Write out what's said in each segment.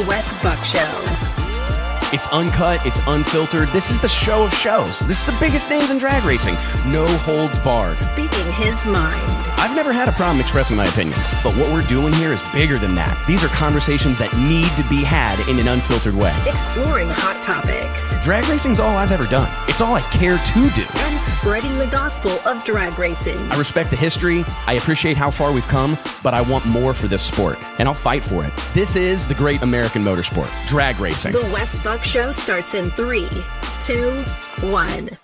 Wes Buck Show. It's uncut, it's unfiltered. This is the show of shows. This is the biggest names in drag racing. No holds barred. Speaking his mind. I've never had a problem expressing my opinions, but what we're doing here is bigger than that. These are conversations that need to be had in an unfiltered way. Exploring hot topics. Drag racing's all I've ever done. It's all I care to do. And spreading the gospel of drag racing. I respect the history. I appreciate how far we've come, but I want more for this sport, and I'll fight for it. This is the great American motorsport, drag racing. The Wes Buck Show starts in 3, 2, 1.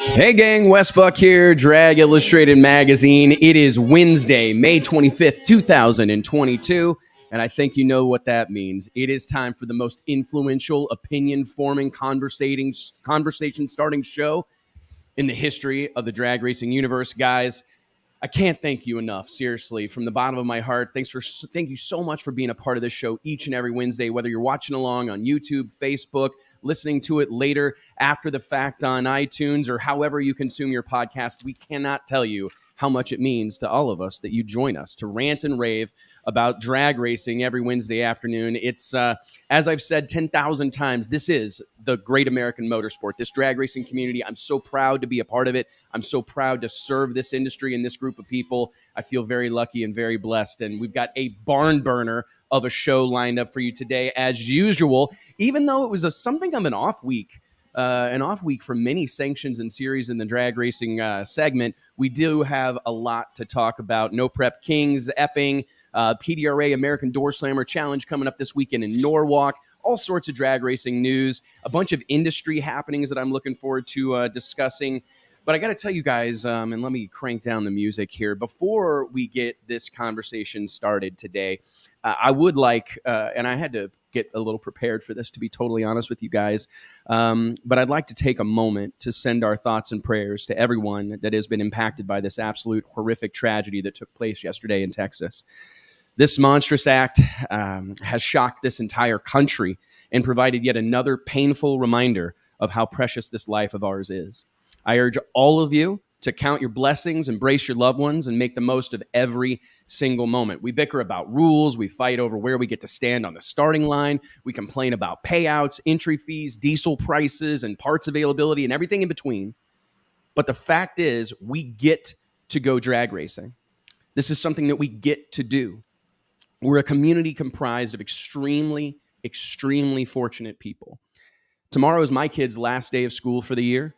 Hey gang, Wes Buck here, Drag Illustrated Magazine. It is Wednesday, May 25th, 2022, and I think you know what that means. It is time for the most influential, opinion-forming, conversation-starting show in the history of the drag racing universe. Guys, I can't thank you enough, seriously, from the bottom of my heart. Thank you so much for being a part of this show each and every Wednesday, whether you're watching along on YouTube, Facebook, listening to it later after the fact on iTunes, or however you consume your podcast. We cannot tell you how much it means to all of us that you join us to rant and rave about drag racing every Wednesday afternoon. It's, as I've said 10,000 times, this is the great American motorsport, this drag racing community. I'm so proud to be a part of it. I'm so proud to serve this industry and this group of people. I feel very lucky and very blessed. And we've got a barn burner of a show lined up for you today, as usual, even though it was something of an off week for many sanctions and series in the drag racing segment. We do have a lot to talk about. No Prep Kings, Epping, PDRA American Doorslammer Challenge coming up this weekend in Norwalk, all sorts of drag racing news, a bunch of industry happenings that I'm looking forward to discussing. But I got to tell you guys, and let me crank down the music here, before we get this conversation started today, I would like, and I had to get a little prepared for this, to be totally honest with you guys, but I'd like to take a moment to send our thoughts and prayers to everyone that has been impacted by this absolute horrific tragedy that took place yesterday in Texas. This monstrous act has shocked this entire country and provided yet another painful reminder of how precious this life of ours is. I urge all of you to count your blessings, embrace your loved ones, and make the most of every single moment. We bicker about rules. We fight over where we get to stand on the starting line. We complain about payouts, entry fees, diesel prices, and parts availability, and everything in between. But the fact is, we get to go drag racing. This is something that we get to do. We're a community comprised of extremely, extremely fortunate people. Tomorrow is my kid's last day of school for the year,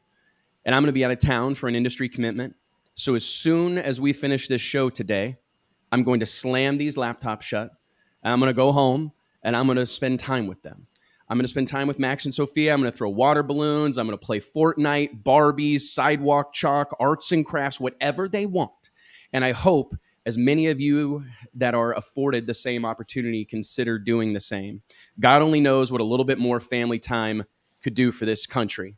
and I'm going to be out of town for an industry commitment. So as soon as we finish this show today, I'm going to slam these laptops shut, and I'm going to go home, and I'm going to spend time with them. I'm going to spend time with Max and Sophia. I'm going to throw water balloons. I'm going to play Fortnite, Barbies, sidewalk chalk, arts and crafts, whatever they want. And I hope as many of you that are afforded the same opportunity consider doing the same. God only knows what a little bit more family time could do for this country.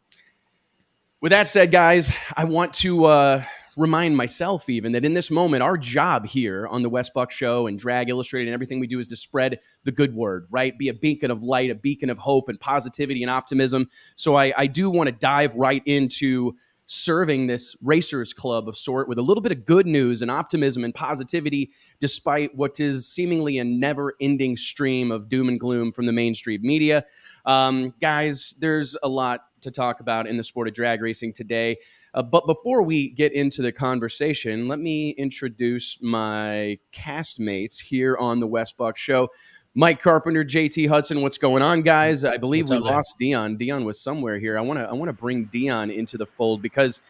With that said, guys, I want to remind myself even that in this moment, our job here on the Wes Buck Show and Drag Illustrated and everything we do is to spread the good word, right? Be a beacon of light, a beacon of hope and positivity and optimism. So I do want to dive right into serving this racers club of sort with a little bit of good news and optimism and positivity, despite what is seemingly a never-ending stream of doom and gloom from the mainstream media. Guys, there's a lot to talk about in the sport of drag racing today. But before we get into the conversation, let me introduce my castmates here on the Wes Buck Show. Mike Carpenter, JT Hudson, what's going on, guys? I believe we lost Dion. Dion was somewhere here. I want to bring Dion into the fold because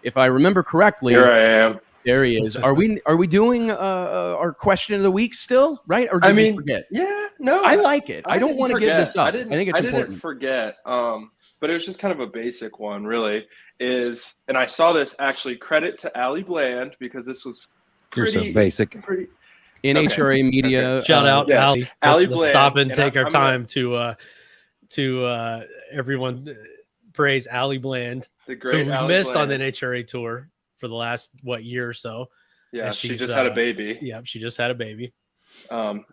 if I remember correctly, here I am. There he is. Are we doing our question of the week still, right? Or did you forget? Yeah, no. I like it. I don't want to give this up. I think it's important. I didn't forget. But it was just kind of a basic one, really. And I saw this actually. Credit to Allie Bland because this was pretty You're so basic. NHRA media. Okay. Shout out, yes. Allie Let's Bland. stop and take our time to everyone praise Allie Bland, the great who Allie missed Bland. on the NHRA tour for the last year or so. Yeah, she just had a baby. Yeah, she just had a baby.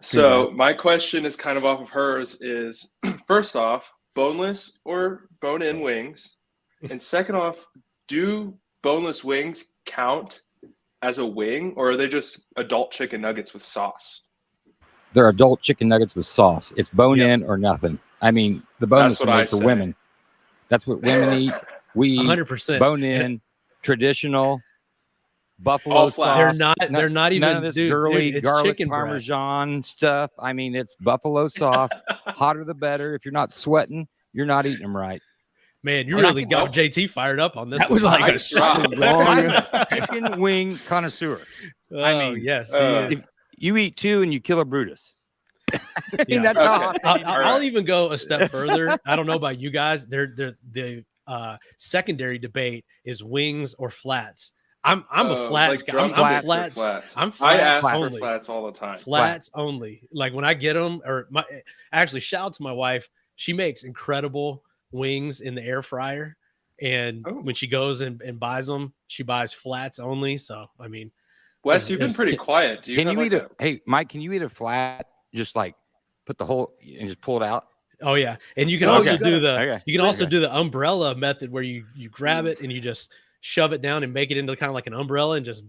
So my question is kind of off of hers is, first off, boneless or bone-in wings? And second off, do boneless wings count as a wing, or are they just adult chicken nuggets with sauce? They're adult chicken nuggets with sauce. It's bone-in or nothing. I mean, the boneless are made for women. That's what women eat. We 100% bone-in, traditional, buffalo sauce. They're not even none of this girly it's garlic chicken parmesan breast stuff. I mean, it's buffalo sauce. Hotter the better. If you're not sweating, you're not eating them right. Man, you really got JT fired up on this. That was like a strong chicken wing connoisseur. I mean, yes. If you eat two and you kill a Brutus. I mean, that's how I'll even go a step further. I don't know about you guys. The secondary debate is wings or flats. I'm a flats guy. I'm flats. I'm flats. I ask only. for flats all the time. Flats only. Like when I get them, actually shout out to my wife. She makes incredible wings in the air fryer, and when she goes and buys them, she buys flats only. So I mean, Wes, you've been pretty quiet. Can you eat Hey, Mike, can you eat a flat? Just like put the whole and just pull it out. Oh yeah, and you can also do the umbrella method where you grab it and you just shove it down and make it into kind of like an umbrella and just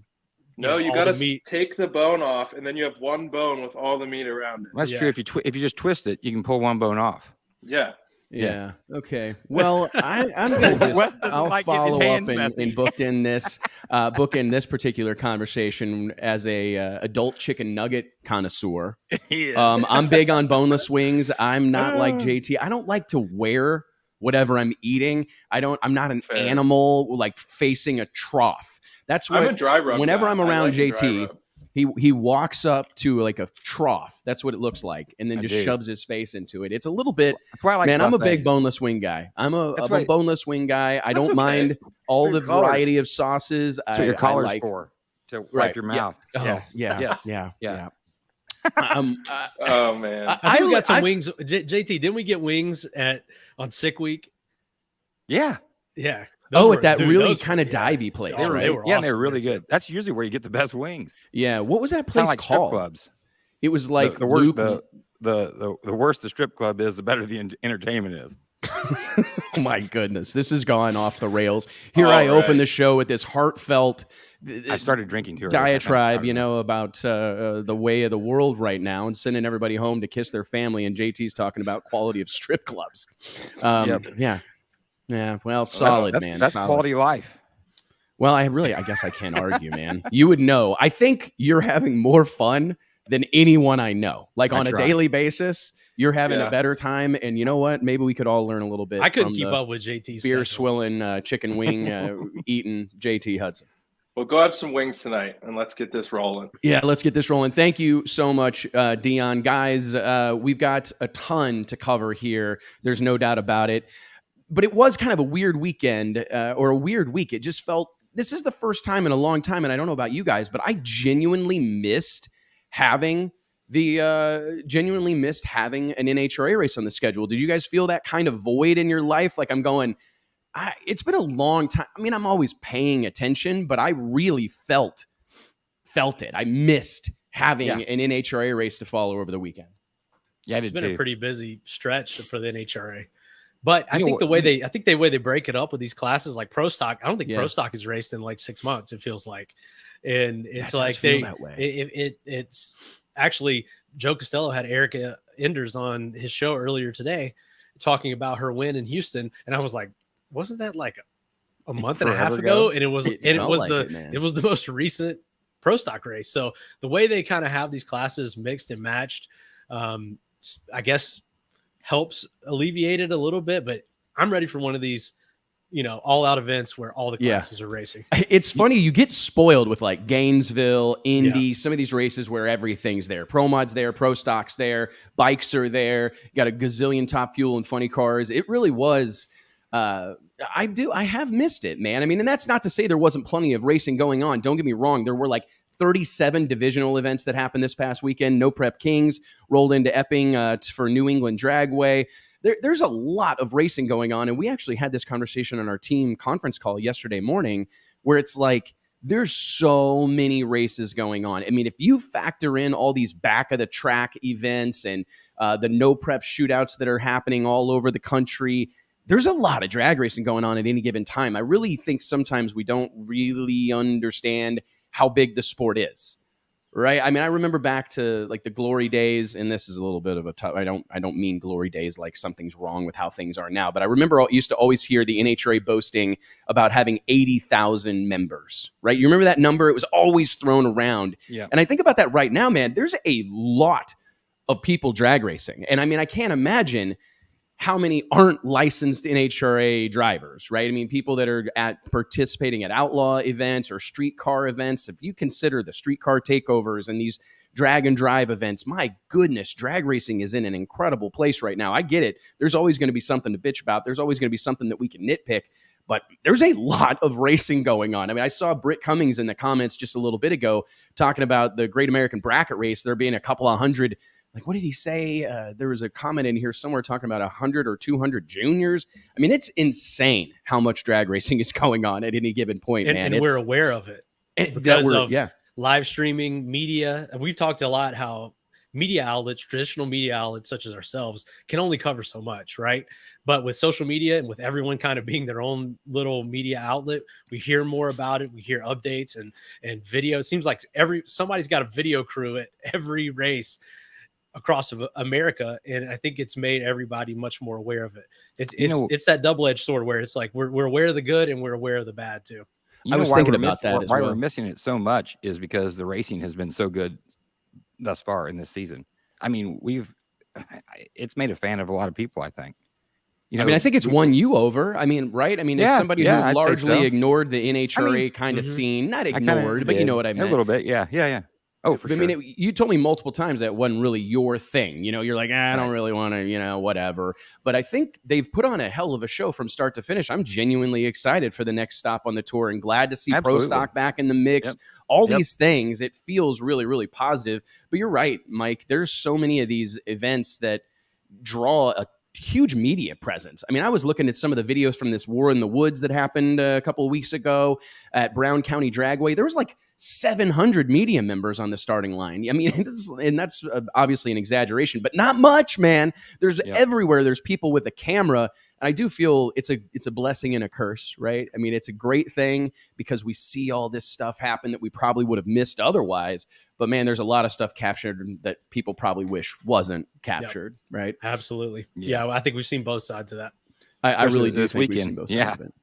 No, you got to take the bone off, and then you have one bone with all the meat around it. That's true. If you just twist it, you can pull one bone off. Yeah. Yeah. Okay. Well, I'm gonna just I'll follow up and book in this particular conversation as a adult chicken nugget connoisseur. I'm big on boneless wings. I'm not like JT. I don't like to wear whatever I'm eating. I'm not an animal like facing a trough. That's what. I'm a dry rub whenever guy. I'm around JT. He walks up to like a trough. That's what it looks like, and then shoves his face into it. It's a little bit. Man, I'm a big boneless wing guy. I'm a boneless wing guy. I don't mind all the variety of sauces. That's what your collar's for, to wipe your mouth. Yeah. Oh man, I got some wings. JT, didn't we get wings on Sick Week? Yeah. At that really kind of divey place. They were awesome. They were really good. That's usually where you get the best wings. Yeah. What was that place like called? Strip clubs. It was like the worse the worse the strip club is, the better the entertainment is. Oh my goodness, this has gone off the rails. Here I open the show with this heartfelt. I started drinking too. Diatribe, about the way of the world right now, and sending everybody home to kiss their family. And JT's talking about quality of strip clubs. Yeah, well, solid, man. That's solid. Quality life. Well, I guess I can't argue, man. You would know. I think you're having more fun than anyone I know. Like on a daily basis, you're having a better time. And you know what? Maybe we could all learn a little bit. I couldn't keep up with JT's beer swilling, chicken wing eating JT Hudson. Well, go have some wings tonight, and let's get this rolling. Yeah, let's get this rolling. Thank you so much, Dion. Guys, we've got a ton to cover here. There's no doubt about it. But it was kind of a weird weekend or a weird week. It just felt, this is the first time in a long time, and I don't know about you guys, but I genuinely missed having an NHRA race on the schedule. Did you guys feel that kind of void in your life? Like I'm going, it's been a long time. I mean, I'm always paying attention, but I really felt it. I missed having an NHRA race to follow over the weekend. Yeah, it's been a pretty busy stretch for the NHRA. But I think the way they break it up with these classes, like Pro Stock, I don't think Pro Stock is raced in like 6 months. It feels like, and it's like it's actually Joe Costello had Erica Enders on his show earlier today, talking about her win in Houston, and I was like, wasn't that like a month and a half ago? And it was the most recent Pro Stock race. So the way they kind of have these classes mixed and matched, I guess, helps alleviate it a little bit, but I'm ready for one of these, all out events where all the classes are racing. It's funny. You get spoiled with like Gainesville, Indy, some of these races where everything's there. Pro Mod's there, Pro Stock's there, bikes are there. You got a gazillion Top Fuel and funny cars. It really was. I have missed it, man. I mean, and that's not to say there wasn't plenty of racing going on. Don't get me wrong. There were like 37 divisional events that happened this past weekend. No Prep Kings rolled into Epping for New England Dragway. There's a lot of racing going on. And we actually had this conversation on our team conference call yesterday morning where it's like, there's so many races going on. I mean, if you factor in all these back of the track events and the no prep shootouts that are happening all over the country, there's a lot of drag racing going on at any given time. I really think sometimes we don't really understand how big the sport is, right? I mean, I remember back to like the glory days, and this is a little bit of a tough, I don't mean glory days like something's wrong with how things are now, but I remember I used to always hear the NHRA boasting about having 80,000 members, right? You remember that number? It was always thrown around. Yeah. And I think about that right now, man, there's a lot of people drag racing. And I mean, I can't imagine how many aren't licensed NHRA drivers, right? I mean, people that are participating at outlaw events or streetcar events. If you consider the streetcar takeovers and these drag and drive events, my goodness, drag racing is in an incredible place right now. I get it. There's always going to be something to bitch about. There's always going to be something that we can nitpick, but there's a lot of racing going on. I mean, I saw Britt Cummings in the comments just a little bit ago talking about the Great American Bracket Race. There being a couple of hundred. Like, what did he say? There was a comment in here somewhere talking about 100 or 200 juniors. I mean, it's insane how much drag racing is going on at any given point, man. And we're aware of it because of live streaming media. We've talked a lot how media outlets, traditional media outlets such as ourselves, can only cover so much, right? But with social media and with everyone kind of being their own little media outlet, we hear more about it. We hear updates and video. It seems like somebody's got a video crew at every race across America, and I think it's made everybody much more aware of it. It's that double-edged sword where it's like we're aware of the good and we're aware of the bad too. I was thinking about that as well. Why we're missing it so much is because the racing has been so good thus far in this season. I mean, it's made a fan of a lot of people, I think. I think it's won you over. I mean, right? I mean, as somebody who largely ignored the NHRA kind of scene, not ignored, but you know what I meant. A little bit, yeah. Oh, for sure. I mean, you told me multiple times that wasn't really your thing. You're like, I don't really want to, whatever. But I think they've put on a hell of a show from start to finish. I'm genuinely excited for the next stop on the tour and glad to see Pro Stock back in the mix. Yep. All these things, it feels really, really positive. But you're right, Mike. There's so many of these events that draw a huge media presence. I mean, I was looking at some of the videos from this War in the Woods that happened a couple of weeks ago at Brown County Dragway. There was like 700 media members on the starting line. I mean, that's obviously an exaggeration, but not much, man. There's everywhere. There's people with a camera. And I do feel it's a blessing and a curse, right? I mean, it's a great thing because we see all this stuff happen that we probably would have missed otherwise. But man, there's a lot of stuff captured that people probably wish wasn't captured, right? Absolutely. Yeah, I think we've seen both sides of that. I really do think we've seen both sides of it.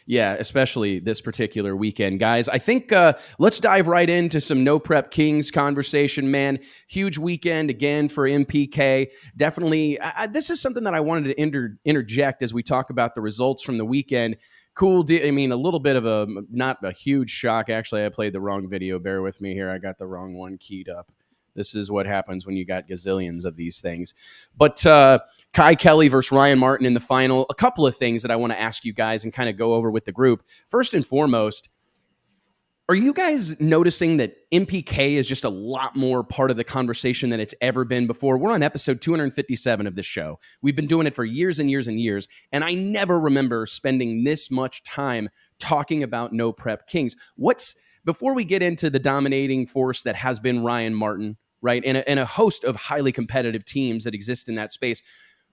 Yeah, especially this particular weekend, guys. I think let's dive right into some No Prep Kings conversation, man. Huge weekend again for MPK. Definitely, this is something that I wanted to interject as we talk about the results from the weekend. Cool. I mean, a little bit of not a huge shock. Actually, I played the wrong video. Bear with me here. I got the wrong one keyed up. This is what happens when you got gazillions of these things. But Kai Kelly versus Ryan Martin in the final. A couple of things that I want to ask you guys and kind of go over with the group. First and foremost, are you guys noticing that MPK is just a lot more part of the conversation than it's ever been before? We're on episode 257 of this show. We've been doing it for years and years and years, and I never remember spending this much time talking about No Prep Kings. Before we get into the dominating force that has been Ryan Martin, right, and a host of highly competitive teams that exist in that space,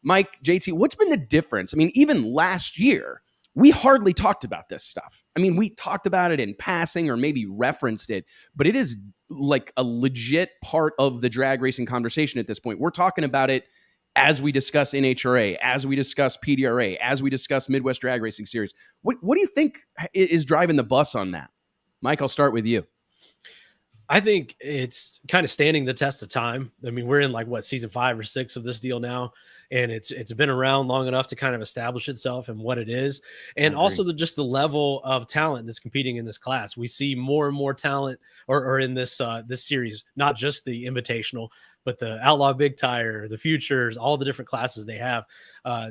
Mike, JT, what's been the difference? I mean, even last year, we hardly talked about this stuff. I mean, we talked about it in passing or maybe referenced it, but it is like a legit part of the drag racing conversation at this point. We're talking about it as we discuss NHRA, as we discuss PDRA, as we discuss Midwest Drag Racing Series. What do you think is driving the bus on that? Mike, I'll start with you. I think it's kind of standing the test of time. I mean, we're in like season 5 or 6 of this deal now, and it's been around long enough to kind of establish itself and what it is, and also just the level of talent that's competing in this class. We see more and more talent, or in this series, not just the Invitational, but the Outlaw Big Tire, the Futures, all the different classes they have.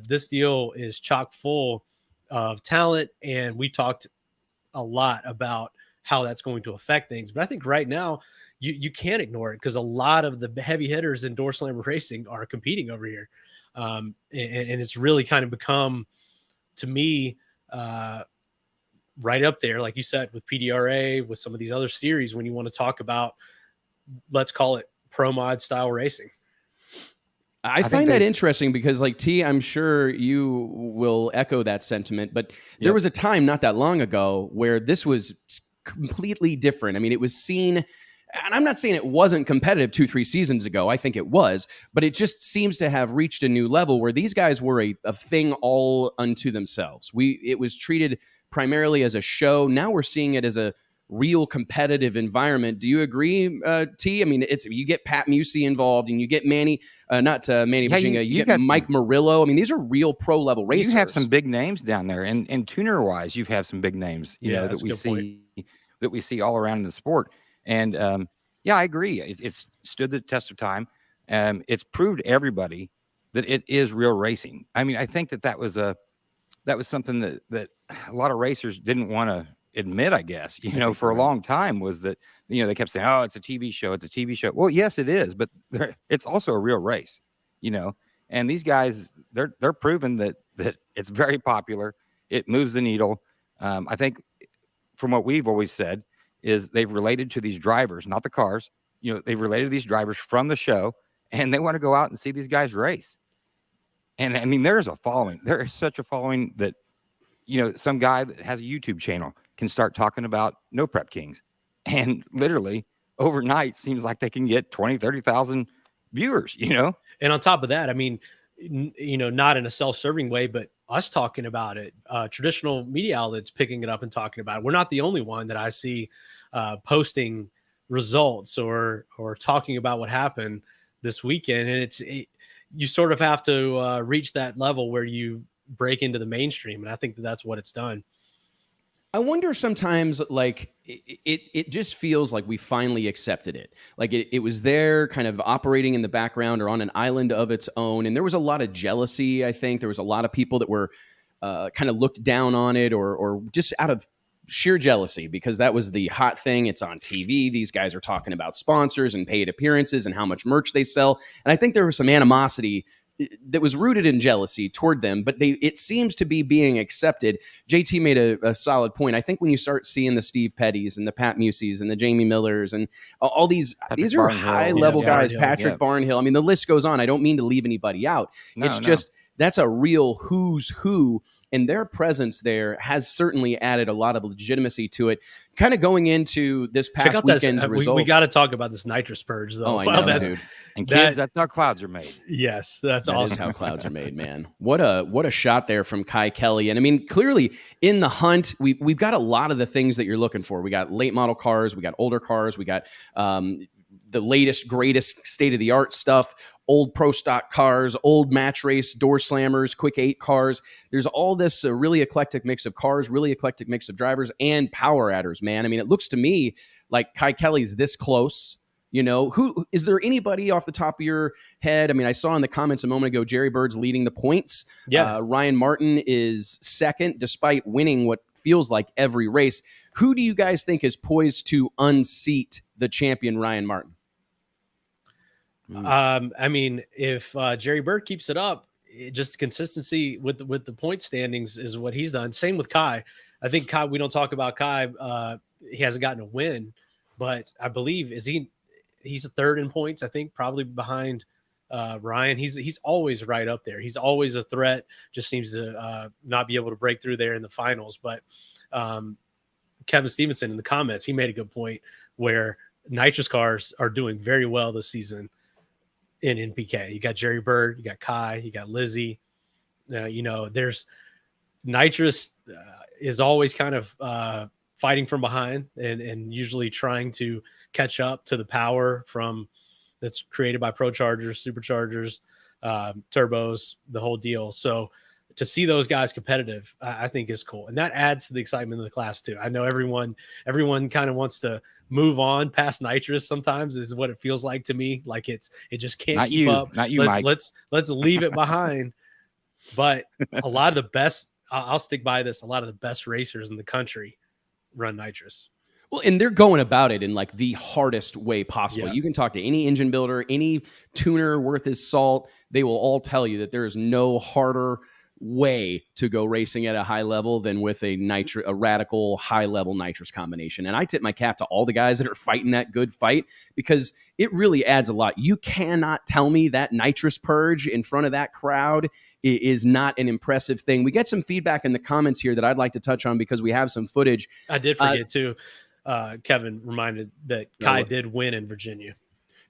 This deal is chock full of talent, and we talked a lot about how that's going to affect things. But I think right now you can't ignore it because a lot of the heavy hitters in Doorslammer racing are competing over here. And it's really kind of become, to me, right up there, like you said, with PDRA, with some of these other series, when you want to talk about, let's call it pro mod style racing. I find that interesting because, like, T, I'm sure you will echo that sentiment, but there was a time not that long ago where this was completely different. I mean, it was seen, and I'm not saying it wasn't competitive 2-3 seasons ago. I think it was, but it just seems to have reached a new level where these guys were a thing all unto themselves. It was treated primarily as a show. Now we're seeing it as a real competitive environment. Do you agree, T? I mean, you get Pat Musey involved, and you get Manny Bajjing, you get Mike Murillo. I mean, these are real pro level racers. You have some big names down there, and tuner wise, you have some big names. You know that we see all around in the sport. And I agree. It's stood the test of time. It's proved to everybody that it is real racing. I mean, I think that was something that a lot of racers didn't want to admit, I guess, for a long time, was that, they kept saying, oh, it's a TV show. It's a TV show. Well, yes, it is, but it's also a real race, and these guys, they're proven that it's very popular. It moves the needle. I think from what we've always said is they've related to these drivers, not the cars. They've related to these drivers from the show, and they want to go out and see these guys race. And I mean, there's a following. There is such a following that, some guy that has a YouTube channel can start talking about No Prep Kings, and literally overnight seems like they can get 20, 30,000 viewers, And on top of that, I mean, not in a self-serving way, but us talking about it, traditional media outlets picking it up and talking about it. We're not the only one that I see posting results or talking about what happened this weekend. And you sort of have to reach that level where you break into the mainstream. And I think that's what it's done. I wonder sometimes, like, it just feels like we finally accepted it. Like it was there kind of operating in the background or on an island of its own. And there was a lot of jealousy, I think. There was a lot of people that were kind of looked down on it or just out of sheer jealousy because that was the hot thing. It's on TV. These guys are talking about sponsors and paid appearances and how much merch they sell. And I think there was some animosity that was rooted in jealousy toward them, but it seems to be being accepted. JT made a solid point. I think when you start seeing the Steve Pettys and the Pat Museys and the Jamie Millers and all these are high level guys, Patrick Barnhill. I mean, the list goes on. I don't mean to leave anybody out. Just, that's a real who's who, and their presence there has certainly added a lot of legitimacy to it. Kind of going into this past weekend's results. We got to talk about this nitrous purge, though. Oh, I know, dude. And kids, that's how clouds are made. Yes, that's awesome. That is how clouds are made, man. What a shot there from Kai Kelly. And I mean, clearly in the hunt, we've got a lot of the things that you're looking for. We got late model cars, we got older cars, we got the latest, greatest state-of-the-art stuff, old pro stock cars, old match race door slammers, quick 8 cars. There's all this really eclectic mix of cars, really eclectic mix of drivers, and power adders, man. I mean, it looks to me like Kai Kelly's this close. Who is there anybody off the top of your head? I mean, I saw in the comments a moment ago, Jerry Bird's leading the points. Yeah. Ryan Martin is second, despite winning what feels like every race. Who do you guys think is poised to unseat the champion, Ryan Martin? I mean, if Jerry Bird keeps it up, just consistency with the point standings is what he's done. Same with Kai. I think Kai, we don't talk about Kai. He hasn't gotten a win, but I believe he's third in points, I think, probably behind Ryan. He's always right up there. He's always a threat, just seems to not be able to break through there in the finals. But Kevin Stevenson in the comments, he made a good point where nitrous cars are doing very well this season in NPK. You got Jerry Bird, you got Kai, you got Lizzie. There's nitrous is always kind of fighting from behind and usually trying to catch up to the power that's created by Pro Chargers, Superchargers, turbos, the whole deal. So to see those guys competitive, I think is cool. And that adds to the excitement of the class too. I know everyone kind of wants to move on past nitrous sometimes is what it feels like to me. Like it just can't keep up. Not you, Mike. Let's leave it behind. But a lot of the best, I'll stick by this, a lot of the best racers in the country run nitrous. Well, and they're going about it in like the hardest way possible. Yeah. You can talk to any engine builder, any tuner worth his salt. They will all tell you that there is no harder way to go racing at a high level than with a radical high level nitrous combination. And I tip my cap to all the guys that are fighting that good fight because it really adds a lot. You cannot tell me that nitrous purge in front of that crowd is not an impressive thing. We get some feedback in the comments here that I'd like to touch on because we have some footage. I did forget too. Kevin reminded that Kai did win in Virginia.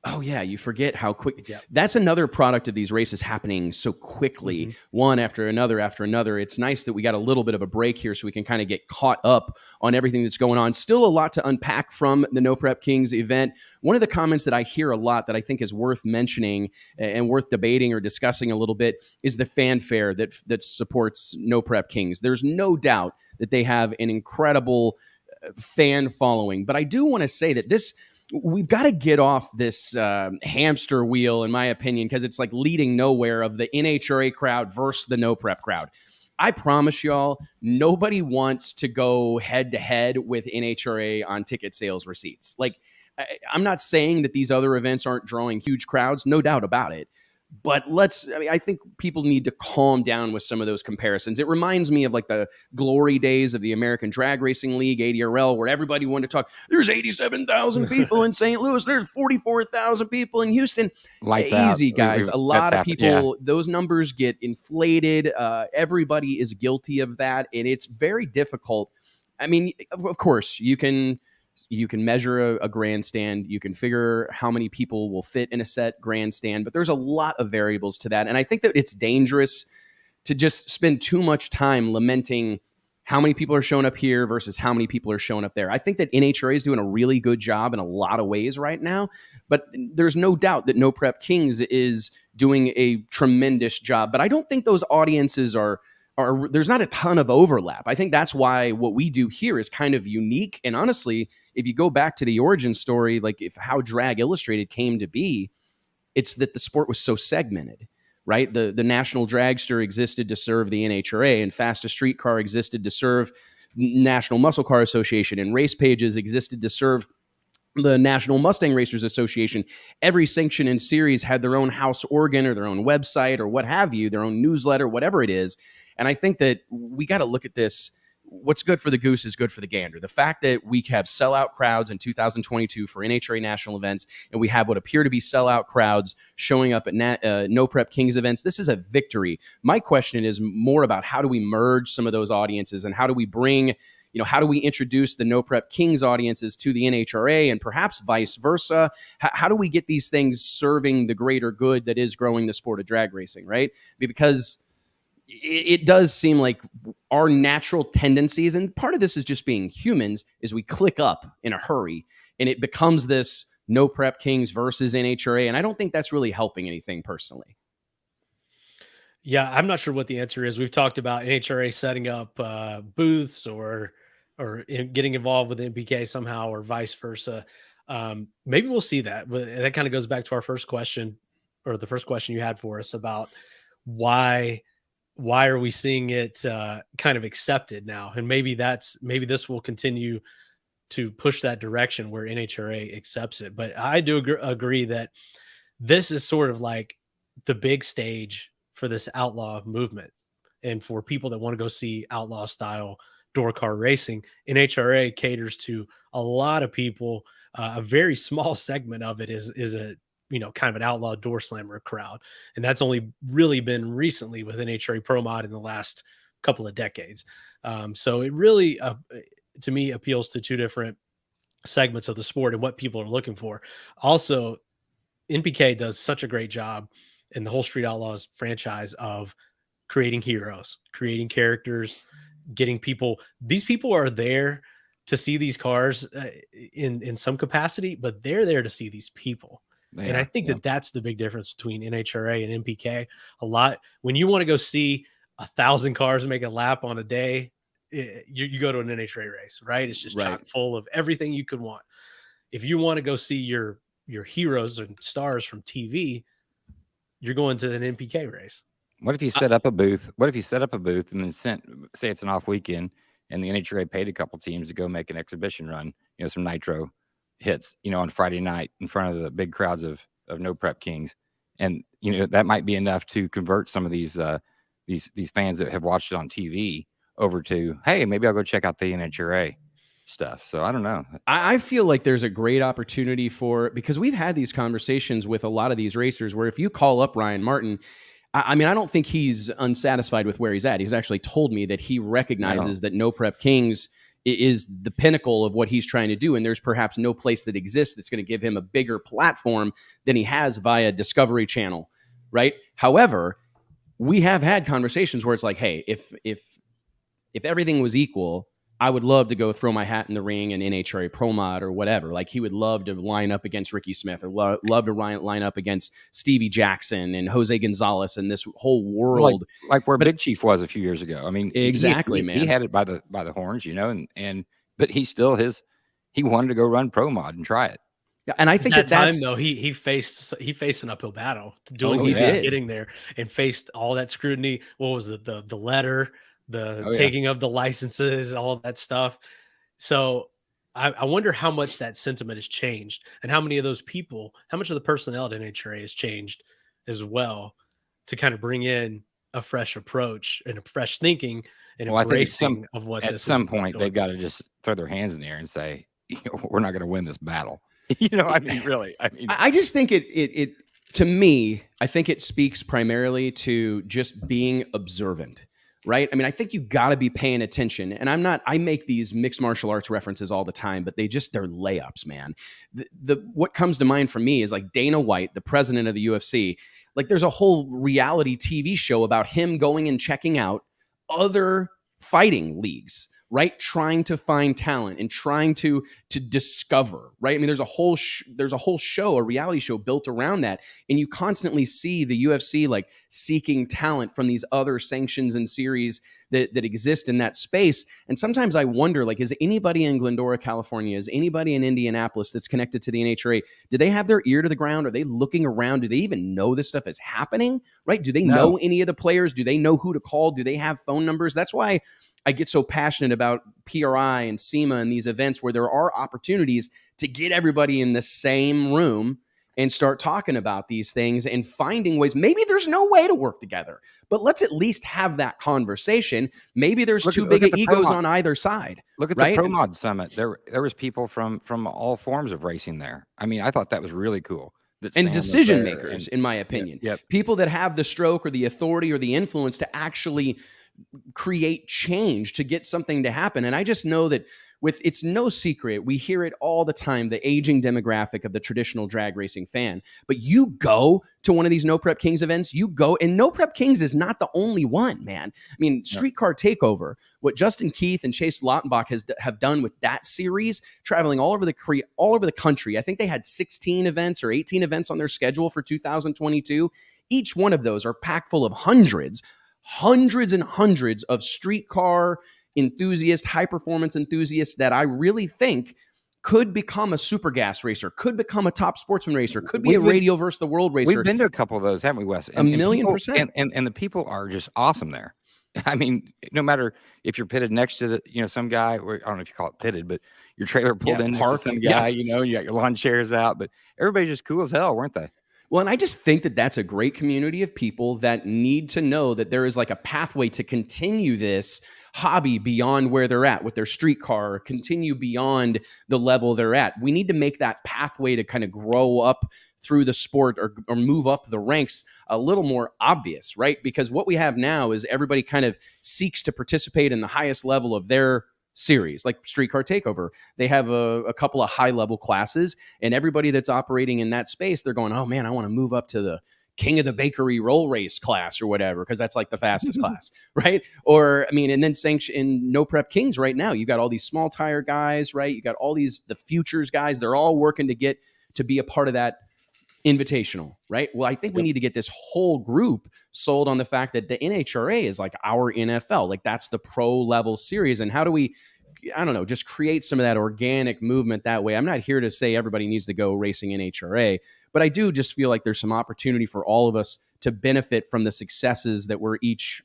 Oh, yeah. You forget how quick. Yep. That's another product of these races happening so quickly, one after another after another. It's nice that we got a little bit of a break here so we can kind of get caught up on everything that's going on. Still a lot to unpack from the No Prep Kings event. One of the comments that I hear a lot that I think is worth mentioning and worth debating or discussing a little bit is the fanfare that supports No Prep Kings. There's no doubt that they have an incredible fan following. But I do want to say that we've got to get off this hamster wheel, in my opinion, because it's like leading nowhere of the NHRA crowd versus the no prep crowd. I promise y'all, nobody wants to go head to head with NHRA on ticket sales receipts. Like, I'm not saying that these other events aren't drawing huge crowds, no doubt about it. But I think people need to calm down with some of those comparisons. It reminds me of like the glory days of the American Drag Racing League, ADRL, where everybody wanted to talk, there's 87,000 people in St. Louis, there's 44,000 people in Houston. Lights Easy, out. guys. A lot of happened. people, those numbers get inflated. Everybody is guilty of that, and it's very difficult. I mean, of course, you can measure a grandstand. You can figure how many people will fit in a set grandstand, but there's a lot of variables to that. And I think that it's dangerous to just spend too much time lamenting how many people are showing up here versus how many people are showing up there. I think that NHRA is doing a really good job in a lot of ways right now, but there's no doubt that No Prep Kings is doing a tremendous job. But I don't think those audiences are there's not a ton of overlap. I think that's why what we do here is kind of unique. And honestly, if you go back to the origin story, like how Drag Illustrated came to be, it's that the sport was so segmented, right? The National Dragster existed to serve the NHRA, and Fastest Streetcar existed to serve National Muscle Car Association, and Race Pages existed to serve the National Mustang Racers Association. Every sanction and series had their own house organ or their own website or what have you, their own newsletter, whatever it is. And I think that we got to look at this. What's good for the goose is good for the gander. The fact that we have sellout crowds in 2022 for NHRA national events, and we have what appear to be sellout crowds showing up at No Prep Kings events, this is a victory. My question is more about how do we merge some of those audiences, and how do we bring, how do we introduce the No Prep Kings audiences to the NHRA, and perhaps vice versa? How do we get these things serving the greater good that is growing the sport of drag racing, right? Because it does seem like our natural tendencies, and part of this is just being humans, is we click up in a hurry, and it becomes this No Prep Kings versus NHRA, and I don't think that's really helping anything personally. Yeah, I'm not sure what the answer is. We've talked about NHRA setting up booths or getting involved with NPK somehow, or vice versa. Maybe we'll see that. But that kind of goes back to our first question, or the first question you had for us about why are we seeing it kind of accepted now? And maybe this will continue to push that direction where NHRA accepts it. But I do agree that this is sort of like the big stage for this outlaw movement, and for people that want to go see outlaw style door car racing. NHRA caters to a lot of people. A very small segment of it is a kind of an outlaw door slammer crowd. And that's only really been recently with NHRA Pro Mod in the last couple of decades. So it really, to me, appeals to two different segments of the sport and what people are looking for. Also, NPK does such a great job in the whole Street Outlaws franchise of creating heroes, creating characters, getting people. These people are there to see these cars in some capacity, but they're there to see these people. And I think that's the big difference between NHRA and NPK. A lot, when you want to go see 1,000 cars make a lap on a day, you go to an NHRA race, right? It's just chock full of everything you could want. If you want to go see your heroes and stars from TV, you're going to an NPK race. What if you set up a booth? What if you set up a booth and then say it's an off weekend, and the NHRA paid a couple teams to go make an exhibition run, some nitro hits, on Friday night in front of the big crowds of No Prep Kings. And, that might be enough to convert some of these fans that have watched it on TV over to, hey, maybe I'll go check out the NHRA stuff. So I don't know. I feel like there's a great opportunity because we've had these conversations with a lot of these racers where if you call up Ryan Martin, I mean, I don't think he's unsatisfied with where he's at. He's actually told me that he recognizes that No Prep Kings is the pinnacle of what he's trying to do. And there's perhaps no place that exists that's going to give him a bigger platform than he has via Discovery Channel, right? However, we have had conversations where it's like, hey, if everything was equal, I would love to go throw my hat in the ring in NHRA Pro Mod or whatever. Like he would love to line up against Ricky Smith, or love to line up against Stevie Jackson and Jose Gonzalez and this whole world. Like where Big Chief was a few years ago. I mean, exactly, man. He had it by the horns, but he wanted to go run Pro Mod and try it. Yeah, and I think that's time though he faced an uphill battle getting there, and faced all that scrutiny. What was the letter? Taking of the licenses, all of that stuff. So I wonder how much that sentiment has changed, and how many of those people, how much of the personnel at NHRA has changed as well to kind of bring in a fresh approach and a fresh thinking and embracing of what at some point they've got to just throw their hands in the air and say, we're not going to win this battle. Really, I just think it to me, I think it speaks primarily to just being observant, right? I mean, I think you got to be paying attention. And I make these mixed martial arts references all the time, but they're layups, man. What comes to mind for me is like Dana White, the president of the UFC. Like there's a whole reality TV show about him going and checking out other fighting leagues, right? Trying to find talent and trying to discover, right? I mean, there's a whole show, a reality show built around that. And you constantly see the UFC like seeking talent from these other sanctions and series that exist in that space. And sometimes I wonder, like, is anybody in Glendora, California, is anybody in Indianapolis that's connected to the NHRA, do they have their ear to the ground? Are they looking around? Do they even know this stuff is happening, right? Do they know any of the players? Do they know who to call? Do they have phone numbers? That's why I get so passionate about PRI and SEMA and these events where there are opportunities to get everybody in the same room and start talking about these things and finding ways. Maybe there's no way to work together, but let's at least have that conversation. Maybe there's too big of egos on either side. Look at the Pro Mod Summit. There was people from all forms of racing there. I mean, I thought that was really cool. And decision makers, in my opinion. People that have the stroke or the authority or the influence to actually create change, to get something to happen. And I just know that it's no secret, we hear it all the time, the aging demographic of the traditional drag racing fan. But you go to one of these No Prep Kings events, and No Prep Kings is not the only one, man. I mean, Streetcar Takeover, what Justin Keith and Chase Lautenbach have done with that series, traveling all over the country. I think they had 16 events or 18 events on their schedule for 2022. Each one of those are packed full of hundreds and hundreds of streetcar enthusiasts, high performance enthusiasts that I really think could become a super gas racer, could become a top sportsman racer, could be a radio versus the world racer. We've been to a couple of those, haven't we, Wes? A million percent. And the people are just awesome there. I mean, no matter if you're pitted next to some guy, or I don't know if you call it pitted, but your trailer pulled in parked, some guy, you got your lawn chairs out, but everybody's just cool as hell, weren't they? Well, and I just think that that's a great community of people that need to know that there is like a pathway to continue this hobby beyond where they're at with their streetcar, or continue beyond the level they're at. We need to make that pathway to kind of grow up through the sport or move up the ranks a little more obvious, right? Because what we have now is everybody kind of seeks to participate in the highest level of their series, like Streetcar Takeover. They have a couple of high-level classes, and everybody that's operating in that space, they're going, oh man, I want to move up to the King of the Bakery roll race class or whatever, because that's like the fastest class, right? Or, I mean, and then in No Prep Kings right now, you got all these small tire guys, right? You got all the futures guys. They're all working to get to be a part of that invitational, right? Well, I think we need to get this whole group sold on the fact that the NHRA is like our NFL, like that's the pro level series. And how do we, I don't know, just create some of that organic movement that way? I'm not here to say everybody needs to go racing NHRA, but I do just feel like there's some opportunity for all of us to benefit from the successes that we're each,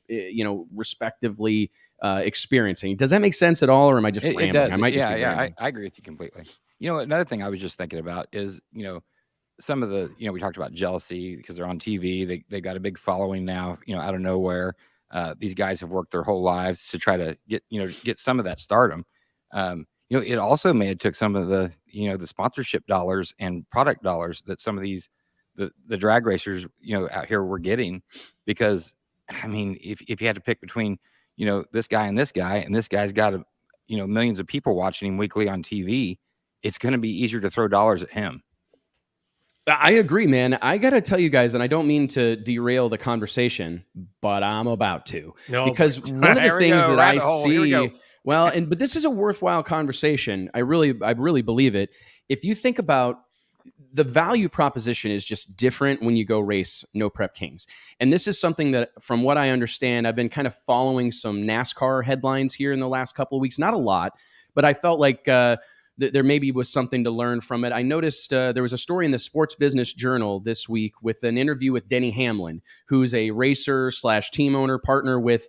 respectively experiencing. Does that make sense at all, or am I just rambling? It does. I might just be rambling. I agree with you completely. Another thing I was just thinking about is, some of the, we talked about jealousy because they're on TV. They got a big following now, out of nowhere. These guys have worked their whole lives to try to get some of that stardom. It also may have took some of the, the sponsorship dollars and product dollars that some of these, the drag racers, out here were getting, because I mean, if you had to pick between, this guy, and this guy's got millions of people watching him weekly on TV, it's going to be easier to throw dollars at him. I agree, man. I got to tell you guys, and I don't mean to derail the conversation, but I'm about to. Because one of the things that I see, but this is a worthwhile conversation. I really believe it. If you think about the value proposition is just different when you go race No Prep Kings. And this is something that, from what I understand, I've been kind of following some NASCAR headlines here in the last couple of weeks. Not a lot, but I felt like there maybe was something to learn from it. I noticed there was a story in the Sports Business Journal this week with an interview with Denny Hamlin, who's a racer / team owner, partner with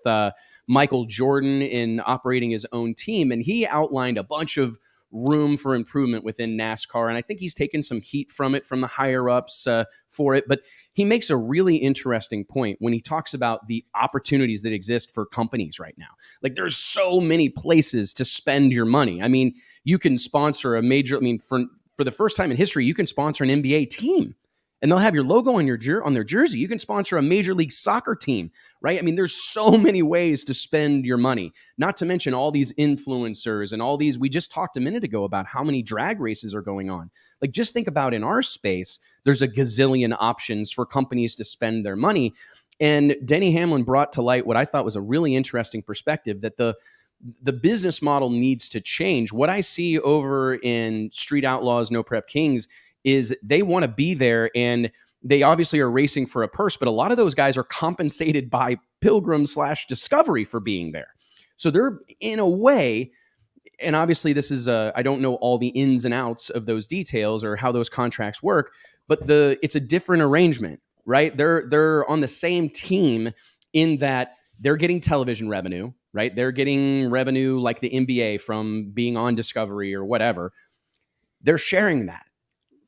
Michael Jordan in operating his own team. And he outlined a bunch of room for improvement within NASCAR. And I think he's taken some heat from it, from the higher ups for it. But he makes a really interesting point when he talks about the opportunities that exist for companies right now. Like, there's so many places to spend your money. I mean, you can sponsor a major, for the first time in history, you can sponsor an NBA team and they'll have your logo on their jersey. You can sponsor a Major League Soccer team, right? I mean, there's so many ways to spend your money, not to mention all these influencers and all these. We just talked a minute ago about how many drag races are going on. Like, just think about in our space, there's a gazillion options for companies to spend their money. And Denny Hamlin brought to light what I thought was a really interesting perspective, that the business model needs to change. What I see over in Street Outlaws, No Prep Kings, is they want to be there, and they obviously are racing for a purse, but a lot of those guys are compensated by Pilgrim/Discovery for being there. So they're, in a way, and obviously this is I don't know all the ins and outs of those details or how those contracts work, but it's a different arrangement, right? They're on the same team in that they're getting television revenue, right? They're getting revenue like the NBA from being on Discovery or whatever. They're sharing that.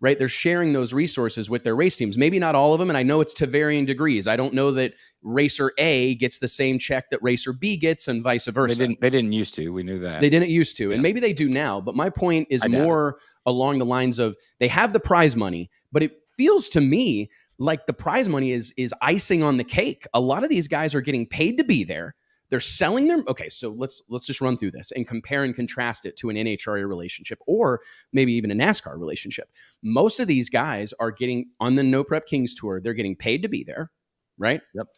Right? They're sharing those resources with their race teams. Maybe not all of them, and I know it's to varying degrees. I don't know that Racer A gets the same check that Racer B gets and vice versa. They didn't used to. We knew that. They didn't used to, and maybe they do now. But my point is more along the lines of they have the prize money, but it feels to me like the prize money is icing on the cake. A lot of these guys are getting paid to be there. They're selling them. Okay, so let's just run through this and compare and contrast it to an NHRA relationship or maybe even a NASCAR relationship. Most of these guys are getting on the No Prep Kings tour. They're getting paid to be there, right? Yep.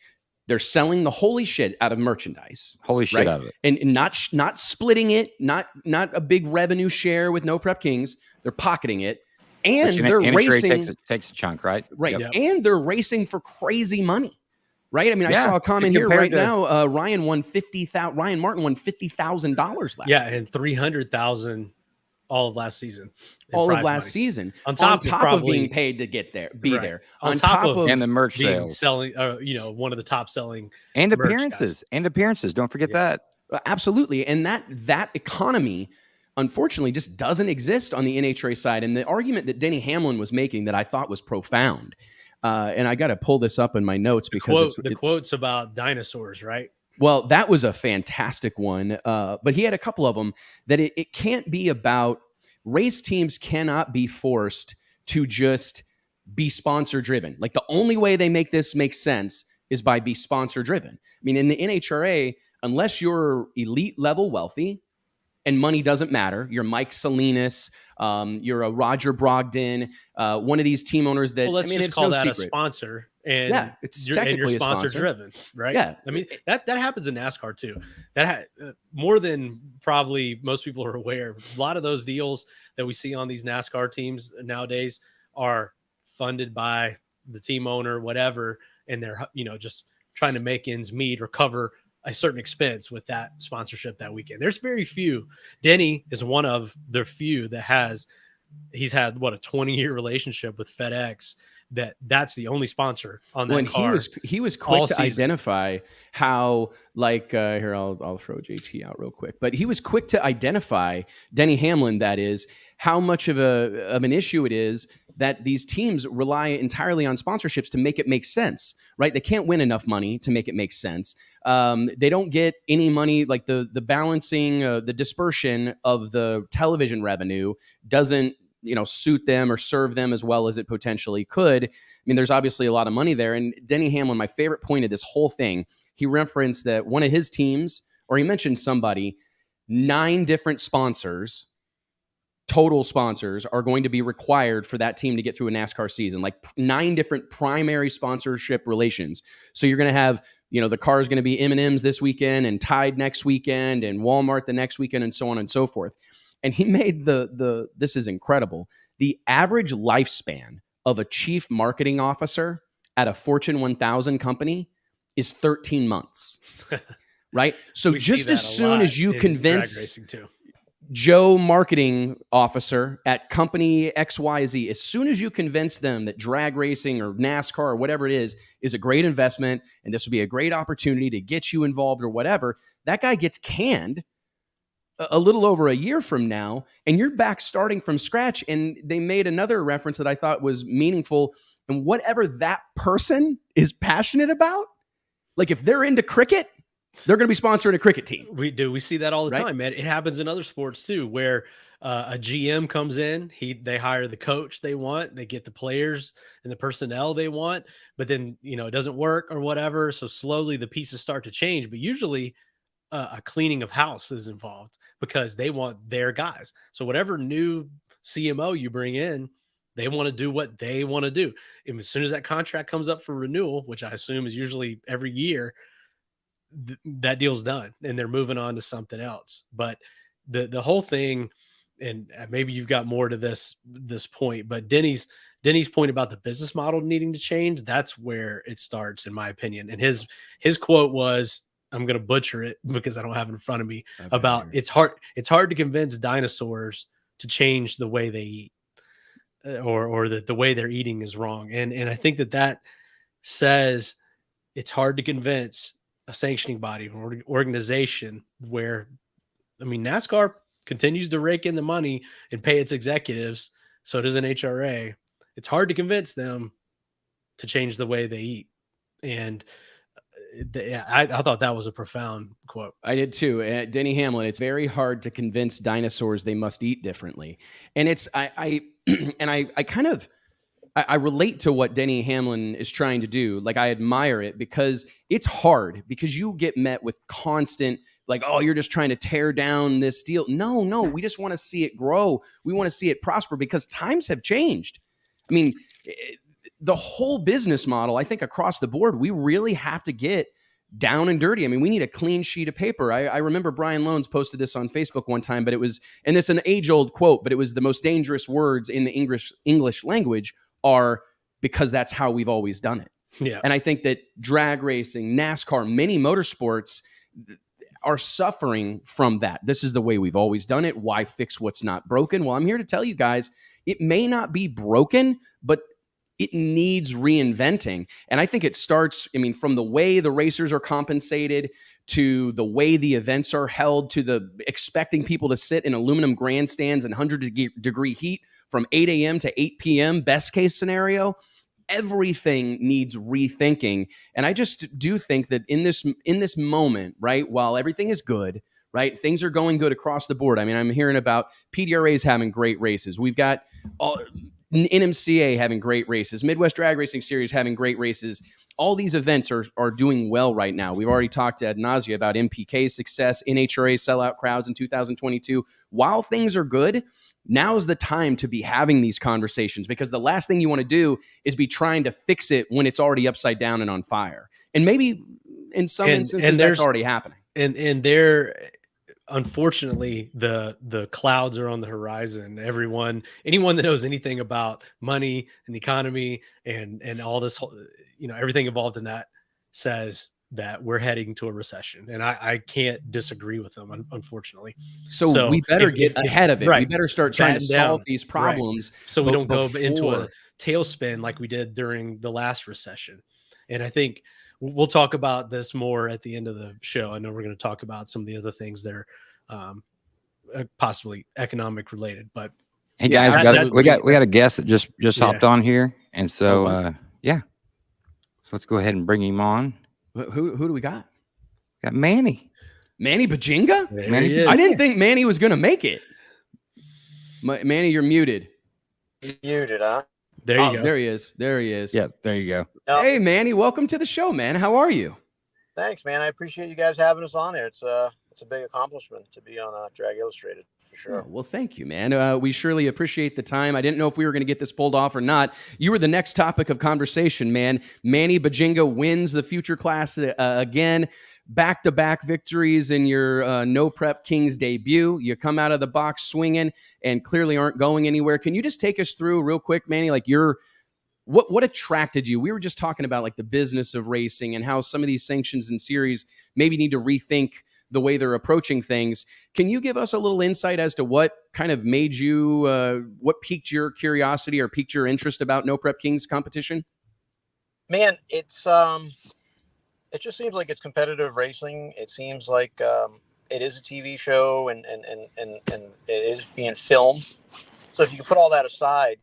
They're selling the holy shit out of merchandise. Holy shit out of it. And not splitting it, not a big revenue share with No Prep Kings. They're pocketing it. And they're racing. Takes a chunk, right? Right. Yep. And they're racing for crazy money. Right. I mean, I saw a comment here right now. Ryan Martin won $50,000 last year. Yeah, and $300,000 all of last season. Season. On top of being paid to get there, there. On top of and the merch sales, selling, one of the top selling and appearances. Don't forget that. Absolutely. And that economy, unfortunately, just doesn't exist on the NHRA side. And the argument that Denny Hamlin was making that I thought was profound. And I got to pull this up in my notes because the quotes about dinosaurs, right? Well, that was a fantastic one. But he had a couple of them that it can't be about race teams cannot be forced to just be sponsor driven. Like, the only way they make this make sense is by be sponsor driven. I mean, in the NHRA, unless you're elite level wealthy, and money doesn't matter. You're Mike Salinas. You're a Roger Brogdon. One of these team owners that, let's just it's call no that secret. A sponsor. And it's you're technically sponsor driven, right? Yeah. I mean, that happens in NASCAR too. More than probably most people are aware. A lot of those deals that we see on these NASCAR teams nowadays are funded by the team owner, whatever, and they're just trying to make ends meet or cover a certain expense with that sponsorship that weekend. There's very few. Denny is one of the few that he's had a 20-year relationship with FedEx that's the only sponsor on that car. He was quick to identify how, like, here, I'll throw JT out real quick, but he was quick to identify, Denny Hamlin, that is, how much of an issue it is that these teams rely entirely on sponsorships to make it make sense, right? They can't win enough money to make it make sense. They don't get any money, like the balancing, the dispersion of the television revenue doesn't, suit them or serve them as well as it potentially could. I mean, there's obviously a lot of money there. And Denny Hamlin, my favorite point of this whole thing, he referenced that one of his teams, or he mentioned somebody, 9 different sponsors, total sponsors, are going to be required for that team to get through a NASCAR season, like 9 different primary sponsorship relations. So you're going to have, the car is going to be M&M's this weekend and Tide next weekend and Walmart the next weekend and so on and so forth. And he made this is incredible. The average lifespan of a chief marketing officer at a Fortune 1000 company is 13 months, right? So just as soon as you convince Joe marketing officer at company XYZ, as soon as you convince them that drag racing or NASCAR or whatever it is a great investment and this would be a great opportunity to get you involved or whatever, that guy gets canned a little over a year from now, and you're back starting from scratch. And they made another reference that I thought was meaningful. And whatever that person is passionate about, like if they're into cricket, they're going to be sponsoring a cricket team. We see that all the Right? time, man. It happens in other sports too, where a GM comes in, they hire the coach they want, they get the players and the personnel they want, but then, it doesn't work or whatever. So slowly the pieces start to change, but usually a cleaning of house is involved because they want their guys. So whatever new CMO you bring in, they want to do what they want to do. And as soon as that contract comes up for renewal, which I assume is usually every year, that deal's done and they're moving on to something else. But the whole thing, and maybe you've got more to this point, but Denny's point about the business model needing to change, that's where it starts, in my opinion. And his quote was, I'm going to butcher it because I don't have it in front of me, about it's hard to convince dinosaurs to change the way they eat, or that the way they're eating is wrong. And I think that says it's hard to convince a sanctioning body or organization where, NASCAR continues to rake in the money and pay its executives. So does NHRA. It's hard to convince them to change the way they eat. And I thought that was a profound quote. I did too. Denny Hamlin, it's very hard to convince dinosaurs they must eat differently. And I relate to what Denny Hamlin is trying to do. Like, I admire it because it's hard, because you get met with constant, like, oh, you're just trying to tear down this deal. No, we just want to see it grow. We want to see it prosper because times have changed. The whole business model, I think across the board, we really have to get down and dirty. We need a clean sheet of paper. I remember Brian Loans posted this on Facebook one time, but it was, and it's an age-old quote, but it was the most dangerous words in the English language are because that's how we've always done it. Yeah. And I think that drag racing, NASCAR, many motorsports are suffering from that. This is the way we've always done it. Why fix what's not broken? Well, I'm here to tell you guys, it may not be broken, but it needs reinventing. And I think it starts, from the way the racers are compensated, to the way the events are held, to the expecting people to sit in aluminum grandstands in 100-degree heat from 8 a.m. to 8 p.m., best case scenario. Everything needs rethinking. And I just do think that in this moment, right, while everything is good, right, things are going good across the board. I'm hearing about PDRA's having great races. We've got NMCA having great races, Midwest Drag Racing Series having great races. All these events are doing well right now. We've already talked ad nauseum about MPK's success, NHRA sellout crowds in 2022. While things are good, now is the time to be having these conversations, because the last thing you want to do is be trying to fix it when it's already upside down and on fire. And maybe in some instances that's already happening. And there, unfortunately, the clouds are on the horizon. Anyone that knows anything about money and the economy and all this, everything involved in that, says that we're heading to a recession. And I can't disagree with them, unfortunately. So we better get ahead of it. Right, we better start trying to solve these problems. Right. So we don't go into a tailspin like we did during the last recession. And I think we'll talk about this more at the end of the show. I know we're going to talk about some of the other things that are possibly economic related, but hey guys, we got a guest that just hopped on here. And so, so let's go ahead and bring him on. Who do we got? Got Manny Bajjing. I didn't think Manny was going to make it. Manny, you're muted. Muted, huh? There you go. There he is. Yep, there you go. Hey, Manny, welcome to the show, man. How are you? Thanks, man. I appreciate you guys having us on here. It's a big accomplishment to be on Drag Illustrated, for sure. Oh, well, thank you, man. We surely appreciate the time. I didn't know if we were going to get this pulled off or not. You were the next topic of conversation, man. Manny Bajjing wins the Future Class again. Back-to-back victories in your No Prep Kings debut. You come out of the box swinging and clearly aren't going anywhere. Can you just take us through real quick, Manny, like what attracted you? We were just talking about like the business of racing and how some of these sanctions and series maybe need to rethink the way they're approaching things. Can you give us a little insight as to what kind of made you, what piqued your curiosity or piqued your interest about No Prep Kings competition? Man, it just seems like it's competitive racing. It seems like it is a TV show and it is being filmed. So if you can put all that aside,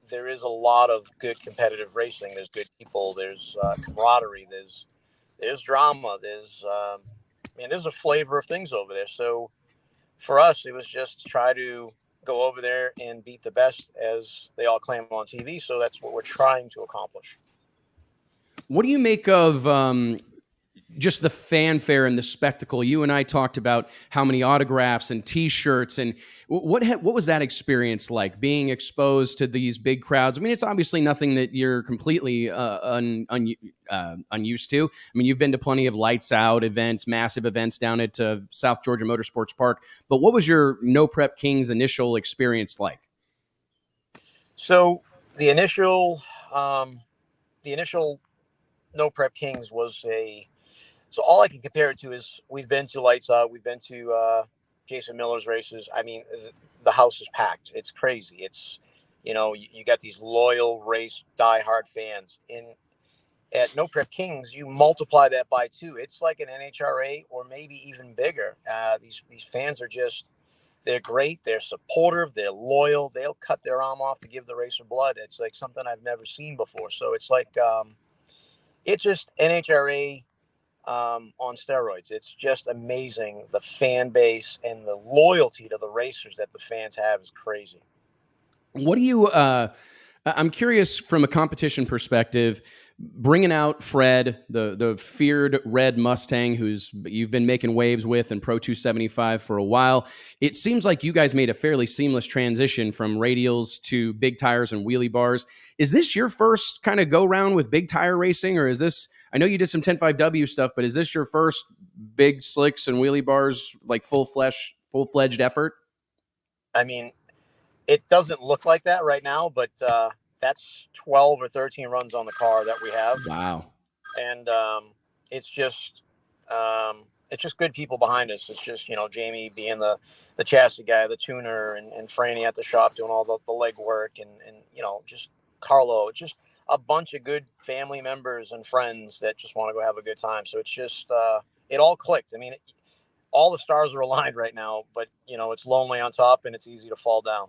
there is a lot of good competitive racing. There's good people. There's camaraderie. There's drama. There's a flavor of things over there. So for us, it was just to try to go over there and beat the best, as they all claim on TV. So that's what we're trying to accomplish. What do you make of just the fanfare and the spectacle? You and I talked about how many autographs and T-shirts, and what was that experience like, being exposed to these big crowds? I mean, it's obviously nothing that you're completely unused to. I mean, you've been to plenty of lights out events, massive events down at South Georgia Motorsports Park. But what was your No Prep Kings initial experience like? So the initial No Prep Kings was so all I can compare it to is we've been to Lights Out, we've been to Jason Miller's races. I mean, the house is packed. It's crazy. It's, you got these loyal race diehard fans. At No Prep Kings, you multiply that by 2. It's like an NHRA or maybe even bigger. These fans are they're great. They're supportive. They're loyal. They'll cut their arm off to give the racer blood. It's like something I've never seen before. So it's like, it's just NHRA on steroids. It's just amazing. The fan base and the loyalty to the racers that the fans have is crazy. What do you, I'm curious from a competition perspective, bringing out Fred, the feared red Mustang, you've been making waves with in Pro 275 for a while. It seems like you guys made a fairly seamless transition from radials to big tires and wheelie bars. Is this your first kind of go round with big tire racing, or is this, I know you did some 10.5W stuff, but is this your first big slicks and wheelie bars, like full-fledged effort? I mean, it doesn't look like that right now, but that's 12 or 13 runs on the car that we have. Wow. And it's just good people behind us. It's just, Jamie being the chassis guy, the tuner, and Franny at the shop doing all the leg work, and just Carlo, just a bunch of good family members and friends that just want to go have a good time. So it's just, it all clicked. I mean, all the stars are aligned right now, but it's lonely on top and it's easy to fall down.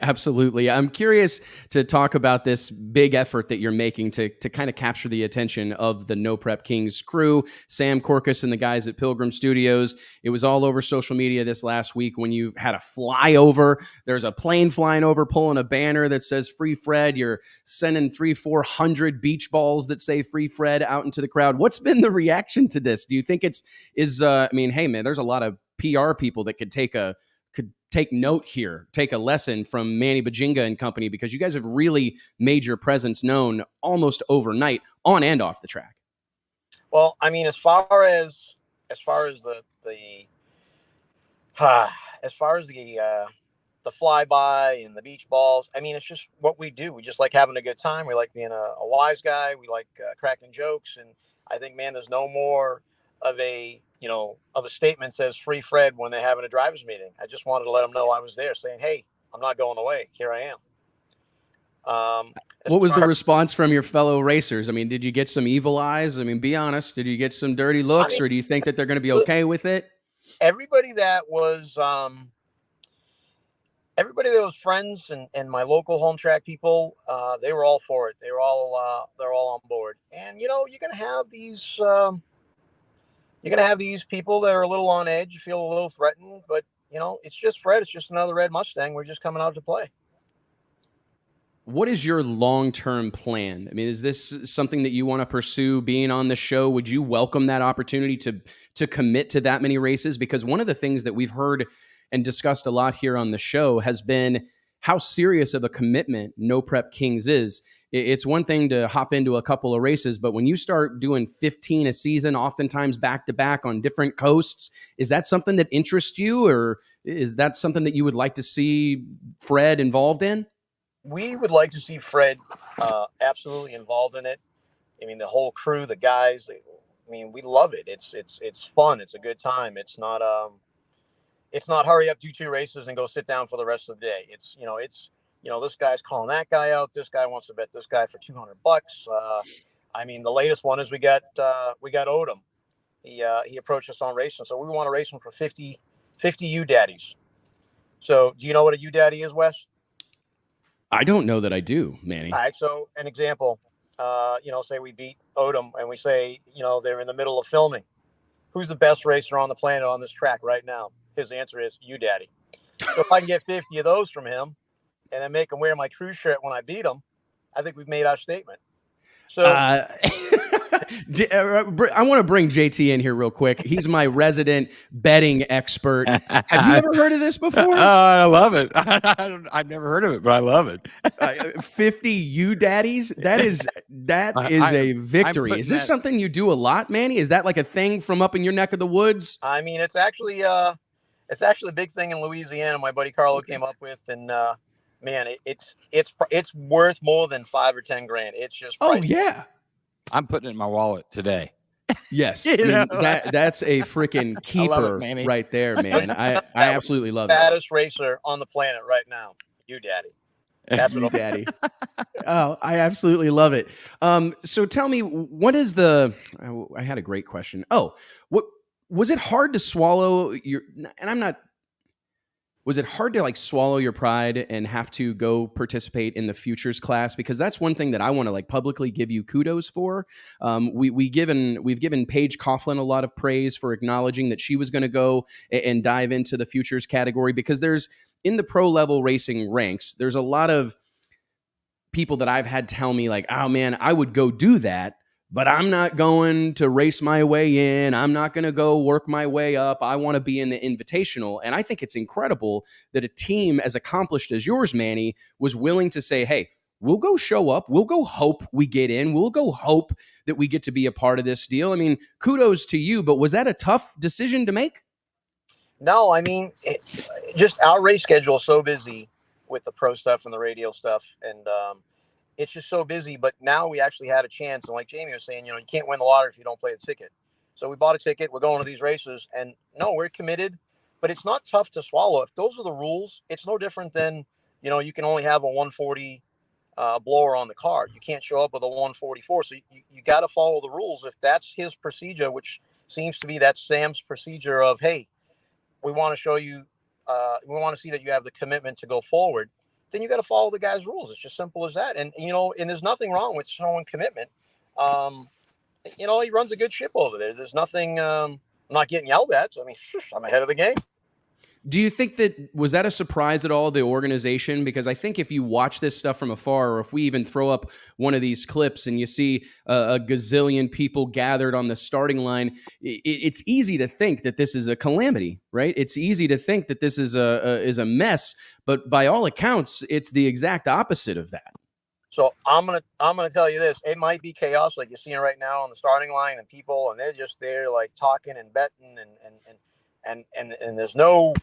Absolutely. I'm curious to talk about this big effort that you're making to kind of capture the attention of the No Prep Kings crew, Sam Corcus and the guys at Pilgrim Studios. It was all over social media this last week when you had a flyover. There's a plane flying over, pulling a banner that says Free Fred. You're sending 300-400 beach balls that say Free Fred out into the crowd. What's been the reaction to this? Do you think I mean, hey man, there's a lot of PR people that could take note here, take a lesson from Manny Bajjing and company, because you guys have really made your presence known almost overnight on and off the track. Well, I mean, as far as the flyby and the beach balls, I mean, it's just what we do. We just like having a good time. We like being a wise guy. We like cracking jokes. And I think, man, there's no more of a statement says Free Fred when they're having a driver's meeting. I just wanted to let them know I was there, saying, hey, I'm not going away. Here I am. What was the response from your fellow racers? I mean, did you get some evil eyes? I mean, be honest. Did you get some dirty looks, or do you think that they're going to be okay with it? Everybody that was friends and my local home track people, they were all for it. They're all on board. And you're gonna have these. You're going to have these people that are a little on edge, feel a little threatened, but, it's just Fred. It's just another red Mustang. We're just coming out to play. What is your long-term plan? I mean, is this something that you want to pursue being on the show? Would you welcome that opportunity to commit to that many races? Because one of the things that we've heard and discussed a lot here on the show has been how serious of a commitment No Prep Kings is. It's one thing to hop into a couple of races, but when you start doing 15 a season, oftentimes back-to-back on different coasts, is that something that interests you, or is that something that you would like to see Fred involved in? We would like to see Fred absolutely involved in it. I mean, the whole crew, the guys, we love it. It's fun. It's a good time. It's not hurry up, do 2 races and go sit down for the rest of the day. It's this guy's calling that guy out. This guy wants to bet this guy for $200. The latest one is we got Odom. He approached us on racing. So we want to race him for 50 U daddies. So do you know what a U daddy is, Wes? I don't know that I do, Manny. All right. So an example, say we beat Odom and we say, they're in the middle of filming. Who's the best racer on the planet on this track right now? His answer is you daddy. So if I can get 50 of those from him and then make him wear my crew shirt when I beat him, I think we've made our statement. So I want to bring JT in here real quick. He's my resident betting expert. Have you ever heard of this before? I love it. I've never heard of it, but I love it. 50 U daddies. That is a victory. Is this something you do a lot, Manny? Is that like a thing from up in your neck of the woods? I mean, it's actually a big thing in Louisiana. My buddy Carlo came up with, and man, it's worth more than $5 or $10 grand. It's just priceless. Oh yeah. I'm putting it in my wallet today. Yes, I mean, that's a freaking keeper right there, man. I absolutely love it. Baddest racer on the planet right now, you daddy. That's what daddy. Oh, I absolutely love it. So tell me, what is the? I had a great question. Oh, what was it hard to swallow your? And I'm not. Was it hard to swallow your pride and have to go participate in the futures class? Because that's one thing that I want to publicly give you kudos for. We've given Paige Coughlin a lot of praise for acknowledging that she was going to go and dive into the futures category, because there's in the pro level racing ranks, there's a lot of people that I've had tell me oh man, I would go do that, but I'm not going to race my way in. I'm not going to go work my way up. I want to be in the invitational. And I think it's incredible that a team as accomplished as yours, Manny, was willing to say, hey, we'll go show up. We'll go hope we get in. We'll go hope that we get to be a part of this deal. I mean, kudos to you, but was that a tough decision to make? No, I mean, just our race schedule is so busy with the pro stuff and the radio stuff. And, it's just so busy, but now we actually had a chance. And like Jamie was saying, you can't win the lottery if you don't play a ticket. So we bought a ticket. We're going to these races, and no, we're committed, but it's not tough to swallow. If those are the rules, it's no different than, you can only have a 140 blower on the car. You can't show up with a 144. So you got to follow the rules. If that's his procedure, which seems to be that's Sam's procedure of, hey, we want to show you, we want to see that you have the commitment to go forward, then you got to follow the guy's rules. It's just simple as that. And, and there's nothing wrong with showing commitment. He runs a good ship over there. There's nothing, I'm not getting yelled at. So, I mean, I'm ahead of the game. Do you think was that a surprise at all, the organization? Because I think if you watch this stuff from afar, or if we even throw up one of these clips and you see a gazillion people gathered on the starting line, it's easy to think that this is a calamity, right? It's easy to think that this is a mess, but by all accounts, it's the exact opposite of that. So I'm gonna tell you this: it might be chaos, like you're seeing right now on the starting line, and people, and they're just there talking and betting, and there's no.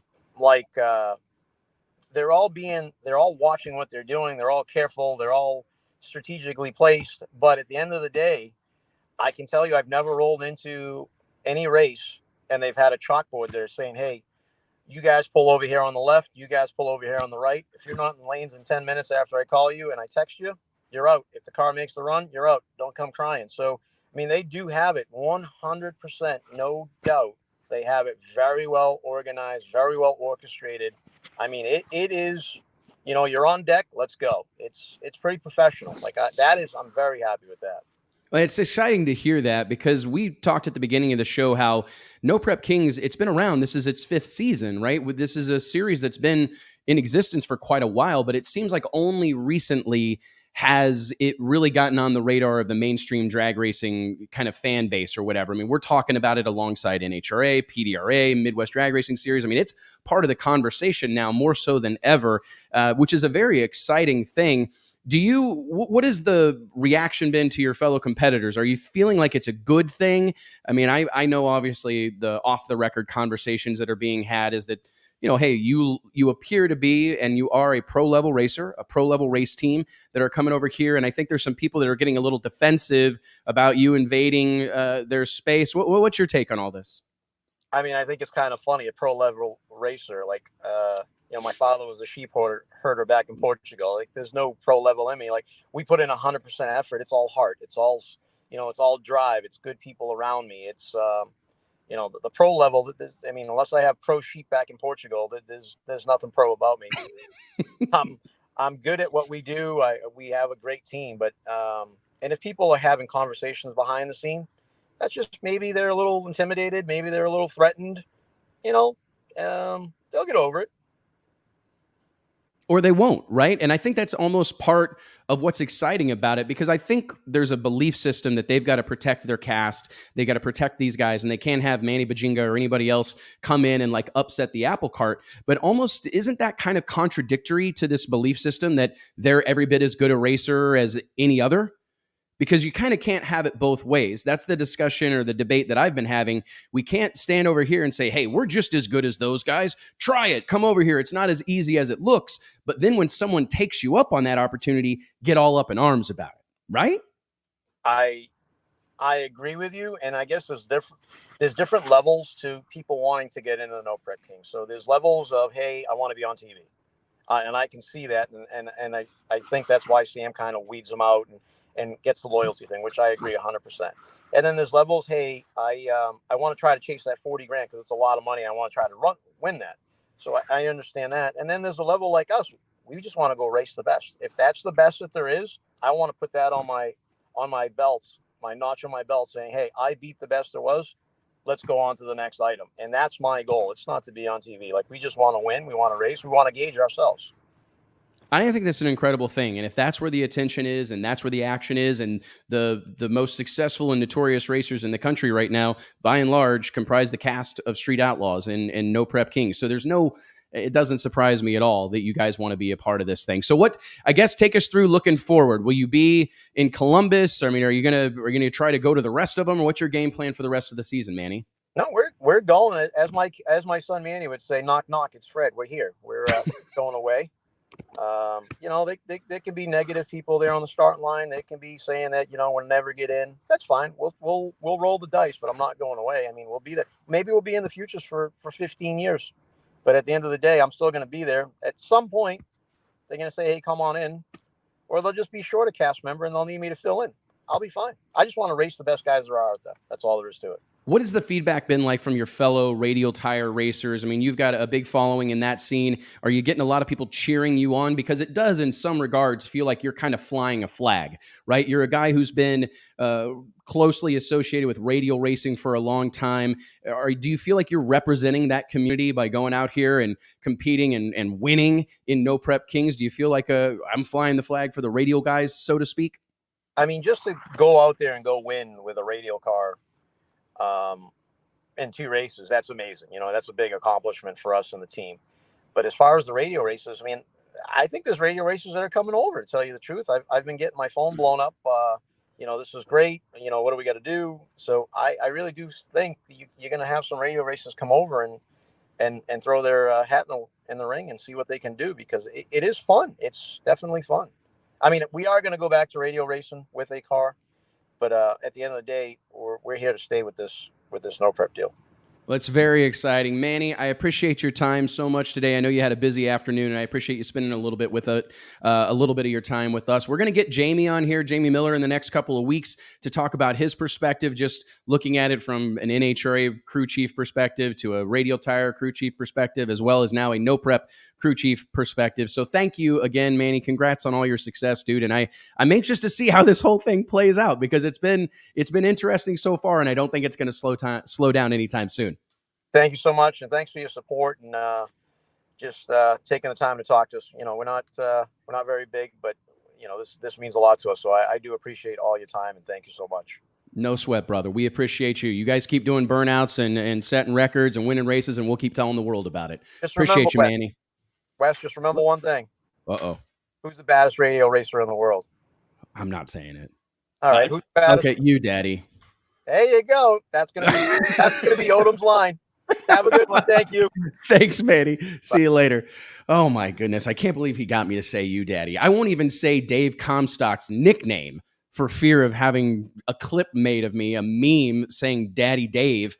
They're all watching what they're doing. They're all careful. They're all strategically placed. But at the end of the day, I can tell you, I've never rolled into any race and they've had a chalkboard there saying, hey, you guys pull over here on the left. You guys pull over here on the right. If you're not in lanes in 10 minutes after I call you and I text you, you're out. If the car makes the run, you're out. Don't come crying. So, I mean, they do have it 100%, no doubt. They have it very well organized, very well orchestrated. I mean, it is, you're on deck. Let's go. It's pretty professional. I'm very happy with that. Well, it's exciting to hear that, because we talked at the beginning of the show how No Prep Kings, it's been around. This is its 5th season, right? This is a series that's been in existence for quite a while, but it seems like only recently has it really gotten on the radar of the mainstream drag racing kind of fan base or whatever. I mean, we're talking about it alongside NHRA, PDRA, Midwest Drag Racing Series. I mean, it's part of the conversation now more so than ever, which is a very exciting thing. What has the reaction been to your fellow competitors? Are you feeling like it's a good thing? I mean, I know obviously the off the record conversations that are being had is that, hey, you appear to be, and you are a pro level racer, a pro level race team that are coming over here. And I think there's some people that are getting a little defensive about you invading their space. What's your take on all this? I mean, I think it's kind of funny, a pro level racer, my father was a sheep herder back in Portugal. There's no pro level in me. We put in 100% effort. It's all heart. It's all, it's all drive. It's good people around me. It's, You know, the pro level, I mean, unless I have pro sheep back in Portugal, there's nothing pro about me. I'm good at what we do. We have a great team, but and if people are having conversations behind the scene, that's just maybe they're a little intimidated, maybe they're a little threatened. You know, they'll get over it. Or they won't, right? And I think that's almost part of what's exciting about it, because I think there's a belief system that they've got to protect their cast. They got to protect these guys, and they can't have Manny Bajjing or anybody else come in and like upset the apple cart. But almost isn't that kind of contradictory to this belief system that they're every bit as good a racer as any other? Because you kind of can't have it both ways. That's the discussion or the debate that I've been having. We can't stand over here and say, hey, we're just as good as those guys. Try it. Come over here. It's not as easy as it looks. But then when someone takes you up on that opportunity, get all up in arms about it, right? I agree with you. And I guess there's different levels to people wanting to get into the No Prep King. So there's levels of, hey, I want to be on TV. And I can see that. And I think that's why Sam kind of weeds them out and gets the loyalty thing, which I agree 100%. And then there's levels. Hey, I want to try to chase that 40 grand because it's a lot of money. I want to try to win that. So I understand that. And then there's a level like us. We just want to go race the best. If that's the best that there is, I want to put that on my belts, my notch on my belt, saying, hey, I beat the best there was. Let's go on to the next item. And that's my goal. It's not to be on TV. Like, we just want to win. We want to race. We want to gauge ourselves. I think that's an incredible thing. And if that's where the attention is and that's where the action is, and the most successful and notorious racers in the country right now, by and large, comprise the cast of Street Outlaws and No Prep Kings. So it doesn't surprise me at all that you guys want to be a part of this thing. So I guess take us through looking forward. Will you be in Columbus? I mean, are you going to try to go to the rest of them, or what's your game plan for the rest of the season, Manny? No, we're going. As my son Manny would say, knock, knock, it's Fred. We're here. We're going away. You know, they can be negative people there on the starting line. They can be saying that, you know, we'll never get in. That's fine. We'll roll the dice, but I'm not going away. I mean, we'll be there. Maybe we'll be in the futures for 15 years, but at the end of the day, I'm still going to be there. At some point, they're going to say, hey, come on in, or they'll just be short a cast member and they'll need me to fill in. I'll be fine. I just want to race the best guys there are out there. That's all there is to it. What has the feedback been like from your fellow radial tire racers? I mean, you've got a big following in that scene. Are you getting a lot of people cheering you on? Because it does, in some regards, feel like you're kind of flying a flag, right? You're a guy who's been closely associated with radial racing for a long time. Do you feel like you're representing that community by going out here and competing and winning in No Prep Kings? Do you feel like I'm flying the flag for the radial guys, so to speak? I mean, just to go out there and go win with a radial car in 2 races, that's amazing. You know, that's a big accomplishment for us and the team. But as far as the radio races, I mean, I think there's radio racers that are coming over, to tell you the truth. I've been getting my phone blown up. You know, this is great. You know, what do we got to do? So I really do think that you're going to have some radio racers come over and throw their hat in the ring and see what they can do, because it is fun. It's definitely fun. I mean, we are going to go back to radio racing with a car, but at the end of the day, we're here to stay with this No Prep deal. Well, it's very exciting. Manny, I appreciate your time so much today. I know you had a busy afternoon, and I appreciate you spending a little bit of your time with us. We're going to get Jamie on here, Jamie Miller, in the next couple of weeks to talk about his perspective, just looking at it from an NHRA crew chief perspective to a radial tire crew chief perspective, as well as now a No Prep crew chief perspective. So thank you again, Manny. Congrats on all your success, dude. And I'm anxious to see how this whole thing plays out, because it's been interesting so far, and I don't think it's going to slow down anytime soon. Thank you so much, and thanks for your support and just taking the time to talk to us. You know, we're not very big, but you know, this means a lot to us. So I do appreciate all your time, and thank you so much. No sweat, brother. We appreciate you. You guys keep doing burnouts and setting records and winning races, and we'll keep telling the world about it. Appreciate you, Manny. Wes, just remember one thing. Uh-oh. Who's the baddest radio racer in the world? I'm not saying it. All right. Who's the baddest? Okay, you, Daddy. There you go. That's gonna be Odom's line. Have a good one. Thank you. Thanks, Manny. See you later. Oh, my goodness. I can't believe he got me to say you, Daddy. I won't even say Dave Comstock's nickname for fear of having a clip made of me, a meme saying Daddy Dave.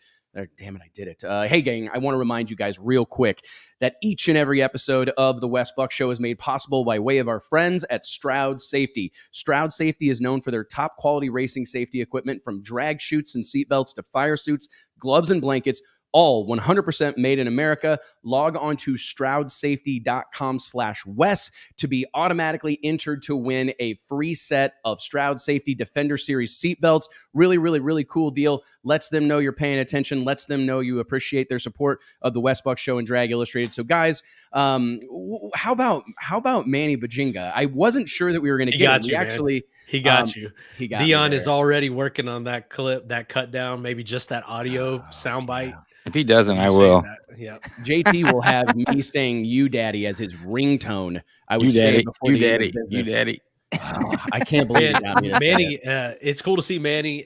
Damn it, I did it. Hey, gang, I want to remind you guys real quick that each and every episode of the Wes Buck Show is made possible by way of our friends at Stroud Safety. Stroud Safety is known for their top quality racing safety equipment, from drag chutes and seatbelts to fire suits, gloves and blankets, all 100% made in America. Log on to stroudsafety.com/Wes to be automatically entered to win a free set of Stroud Safety Defender Series seatbelts. Really, really, really cool deal. Lets them know you're paying attention. Lets them know you appreciate their support of the Wes Buck Show and Drag Illustrated. So, guys, how about Manny Bajjing? I wasn't sure that we were going to get him. He got you. He got Dion is already working on that clip, that cut down, maybe just that audio soundbite. Yeah. If he doesn't, I will. Yeah. JT will have me saying "you daddy" as his ringtone. I would you say daddy, before you the daddy, you daddy. I can't believe it. Manny, it's cool to see Manny.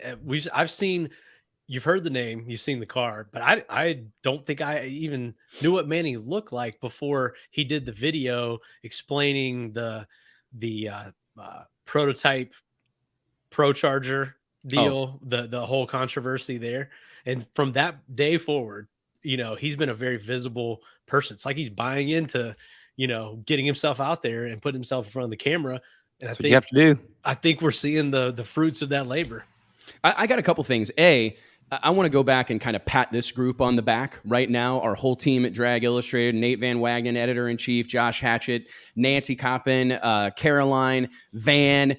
I've seen, you've heard the name, you've seen the car, but I don't think I even knew what Manny looked like before he did the video explaining the prototype Pro Charger deal, the whole controversy there. And from that day forward, he's been a very visible person. It's like he's buying into, getting himself out there and putting himself in front of the camera. And That's what you have to do. I think we're seeing the fruits of that labor. I got a couple things. I want to go back and kind of pat this group on the back right now. Our whole team at Drag Illustrated: Nate Van Wagenen, editor-in-chief, Josh Hatchett, Nancy Coppin, Caroline, Van,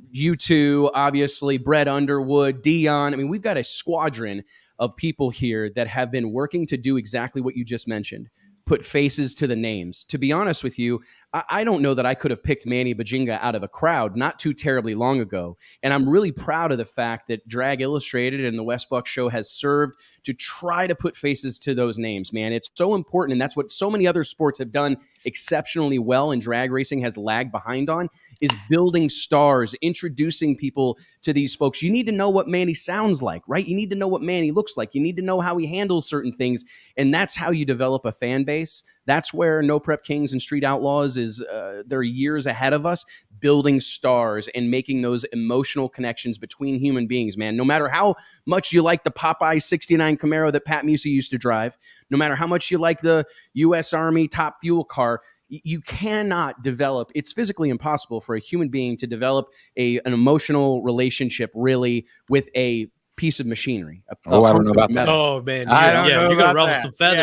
you two, obviously, Brett Underwood, Dion. I mean, we've got a squadron of people here that have been working to do exactly what you just mentioned. Put faces to the names. To be honest with you, I don't know that I could have picked Manny Bajjing out of a crowd not too terribly long ago. And I'm really proud of the fact that Drag Illustrated and the Wes Buck Show has served to try to put faces to those names, man. It's so important, and that's what so many other sports have done exceptionally well, and drag racing has lagged behind on, is building stars, introducing people to these folks. You need to know what Manny sounds like, right? You need to know what Manny looks like. You need to know how he handles certain things, and that's how you develop a fan base. That's where No Prep Kings and Street Outlaws is, they're years ahead of us, building stars and making those emotional connections between human beings, man. No matter how much you like the Popeye 69 Camaro that Pat Musi used to drive, no matter how much you like the U.S. Army Top Fuel car, you cannot develop, it's physically impossible for a human being to develop an emotional relationship really with a piece of machinery. I don't know about that. Oh man, you're gonna ruffle some feathers.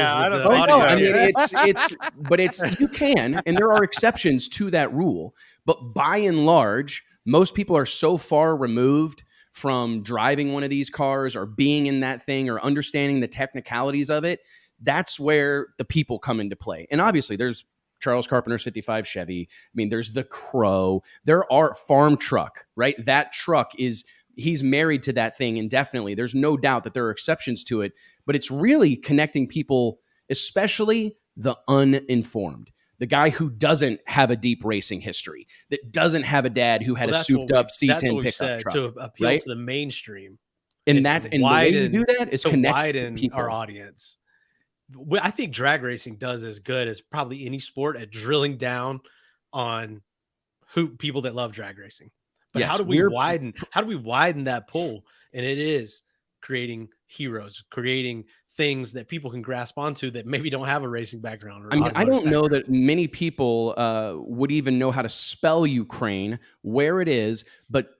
You can, and there are exceptions to that rule. But by and large, most people are so far removed from driving one of these cars or being in that thing or understanding the technicalities of it. That's where the people come into play. And obviously, there's Charles Carpenter's 55 Chevy. I mean, there's the Crow. There are farm truck, right? That truck is, he's married to that thing indefinitely. There's no doubt that there are exceptions to it, but it's really connecting people, especially the uninformed. The guy who doesn't have a deep racing history, that doesn't have a dad who had a souped-up C10 pickup truck. To appeal to the mainstream. And the way you do that is connect to people. Our audience. I think drag racing does as good as probably any sport at drilling down on people that love drag racing. But yes, how do we widen that pool? And it is creating heroes, creating things that people can grasp onto that maybe don't have a racing background. I don't know that many people would even know how to spell Ukraine, where it is, but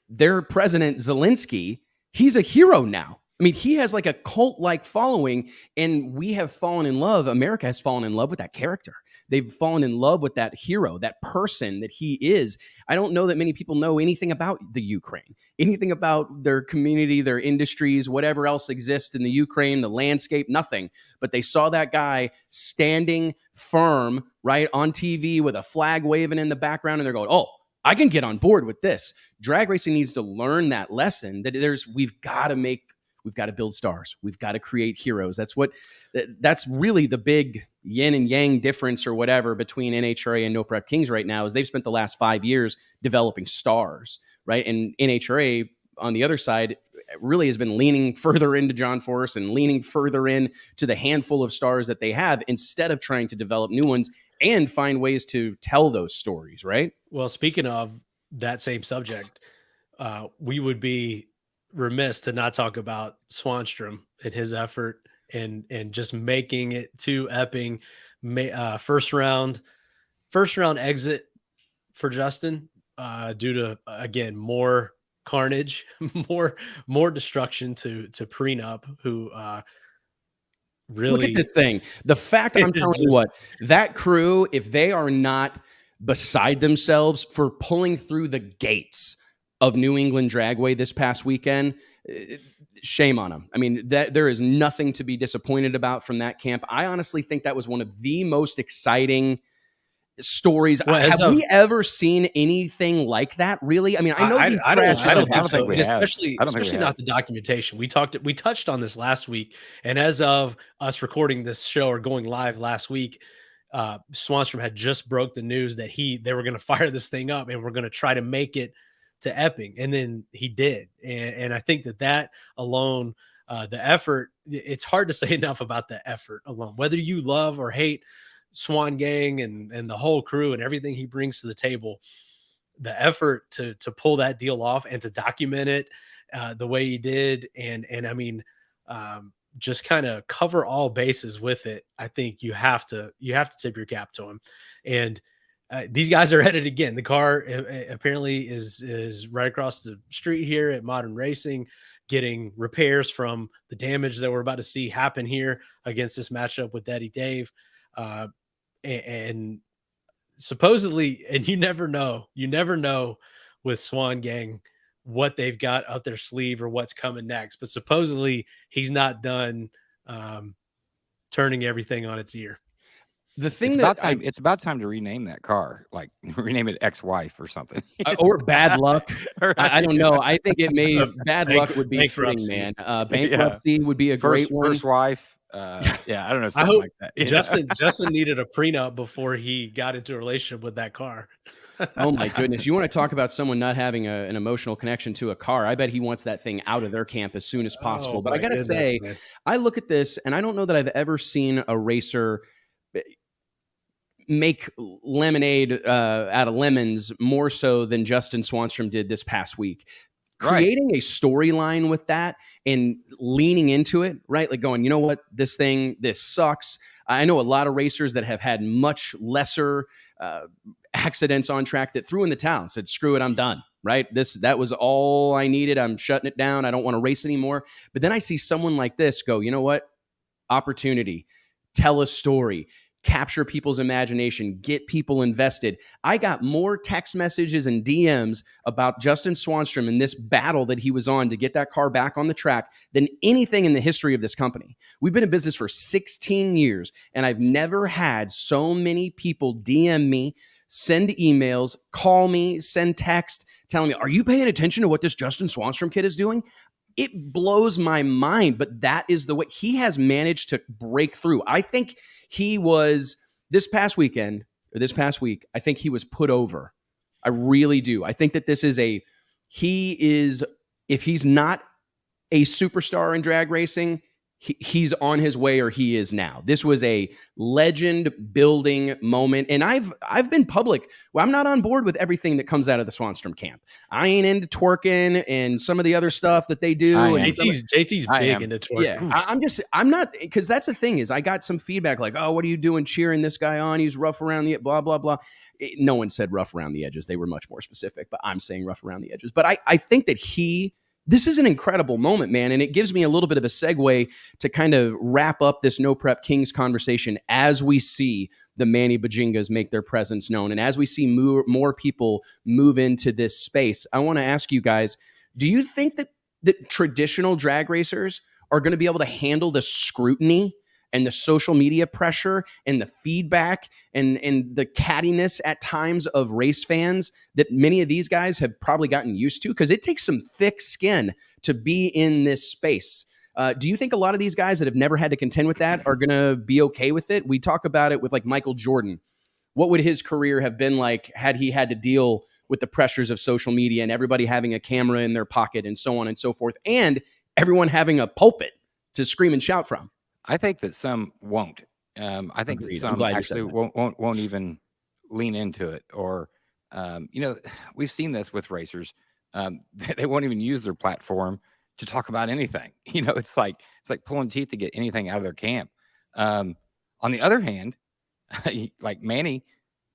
their president Zelensky, he's a hero now. I mean, he has like a cult-like following, and we have fallen in love. America has fallen in love with that character. They've fallen in love with that hero, that person that he is. I don't know that many people know anything about the Ukraine, anything about their community, their industries, whatever else exists in the Ukraine, the landscape, nothing. But they saw that guy standing firm, right, on TV with a flag waving in the background, and they're going, oh, I can get on board with this. Drag racing needs to learn that lesson, that we've got to build stars. We've got to create heroes. That's really the big yin and yang difference or whatever between NHRA and No Prep Kings right now, is they've spent the last 5 years developing stars, right? And NHRA on the other side really has been leaning further into John Force and leaning further in to the handful of stars that they have, instead of trying to develop new ones and find ways to tell those stories, right? Well, speaking of that same subject, we would be remiss to not talk about Swanstrom and his effort and just making it to Epping. First round exit for Justin, due to, again, more carnage, more destruction to Prenup, who really, look at this thing. The fact, I'm telling you what, that crew, if they are not beside themselves for pulling through the gates of New England Dragway this past weekend, shame on them. I mean, there is nothing to be disappointed about from that camp. I honestly think that was one of the most exciting stories. Have we ever seen anything like that? Really? I mean, I know I don't think so. We have. Especially not the documentation. We touched on this last week, and as of us recording this show or going live last week, Swanstrom had just broke the news that they were going to fire this thing up and we're going to try to make it to Epping, and then he did. And I think that alone, the effort, it's hard to say enough about the effort alone, whether you love or hate Swan Gang and the whole crew and everything he brings to the table. The effort to pull that deal off and to document it the way he did, and I mean, just kind of cover all bases with it. I think you have to tip your cap to him. And these guys are headed again. The car apparently is right across the street here at Modern Racing, getting repairs from the damage that we're about to see happen here against this matchup with Eddie Dave. And supposedly, and you never know with Swan Gang what they've got up their sleeve or what's coming next, but supposedly he's not done turning everything on its ear. The thing it's about time to rename that car, like rename it ex-wife or something, or bad luck. I don't know. I think it may bad luck would be fitting, man. Bankruptcy would be a great one. First wife. Yeah, I don't know. I hope like that. Justin needed a prenup before he got into a relationship with that car. Oh my goodness. You want to talk about someone not having an emotional connection to a car? I bet he wants that thing out of their camp as soon as possible. But I got to say, man, I look at this and I don't know that I've ever seen a racer make lemonade out of lemons more so than Justin Swanstrom did this past week. Creating a storyline with that and leaning into it, right? Like going, you know what, this sucks. I know a lot of racers that have had much lesser accidents on track that threw in the towel and said, screw it, I'm done, right? That was all I needed. I'm shutting it down. I don't want to race anymore. But then I see someone like this go, you know what? Opportunity, tell a story, capture people's imagination, get people invested. I got more text messages and DMs about Justin Swanstrom and this battle that he was on to get that car back on the track than anything in the history of this company. We've been in business for 16 years, and I've never had so many people DM me, send emails, call me, send text, telling me, are you paying attention to what this Justin Swanstrom kid is doing? It blows my mind, but that is the way he has managed to break through. I think he was this past week, I think he was put over. I really do. I think that if he's not a superstar in drag racing, he's on his way, or he is now. This was a legend building moment. And I've been public. Well, I'm not on board with everything that comes out of the Swanstrom camp. I ain't into twerking and some of the other stuff that they do. JT's big into twerking. Yeah, I'm not, because that's the thing is I got some feedback like, oh, what are you doing cheering this guy on? He's rough around the blah, blah, blah. No one said rough around the edges. They were much more specific, but I'm saying rough around the edges. But I think that this is an incredible moment, man, and it gives me a little bit of a segue to kind of wrap up this No Prep Kings conversation as we see the Manny Bajjingas make their presence known and as we see more people move into this space. I want to ask you guys, do you think that traditional drag racers are going to be able to handle the scrutiny and the social media pressure and the feedback and the cattiness at times of race fans that many of these guys have probably gotten used to? Because it takes some thick skin to be in this space. Do you think a lot of these guys that have never had to contend with that are going to be okay with it? We talk about it with like Michael Jordan. What would his career have been like had he had to deal with the pressures of social media and everybody having a camera in their pocket and so on and so forth, and everyone having a pulpit to scream and shout from? I think that some won't. I think that some actually won't even lean into it. Or, we've seen this with racers. They won't even use their platform to talk about anything. It's like pulling teeth to get anything out of their camp. On the other hand, like Manny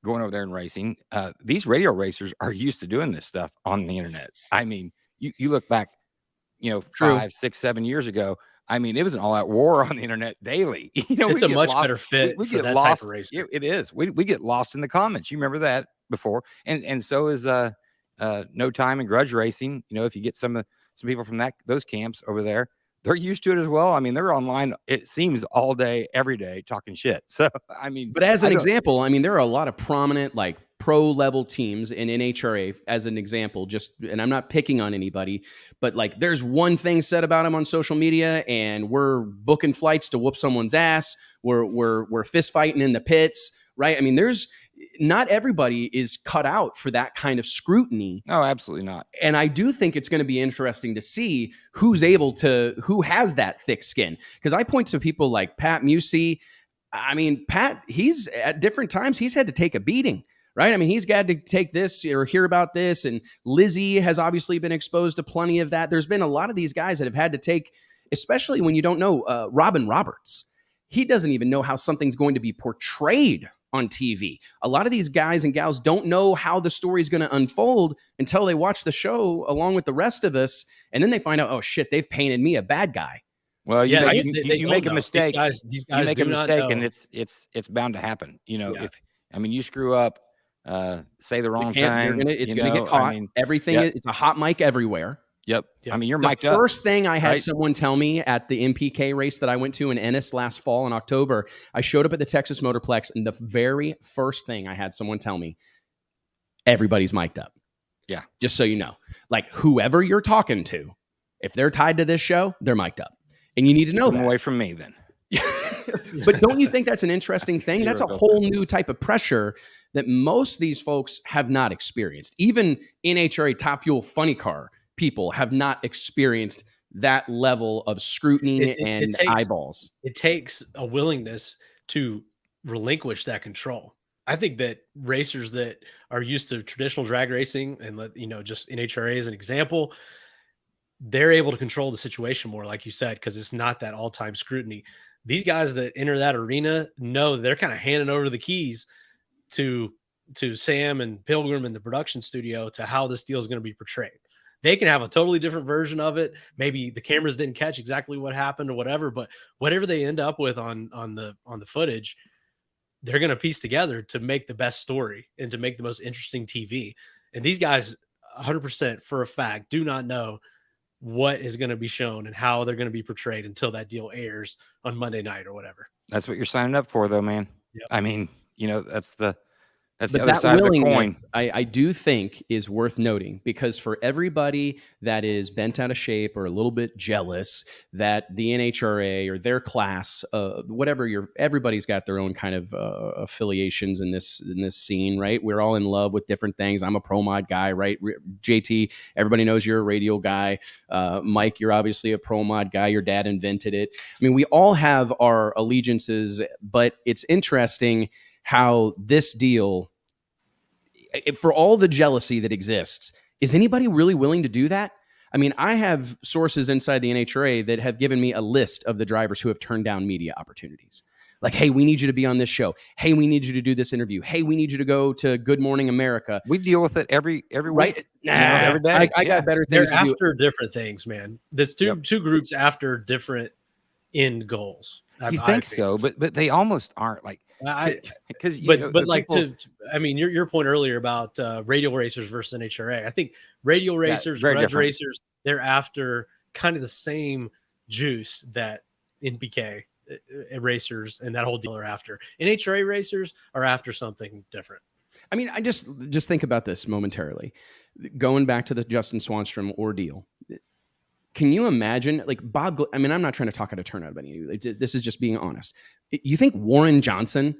going over there and racing, these radio racers are used to doing this stuff on the internet. I mean, you look back, 5, 6, 7 years ago. I mean, it was an all-out war on the internet daily. It's a much better fit for that type of racer. It is. We get lost in the comments. You remember that before, and so is No Time and Grudge Racing. If you get some people from those camps over there, they're used to it as well. I mean, they're online, it seems, all day, every day, talking shit. So, I mean, but as an example, I mean, there are a lot of prominent, like, pro level teams in NHRA as an example, and I'm not picking on anybody, but like, there's one thing said about them on social media, and we're booking flights to whoop someone's ass. We're fist fighting in the pits, right? I mean, not everybody is cut out for that kind of scrutiny. No, absolutely not. And I do think it's going to be interesting to see who has that thick skin. Because I point to people like Pat Musey. I mean, Pat, he's at different times, he's had to take a beating, right? I mean, he's got to take this or hear about this. And Lizzie has obviously been exposed to plenty of that. There's been a lot of these guys that have had to take, especially when you don't know Robin Roberts. He doesn't even know how something's going to be portrayed on TV. A lot of these guys and gals don't know how the story is going to unfold until they watch the show along with the rest of us. And then they find out, oh shit, they've painted me a bad guy. Well, you make a mistake. These guys you make a mistake, know. and it's bound to happen. If you screw up, say the wrong thing, it's going to get caught. Everything, it's a hot mic everywhere. Yep. I mean, you're mic'd up. The first thing I had right? someone tell me at the MPK race that I went to in Ennis last fall in October, I showed up at the Texas Motorplex, and the very first thing I had someone tell me, everybody's mic'd up. Yeah. Just so you know. Like, whoever you're talking to, if they're tied to this show, they're mic'd up. And you need to know that. Away from me then. But don't you think that's an interesting thing? That's a whole new type of pressure that most of these folks have not experienced. Even NHRA Top Fuel Funny Car people have not experienced that level of scrutiny and eyeballs. It takes a willingness to relinquish that control. I think that racers that are used to traditional drag racing and just NHRA as an example, they're able to control the situation more, like you said, because it's not that all-time scrutiny. These guys that enter that arena know they're kind of handing over the keys to Sam and Pilgrim in the production studio to how this deal is going to be portrayed. They can have a totally different version of it. Maybe the cameras didn't catch exactly what happened or whatever, but whatever they end up with on the footage, they're going to piece together to make the best story and to make the most interesting TV. And these guys 100% for a fact do not know what is going to be shown and how they're going to be portrayed until that deal airs on Monday night or whatever. That's what you're signing up for, though, man. Yep. I mean, that's the other side of the coin. I do think is worth noting, because for everybody that is bent out of shape or a little bit jealous that the NHRA or their class, everybody's got their own kind of affiliations in this scene, right? We're all in love with different things. I'm a pro mod guy, right? JT, everybody knows you're a radial guy. Mike, you're obviously a pro mod guy. Your dad invented it. I mean, we all have our allegiances, but it's interesting how this deal, for all the jealousy that exists, is anybody really willing to do that? I mean, I have sources inside the NHRA that have given me a list of the drivers who have turned down media opportunities. Like, hey, we need you to be on this show. Hey, we need you to do this interview. Hey, we need you to go to Good Morning America. We deal with it every right? week. Every day. I got better things They're to after different things, man. There's two groups after different end goals. You think so, but they almost aren't, like, your point earlier about radial racers versus NHRA. I think radial racers, grudge racers, they're after kind of the same juice that NPK racers and that whole deal are after. NHRA racers are after something different. I mean, I just think about this momentarily. Going back to the Justin Swanstrom ordeal. Can you imagine, like, Bob? I mean, I'm not trying to talk out of turn out of any of you. This is just being honest. You think Warren Johnson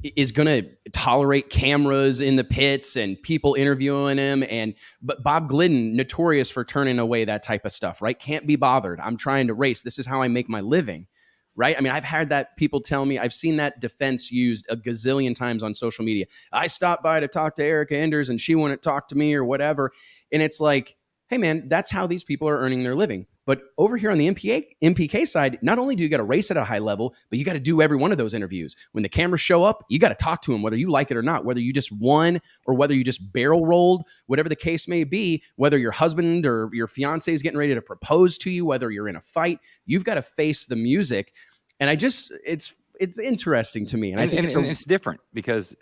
is going to tolerate cameras in the pits and people interviewing him? But Bob Glidden, notorious for turning away that type of stuff, right? Can't be bothered. I'm trying to race. This is how I make my living, right? I mean, I've had that people tell me. I've seen that defense used a gazillion times on social media. I stopped by to talk to Erica Enders and she wouldn't talk to me or whatever. And it's like, hey, man, that's how these people are earning their living. But over here on the MPK side, not only do you got to race at a high level, but you got to do every one of those interviews. When the cameras show up, you got to talk to them, whether you like it or not, whether you just won or whether you just barrel rolled, whatever the case may be, whether your husband or your fiance is getting ready to propose to you, whether you're in a fight, you've got to face the music. And it's interesting to me. And I think it's different because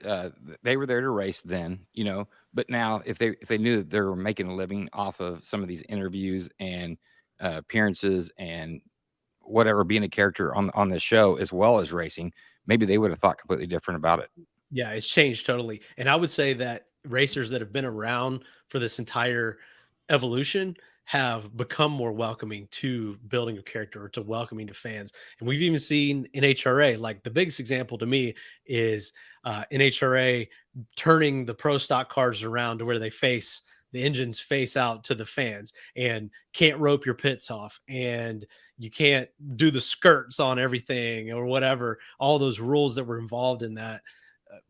they were there to race then, but now if they knew that they were making a living off of some of these interviews and appearances and whatever, being a character on this show as well as racing, maybe they would have thought completely different about it. Yeah, it's changed totally. And I would say that racers that have been around for this entire evolution have become more welcoming to building a character or to welcoming to fans. And we've even seen NHRA, like the biggest example to me is NHRA turning the pro stock cars around to where the engines face out to the fans and can't rope your pits off and you can't do the skirts on everything or whatever. All those rules that were involved in that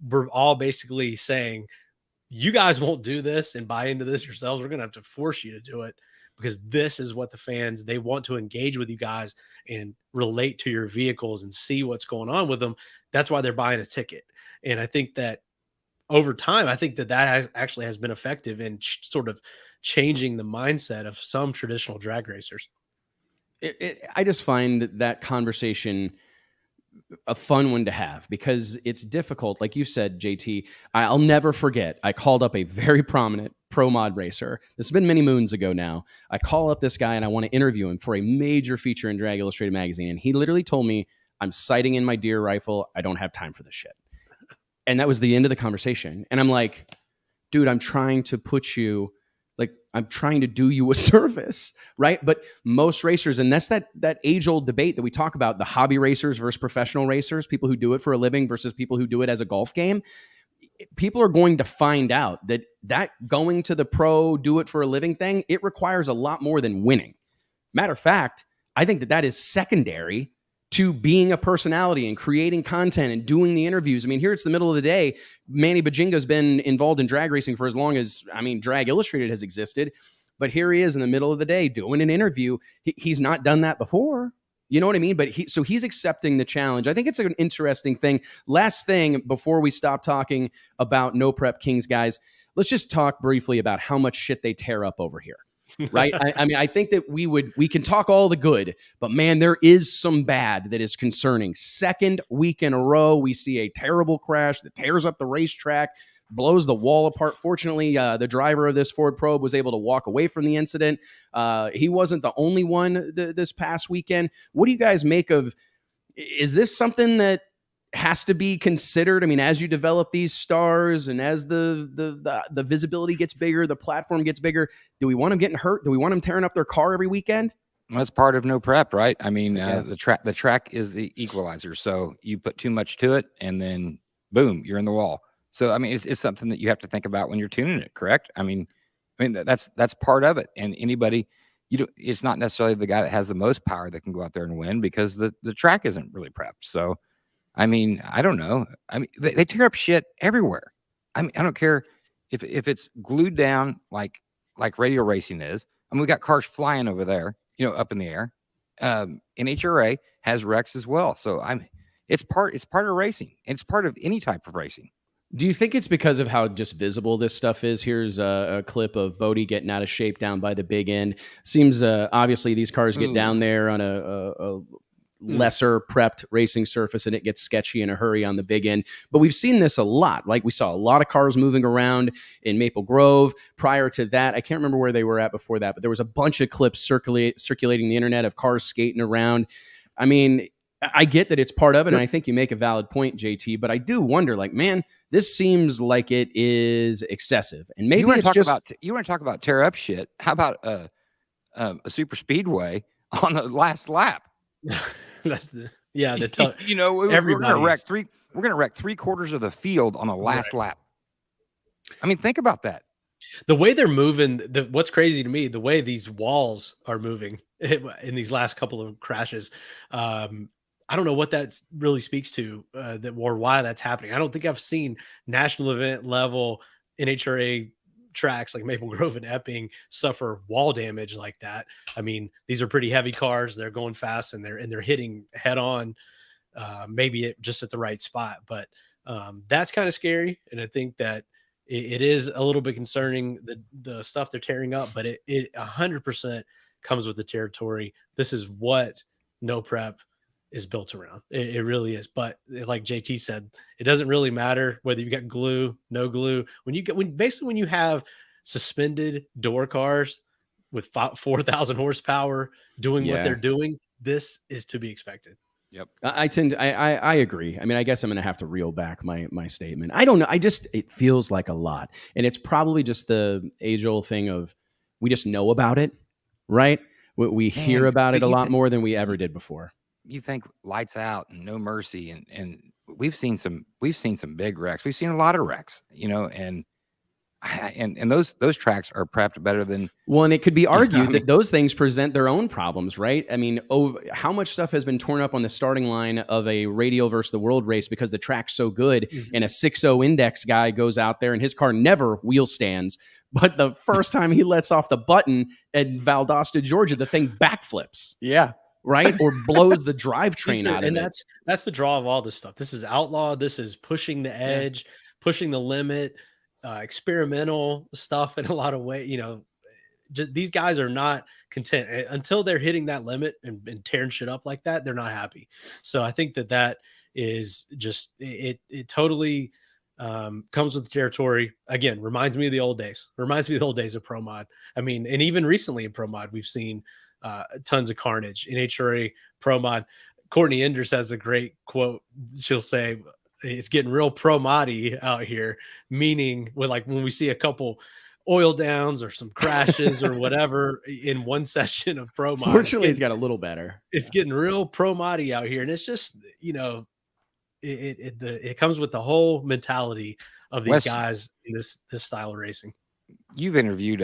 we're all basically saying, you guys won't do this and buy into this yourselves. We're going to have to force you to do it because this is what the fans, they want to engage with you guys and relate to your vehicles and see what's going on with them. That's why they're buying a ticket. And I think that over time, I think that actually has been effective in sort of changing the mindset of some traditional drag racers. I just find that conversation a fun one to have because it's difficult. Like you said, JT, I'll never forget. I called up a very prominent pro mod racer. This has been many moons ago now. I call up this guy and I want to interview him for a major feature in Drag Illustrated magazine. And he literally told me, I'm sighting in my deer rifle. I don't have time for this shit. And that was the end of the conversation. And I'm like, dude, I'm trying to do you a service, right? But most racers, and that's that age-old debate that we talk about, the hobby racers versus professional racers, people who do it for a living versus people who do it as a golf game. People are going to find out that going to the pro, do it for a living thing, it requires a lot more than winning. Matter of fact, I think that is secondary to being a personality and creating content and doing the interviews. I mean, here it's the middle of the day. Manny Bajjing has been involved in drag racing for as long as, Drag Illustrated has existed. But here he is in the middle of the day doing an interview. He's not done that before. You know what I mean? But he's accepting the challenge. I think it's an interesting thing. Last thing before we stop talking about No Prep Kings, guys, let's just talk briefly about how much shit they tear up over here. Right. I think that we can talk all the good, but man, there is some bad that is concerning. Second week in a row, we see a terrible crash that tears up the racetrack, blows the wall apart. Fortunately, the driver of this Ford Probe was able to walk away from the incident. He wasn't the only one this past weekend. What do you guys make of? Is this something that has to be considered? I mean, as you develop these stars and as the visibility gets bigger, the platform gets bigger, do we want them getting hurt? Do we want them tearing up their car every weekend? Well, that's part of no prep, right? I mean, the track is the equalizer. So you put too much to it and then boom, you're in the wall. So, I mean, it's something that you have to think about when you're tuning it, correct? I mean, that's part of it. And anybody, it's not necessarily the guy that has the most power that can go out there and win because the track isn't really prepped. So, I mean, I don't know. I mean, they tear up shit everywhere. I mean, I don't care if it's glued down like radio racing is. I mean, we got cars flying over there, up in the air. NHRA has wrecks as well. So it's part of racing, and it's part of any type of racing. Do you think it's because of how just visible this stuff is? Here's a clip of Bodie getting out of shape down by the big end. Seems obviously these cars get down there on a lesser prepped racing surface and it gets sketchy in a hurry on the big end. But we've seen this a lot. Like we saw a lot of cars moving around in Maple Grove. Prior to that, I can't remember where they were at before that, but there was a bunch of clips circulating the internet of cars skating around. I mean, I get that it's part of it, and I think you make a valid point, JT, but I do wonder, man, this seems like it is excessive. And maybe it's just... You want to talk about tear up shit? How about a super speedway on the last lap? That's we're gonna wreck 3/4 of the field on the last lap. I mean, think about that. The way they're moving, what's crazy to me, the way these walls are moving in these last couple of crashes. I don't know what that really speaks to, or why that's happening. I don't think I've seen national event level NHRA tracks like Maple Grove and Epping suffer wall damage like that. I mean, these are pretty heavy cars. They're going fast and they're hitting head on, maybe just at the right spot. But that's kind of scary. And I think that it is a little bit concerning, the stuff they're tearing up, but it 100% comes with the territory. This is what no prep is built around. It really is. But like JT said, it doesn't really matter whether you've got glue, no glue. When you have suspended door cars with 4,000 horsepower doing what they're doing, this is to be expected. Yep. I agree. I mean, I guess I'm going to have to reel back my statement. I don't know. It feels like a lot. And it's probably just the age old thing of, we just know about it, right? We hear about it a lot more than we ever did before. You think lights out and no mercy. And we've seen some big wrecks. We've seen a lot of wrecks, and those tracks are prepped better than. Well, and it could be argued that those things present their own problems, right? I mean, how much stuff has been torn up on the starting line of a Radial versus the World race because the track's so good, and a 6.0 index guy goes out there and his car never wheel stands, but the first time he lets off the button at Valdosta, Georgia, the thing backflips. Yeah. Right? Or blows the drivetrain out of it. And that's the draw of all this stuff. This is outlaw. This is pushing the edge, pushing the limit. Experimental stuff in a lot of ways. These guys are not content until they're hitting that limit and tearing shit up like that. They're not happy. So I think that is just it totally comes with the territory. Again, reminds me of the old days. Reminds me of the old days of Pro Mod. I mean, and even recently in Pro Mod, we've seen tons of carnage. NHRA Pro Mod. Courtney Enders has a great quote. She'll say, it's getting real pro-moddy out here, meaning when we see a couple oil downs or some crashes or whatever in one session of pro mod. Fortunately, it's got a little better. It's getting real pro-moddy out here. And it's just, it comes with the whole mentality of these guys in this style of racing. You've interviewed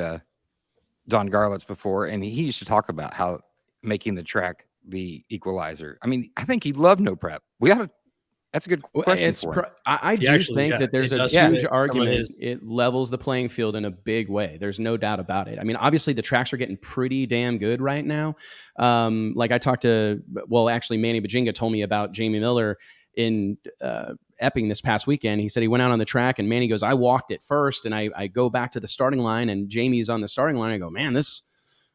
Don Garlitz before, and he used to talk about how making the track the equalizer. I mean, I think he loved no prep. That's a good question. I do think that there's a huge argument. It levels the playing field in a big way. There's no doubt about it. I mean, obviously the tracks are getting pretty damn good right now. Like I talked to, actually Manny Bajjing told me about Jamie Miller in Epping this past weekend. He said he went out on the track and Manny goes, I walked it first and I go back to the starting line and Jamie's on the starting line. I go, man, this,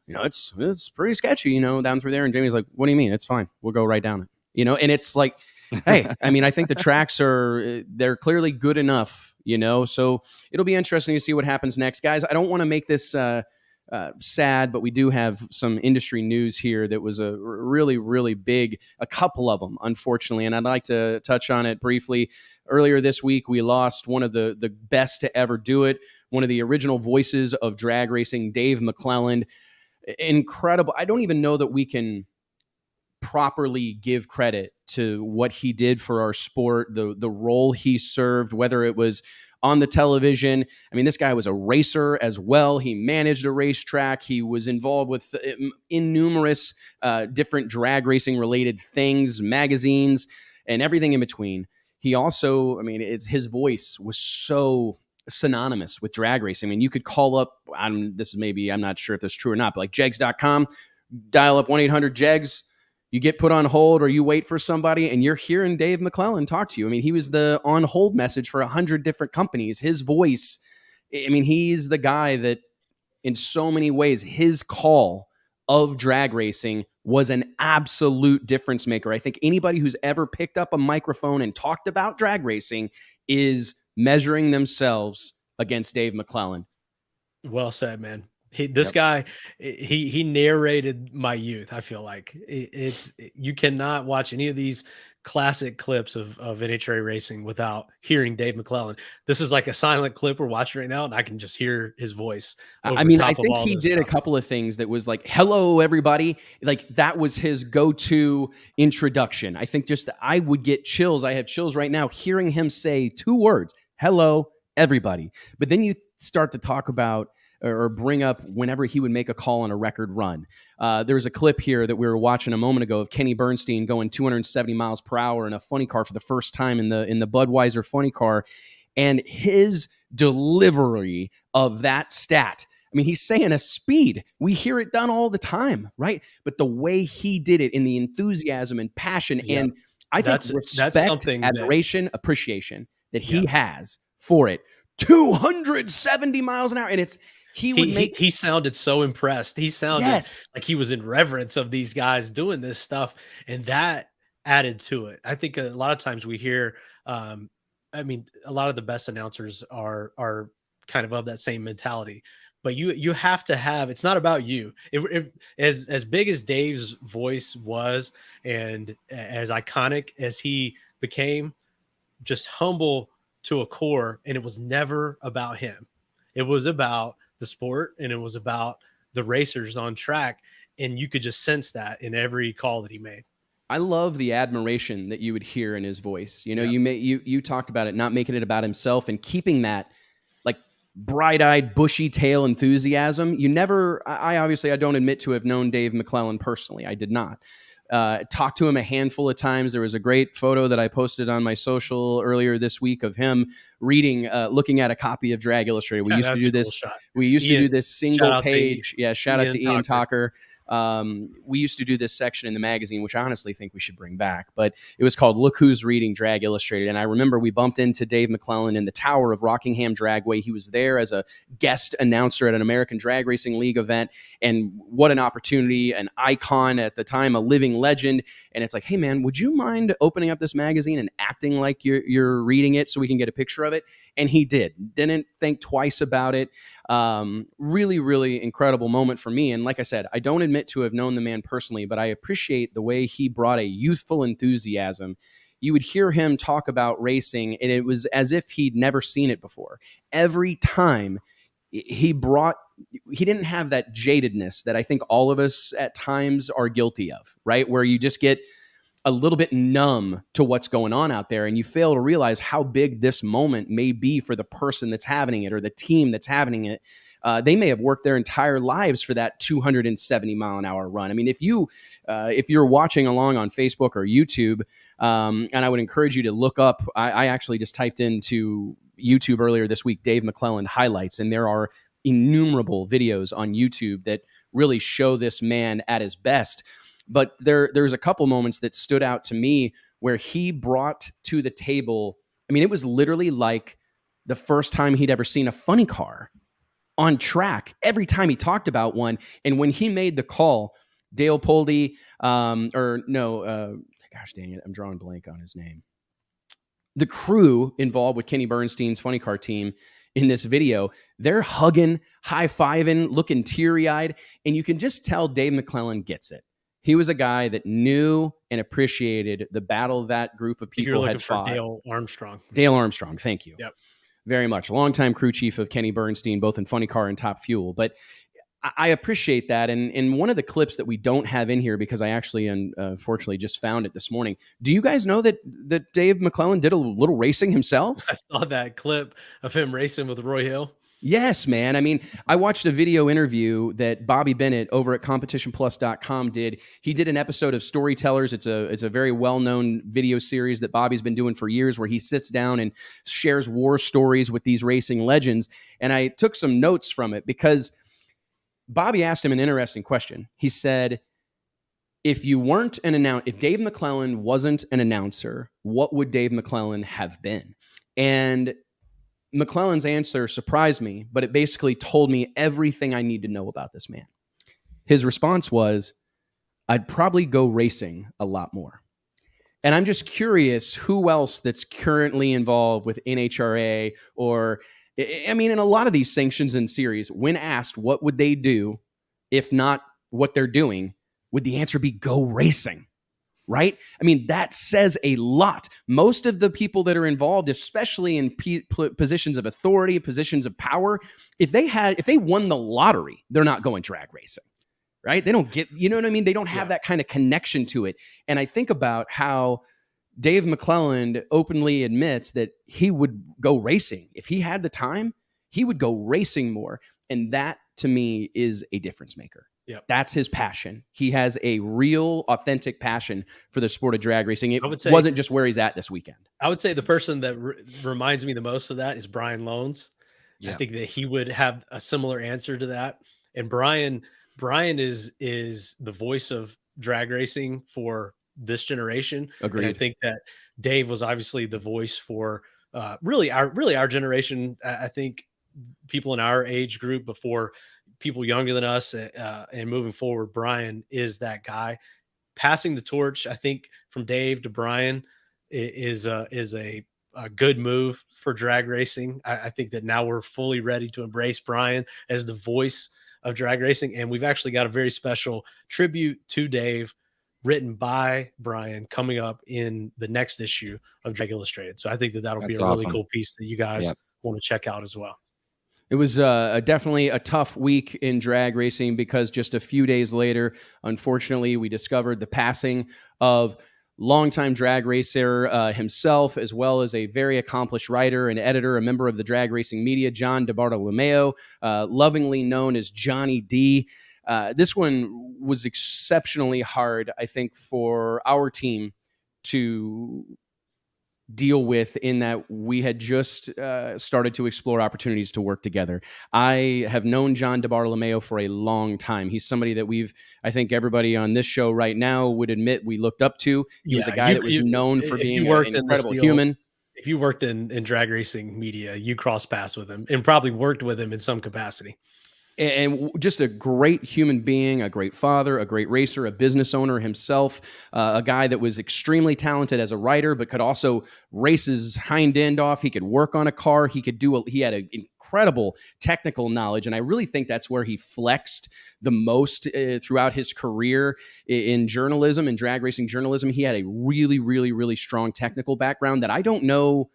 it's pretty sketchy, down through there. And Jamie's like, what do you mean? It's fine. We'll go right down it, and it's like, hey, I mean, I think the tracks they're clearly good enough, so it'll be interesting to see what happens next. Guys, I don't want to make this sad, but we do have some industry news here that was a really, really big, a couple of them, unfortunately, and I'd like to touch on it briefly. Earlier this week, we lost one of the best to ever do it, one of the original voices of drag racing, Dave McClelland. Incredible. I don't even know that we can properly give credit to what he did for our sport, the role he served, whether it was on the television. I mean, this guy was a racer as well. He managed a racetrack. He was involved with numerous different drag racing related things, magazines, and everything in between. He also, I mean, his voice was so synonymous with drag racing. I mean, you could call up, I'm not sure if this is true or not, but like jegs.com, dial up 1-800-JEGS. You get put on hold or you wait for somebody and you're hearing Dave McClelland talk to you. I mean, he was the on hold message for 100 different companies. His voice, I mean, he's the guy that in so many ways, his call of drag racing was an absolute difference maker. I think anybody who's ever picked up a microphone and talked about drag racing is measuring themselves against Dave McClelland. Well said, man. Guy, he narrated my youth. I feel like you cannot watch any of these classic clips of NHRA racing without hearing Dave McClelland. This is like a silent clip we're watching right now, and I can just hear his voice. I mean, I think he did a couple of things that was like, hello, everybody. Like that was his go-to introduction. I think I would get chills. I have chills right now hearing him say 2 words, hello, everybody. But then you start to talk about or bring up whenever he would make a call on a record run. There was a clip here that we were watching a moment ago of Kenny Bernstein going 270 miles per hour in a funny car for the first time in the Budweiser funny car. And his delivery of that stat, I mean, he's saying a speed. We hear it done all the time, right? But the way he did it in the enthusiasm and passion, and I think respect, admiration, appreciation that he has for it. 270 miles an hour. And he sounded so impressed. He sounded like he was in reverence of these guys doing this stuff. And that added to it. I think a lot of times we hear, I mean, a lot of the best announcers are kind of that same mentality. But you have to have, it's not about you. As big as Dave's voice was and as iconic as he became, just humble to a core, and it was never about him. It was about the sport, and it was about the racers on track, and you could just sense that in every call that he made. I love the admiration that you would hear in his voice. You know, you talked about it, not making it about himself and keeping that like bright-eyed, bushy-tail enthusiasm. I don't admit to have known Dave McClelland personally. I did not. Talked to him a handful of times. There was a great photo that I posted on my social earlier this week of him reading, looking at a copy of Drag Illustrated. We used to do this. We used to do this single page. Shout out to Ian Tucker. We used to do this section in the magazine, which I honestly think we should bring back, but it was called Look Who's Reading Drag Illustrated. And I remember we bumped into Dave McClelland in the tower of Rockingham Dragway. He was there as a guest announcer at an American Drag Racing League event. And what an opportunity, an icon at the time, a living legend. And it's like, hey man, would you mind opening up this magazine and acting like you're reading it so we can get a picture of it? And he didn't think twice about it. Really, really incredible moment for me. And like I said, I don't admit to have known the man personally, but I appreciate the way he brought a youthful enthusiasm. You would hear him talk about racing, and it was as if he'd never seen it before. Every time he didn't have that jadedness that I think all of us at times are guilty of, right? Where you just get a little bit numb to what's going on out there, and you fail to realize how big this moment may be for the person that's having it or the team that's having it. They may have worked their entire lives for that 270 mile an hour run. I mean, if you're watching along on Facebook or YouTube, and I would encourage you to look up, I actually just typed into YouTube earlier this week, Dave McClelland highlights, and there are innumerable videos on YouTube that really show this man at his best. But there's a couple moments that stood out to me where he brought to the table, I mean, it was literally like the first time he'd ever seen a funny car on track every time he talked about one. And when he made the call, Dale Poldy, gosh dang it, I'm drawing blank on his name. The crew involved with Kenny Bernstein's funny car team in this video, they're hugging, high-fiving, looking teary-eyed, and you can just tell Dave McClelland gets it. He was a guy that knew and appreciated the battle that group of people had fought. Dale Armstrong. Dale Armstrong, thank you. Yep. Very much. Longtime crew chief of Kenny Bernstein, both in Funny Car and Top Fuel. But I appreciate that. And one of the clips that we don't have in here, because I actually, unfortunately, just found it this morning. Do you guys know that Dave McClelland did a little racing himself? I saw that clip of him racing with Roy Hill. Yes, man. I mean, I watched a video interview that Bobby Bennett over at competitionplus.com did. He did an episode of Storytellers. It's a very well-known video series that Bobby's been doing for years, where he sits down and shares war stories with these racing legends. And I took some notes from it because Bobby asked him an interesting question. He said, if Dave McClelland wasn't an announcer, what would Dave McClelland have been? And McClelland's answer surprised me, but it basically told me everything I need to know about this man. His response was, I'd probably go racing a lot more. And I'm just curious who else that's currently involved with NHRA or, I mean, in a lot of these sanctions and series, when asked what would they do, if not what they're doing, would the answer be go racing? Right? I mean, that says a lot. Most of the people that are involved, especially in positions of authority, positions of power, if they won the lottery, they're not going drag racing, right? They don't get, you know what I mean? They don't have that kind of connection to it. And I think about how Dave McClelland openly admits that he would go racing. If he had the time, he would go racing more. And that, to me, is a difference maker. Yep. That's his passion. He has a real, authentic passion for the sport of drag racing. It I would say, wasn't just where he's at this weekend. I would say the person that reminds me the most of that is Brian Loans. Yeah. I think that he would have a similar answer to that. And Brian is the voice of drag racing for this generation. Agreed. And I think that Dave was obviously the voice for really our generation. I think people in our age group, before people younger than us, and moving forward, Brian is that guy passing the torch. I think from Dave to Brian is a good move for drag racing. I think that now we're fully ready to embrace Brian as the voice of drag racing. And we've actually got a very special tribute to Dave written by Brian coming up in the next issue of Drag Illustrated. So I think that that'll be a really cool piece that you guys want to check out as well. It was definitely a tough week in drag racing, because just a few days later, unfortunately, we discovered the passing of longtime drag racer himself, as well as a very accomplished writer and editor, a member of the drag racing media, John DiBartolomeo, lovingly known as Johnny D. This one was exceptionally hard, I think, for our team to deal with, in that we had just started to explore opportunities to work together. I have known John DiBartolomeo for a long time. He's somebody that I think everybody on this show right now would admit we looked up to. He was a guy that was known for being an incredible human. If you worked in drag racing media, you crossed paths with him and probably worked with him in some capacity. And just a great human being, a great father, a great racer, a business owner himself, a guy that was extremely talented as a writer, but could also race his hind end off. He could work on a car. He had an incredible technical knowledge. And I really think that's where he flexed the most throughout his career in journalism and drag racing journalism. He had a really, really, really strong technical background that I don't know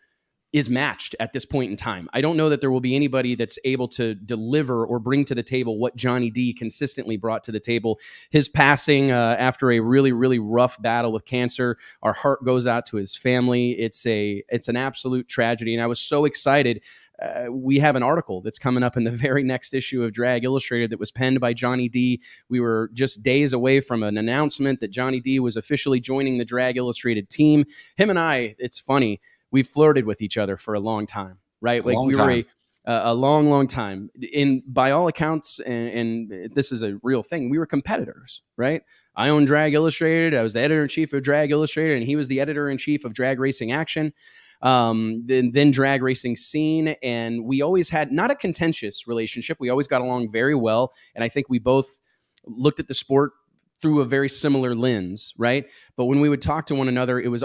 is matched at this point in time. I don't know that there will be anybody that's able to deliver or bring to the table what Johnny D consistently brought to the table. His passing after a really, really rough battle with cancer, our heart goes out to his family. It's an absolute tragedy. And I was so excited. We have an article that's coming up in the very next issue of Drag Illustrated that was penned by Johnny D. We were just days away from an announcement that Johnny D was officially joining the Drag Illustrated team. Him and I, it's funny, we flirted with each other for a long time, right? Like we were a long, long time. By all accounts, and this is a real thing, we were competitors, right? I owned Drag Illustrated. I was the editor-in-chief of Drag Illustrated, and he was the editor-in-chief of Drag Racing Action, then Drag Racing Scene. And we always had not a contentious relationship. We always got along very well. And I think we both looked at the sport through a very similar lens, right? But when we would talk to one another, it would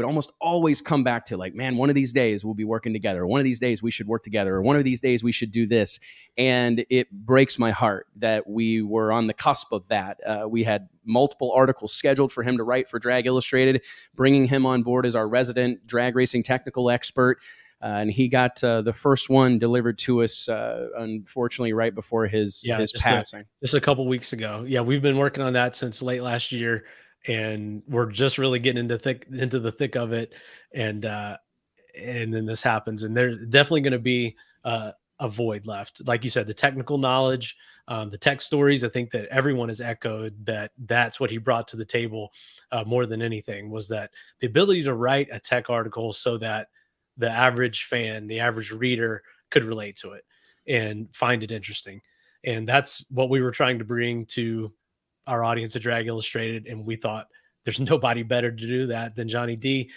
almost always come back to like, man, one of these days we'll be working together. One of these days we should work together. Or one of these days we should do this. And it breaks my heart that we were on the cusp of that. We had multiple articles scheduled for him to write for Drag Illustrated, bringing him on board as our resident drag racing technical expert. And he got the first one delivered to us, unfortunately, right before his passing. Just a couple weeks ago. Yeah, we've been working on that since late last year, and we're just really getting into the thick of it. And then this happens, and there's definitely going to be a void left. Like you said, the technical knowledge, the tech stories. I think that everyone has echoed that's what he brought to the table more than anything, was that the ability to write a tech article so that the average fan, the average reader could relate to it and find it interesting. And that's what we were trying to bring to our audience at Drag Illustrated. And we thought there's nobody better to do that than Johnny D.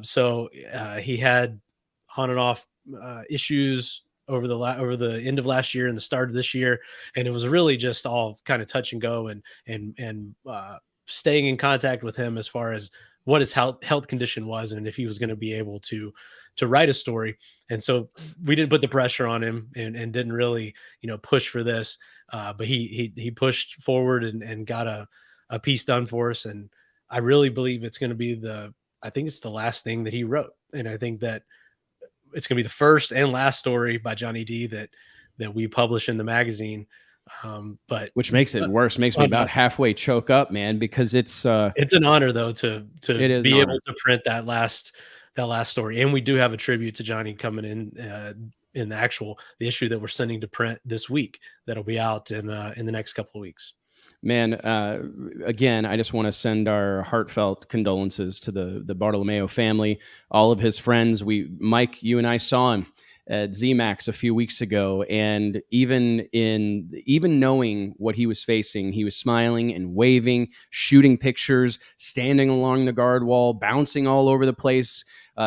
So he had on and off issues over the end of last year and the start of this year. And it was really just all kind of touch and go and staying in contact with him as far as what his health condition was and if he was going to be able to write a story. And so we didn't put the pressure on him and didn't really, push for this. But he pushed forward and got a piece done for us. And I really believe it's going to be I think it's the last thing that he wrote. And I think that it's going to be the first and last story by Johnny D that we publish in the magazine. But which makes it worse, makes me about halfway choke up, man, because it's an honor though to be able to print that last story. And we do have a tribute to Johnny coming in the issue that we're sending to print this week that'll be out in the next couple of weeks. Man, again, I just want to send our heartfelt condolences to the Bartolomeo family, all of his friends. Mike, you and I saw him at ZMAX a few weeks ago, and even knowing what he was facing, he was smiling and waving, shooting pictures, standing along the guard wall, bouncing all over the place,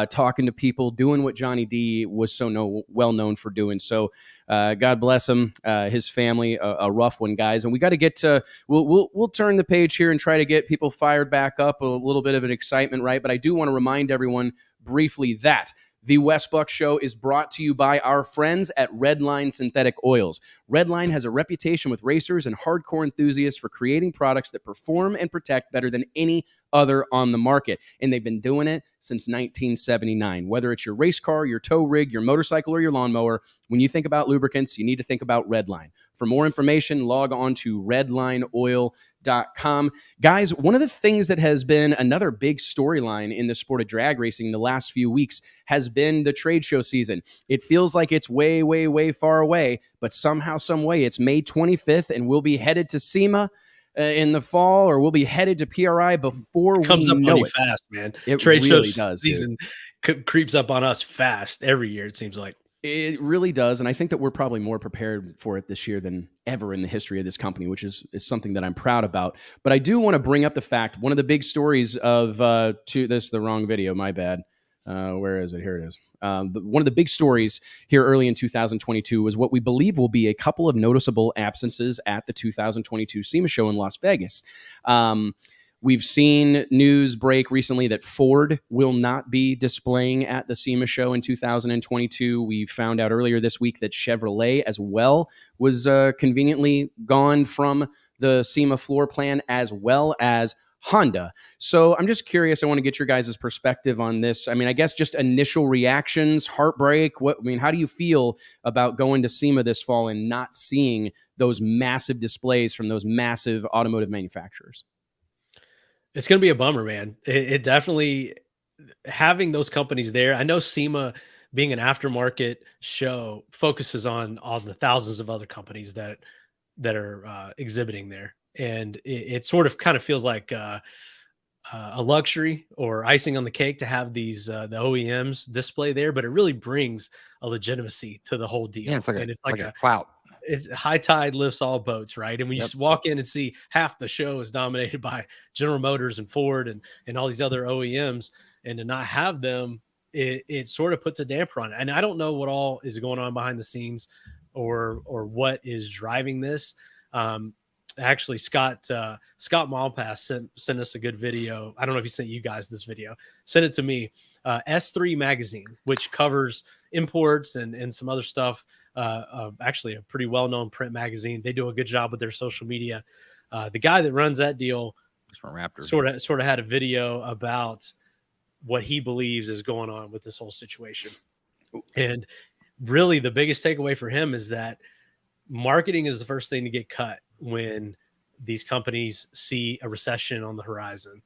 talking to people, doing what Johnny D was so well known for doing. So God bless him, his family, a rough one, guys. And we got to get to, we'll turn the page here and try to get people fired back up, a little bit of an excitement, right? But I do want to remind everyone briefly that the Wes Buck Show is brought to you by our friends at Redline Synthetic Oils. Redline has a reputation with racers and hardcore enthusiasts for creating products that perform and protect better than any other on the market. And they've been doing it since 1979. Whether it's your race car, your tow rig, your motorcycle, or your lawnmower, when you think about lubricants, you need to think about Redline. For more information, log on to redlineoil.com. Guys, one of the things that has been another big storyline in the sport of drag racing the last few weeks has been the trade show season. It feels like it's way, way, way far away, but somehow, some way, it's May 25th, and we'll be headed to SEMA in the fall, or we'll be headed to PRI before it comes we up know it. Fast, man. It Trade really show does, season creeps up on us fast every year, it seems like. It really does, and I think that we're probably more prepared for it this year than ever in the history of this company, which is something that I'm proud about. But I do want to bring up the fact, one of the big stories of the wrong video, my bad. Where is it? Here it is. One of the big stories here early in 2022 was what we believe will be a couple of noticeable absences at the 2022 SEMA show in Las Vegas. We've seen news break recently that Ford will not be displaying at the SEMA show in 2022. We found out earlier this week that Chevrolet as well was conveniently gone from the SEMA floor plan, as well as Honda. So I'm just curious. I want to get your guys' perspective on this. I mean, I guess just initial reactions, heartbreak. How do you feel about going to SEMA this fall and not seeing those massive displays from those massive automotive manufacturers? It's going to be a bummer, man. It definitely, having those companies there. I know SEMA, being an aftermarket show, focuses on all the thousands of other companies that are exhibiting there. And it sort of kind of feels like a luxury or icing on the cake to have these the OEMs display there, but it really brings a legitimacy to the whole deal. Yeah, it's like, and it's like a clout. It's high tide lifts all boats, right? And when you just walk in and see half the show is dominated by General Motors and Ford and all these other OEMs, and to not have them, it sort of puts a damper on it. And I don't know what all is going on behind the scenes or what is driving this. Actually, Scott Malpass sent us a good video. I don't know if he sent you guys this video. Sent it to me. S3 magazine, which covers imports and some other stuff. Actually, a pretty well-known print magazine. They do a good job with their social media. The guy that runs that deal sort of had a video about what he believes is going on with this whole situation. And really, the biggest takeaway for him is that marketing is the first thing to get cut when these companies see a recession on the horizon.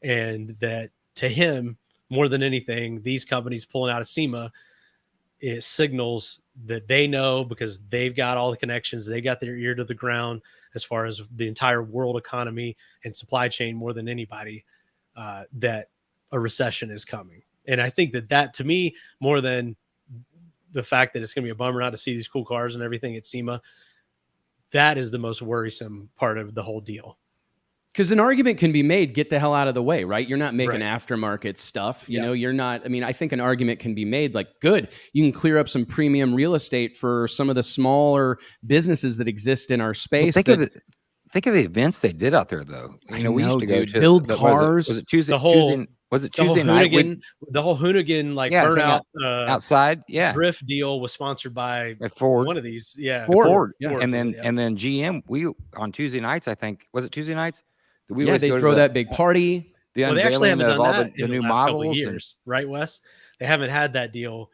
And that, to him, more than anything, these companies pulling out of SEMA, it signals that they know, because they've got all the connections, they got their ear to the ground as far as the entire world economy and supply chain more than anybody, that a recession is coming. And I think that to me, more than the fact that it's going to be a bummer not to see these cool cars and everything at SEMA, that is the most worrisome part of the whole deal. Because an argument can be made, get the hell out of the way, right? You're not making aftermarket stuff. You know, you're not, I mean, I think an argument can be made like, good, you can clear up some premium real estate for some of the smaller businesses that exist in our space. Well, think of the events they did out there, though. You know, we used to go to build cars. Was it Tuesday? Was it Tuesday night? The whole Hoonigan burnout outside drift deal was sponsored by Ford. One of these, Ford. Yeah. And then GM. We on Tuesday nights, I think, was it Tuesday nights? They throw that big party. They actually haven't done that in the last couple of years, right, Wes? They haven't had that deal.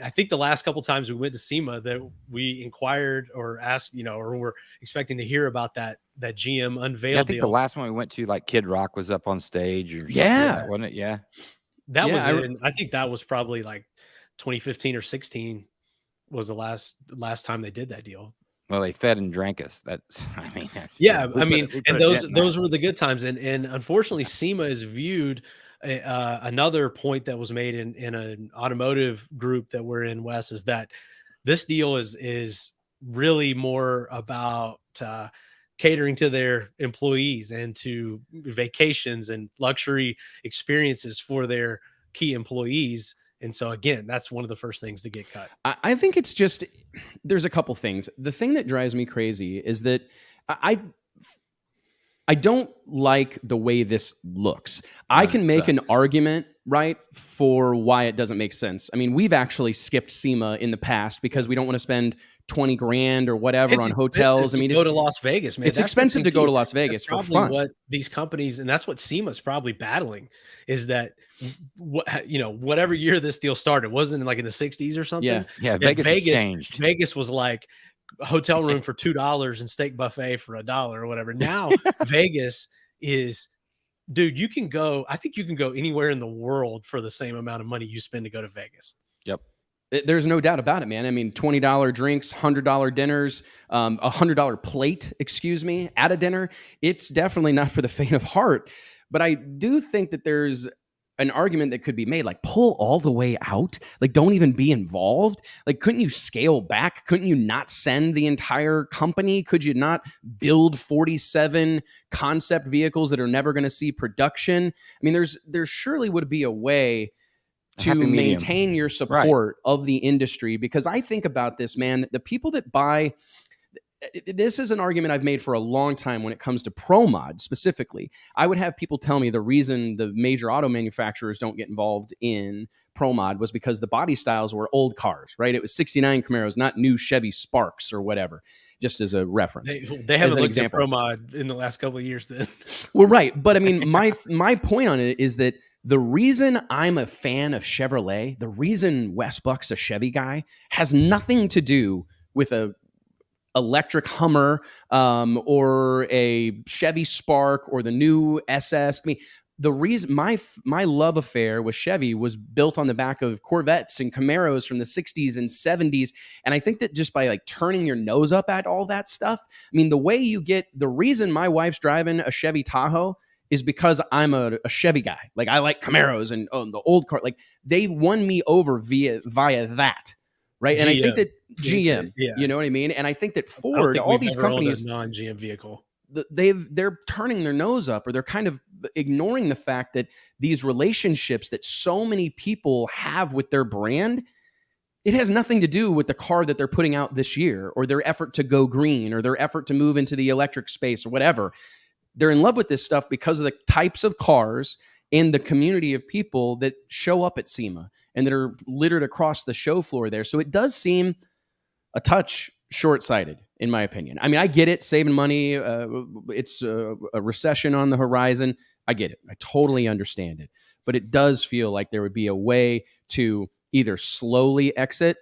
I think the last couple of times we went to SEMA that we inquired or asked, or were expecting to hear about that GM unveil. I think the last one we went to, like Kid Rock was up on stage or something, wasn't it? Yeah. That was I think that was probably like 2015 or 16. was the last time they did that deal. Well, they fed and drank us. That's, I mean, and those were the good times. And unfortunately, SEMA is viewed. Another point that was made in an automotive group that we're in, Wes, is that this deal is really more about catering to their employees and to vacations and luxury experiences for their key employees. And so, again, that's one of the first things to get cut. I think it's just, there's a couple things. The thing that drives me crazy is that I don't like the way this looks. I can make an argument, right, for why it doesn't make sense. I mean, we've actually skipped SEMA in the past because we don't want to spend $20,000 or whatever on hotels. I mean, go to Las Vegas, man. It's expensive to go to Las Vegas for fun. What these companies, and that's what SEMA's probably battling, is that whatever year this deal started, wasn't it like in the 60s or something? Yeah. Vegas changed. Vegas was like a hotel room for $2 and steak buffet for $1 or whatever. Now Vegas is, dude, you can go. I think you can go anywhere in the world for the same amount of money you spend to go to Vegas. Yep. There's no doubt about it, man. I mean, $20 drinks, $100 dinners, $100 plate, at a dinner. It's definitely not for the faint of heart. But I do think that there's an argument that could be made, like pull all the way out, like don't even be involved. Like, couldn't you scale back? Couldn't you not send the entire company? Could you not build 47 concept vehicles that are never going to see production? I mean, there surely would be a way to maintain your support of the industry, because I think about this, man, the people that buy, this is an argument I've made for a long time when it comes to ProMod specifically. I would have people tell me the reason the major auto manufacturers don't get involved in ProMod was because the body styles were old cars, right? It was 69 Camaros, not new Chevy Sparks or whatever, just as a reference. They haven't looked at ProMod in the last couple of years then. Well, right. But I mean, my point on it is that the reason I'm a fan of Chevrolet, the reason Wes Buck's a Chevy guy, has nothing to do with a electric Hummer or a Chevy Spark or the new SS. I mean, the reason my love affair with Chevy was built on the back of Corvettes and Camaros from the 60s and 70s. And I think that just by like turning your nose up at all that stuff, I mean, the reason my wife's driving a Chevy Tahoe is because I'm a Chevy guy. Like, I like Camaros and the old car. Like, they won me over via that, right? And I think that GM, you know what I mean? And I think that Ford, all these companies, non-GM vehicle, they're turning their nose up, or they're kind of ignoring the fact that these relationships that so many people have with their brand, it has nothing to do with the car that they're putting out this year, or their effort to go green, or their effort to move into the electric space, or whatever. They're in love with this stuff because of the types of cars and the community of people that show up at SEMA and that are littered across the show floor there. So it does seem a touch short-sighted, in my opinion. I mean, I get it, saving money. It's a recession on the horizon. I get it. I totally understand it. But it does feel like there would be a way to either slowly exit,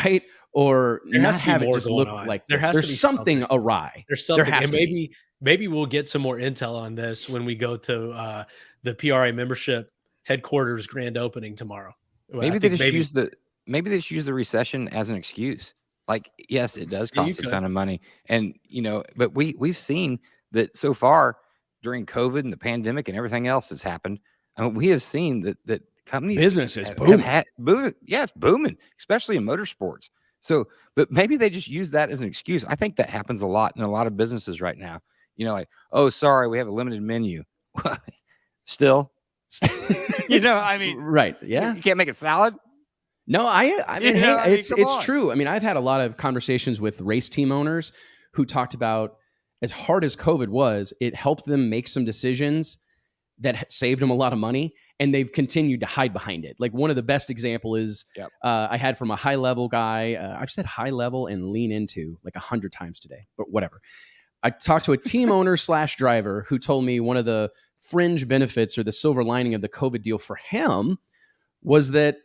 right? Or not have it just look like there's something awry. There's something. And maybe we'll get some more intel on this when we go to the PRA membership headquarters grand opening tomorrow. Maybe they just use the recession as an excuse. Like, yes, it does cost a ton of money. And, but we've seen that so far during COVID and the pandemic and everything else that's happened. I mean, we have seen that companies, business is booming. Yeah, it's booming, especially in motorsports. So, but maybe they just use that as an excuse. I think that happens a lot in a lot of businesses right now. Like, oh, sorry, we have a limited menu. Still, I mean, right? Yeah, you can't make a salad. No, I mean, it's true. I mean, I've had a lot of conversations with race team owners who talked about, as hard as COVID was, it helped them make some decisions that saved them a lot of money, and they've continued to hide behind it. Like, one of the best example is I had from a high level guy. I've said high level and lean into like 100 times today, but whatever. I talked to a team owner / driver who told me one of the fringe benefits or the silver lining of the COVID deal for him was that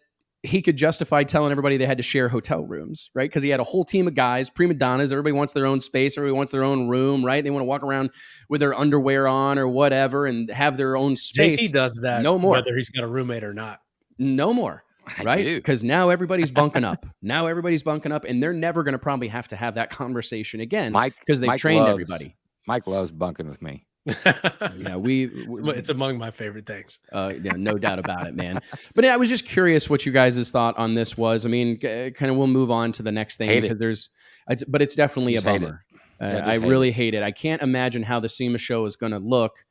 he could justify telling everybody they had to share hotel rooms, right? Because he had a whole team of guys, prima donnas. Everybody wants their own space. Everybody wants their own room, right? They want to walk around with their underwear on or whatever and have their own space. JT does that no more, whether he's got a roommate or not. No more. right? Because now everybody's bunking up. And they're never going to probably have to have that conversation again because they've trained everybody. Mike loves bunking with me. Yeah, it's among my favorite things. Yeah, no doubt about it, man. But I was just curious what you guys' thought on this was. I mean, kind of we'll move on to the next thing because but it's definitely a bummer. I really hate it. I can't imagine how the SEMA show is going to look.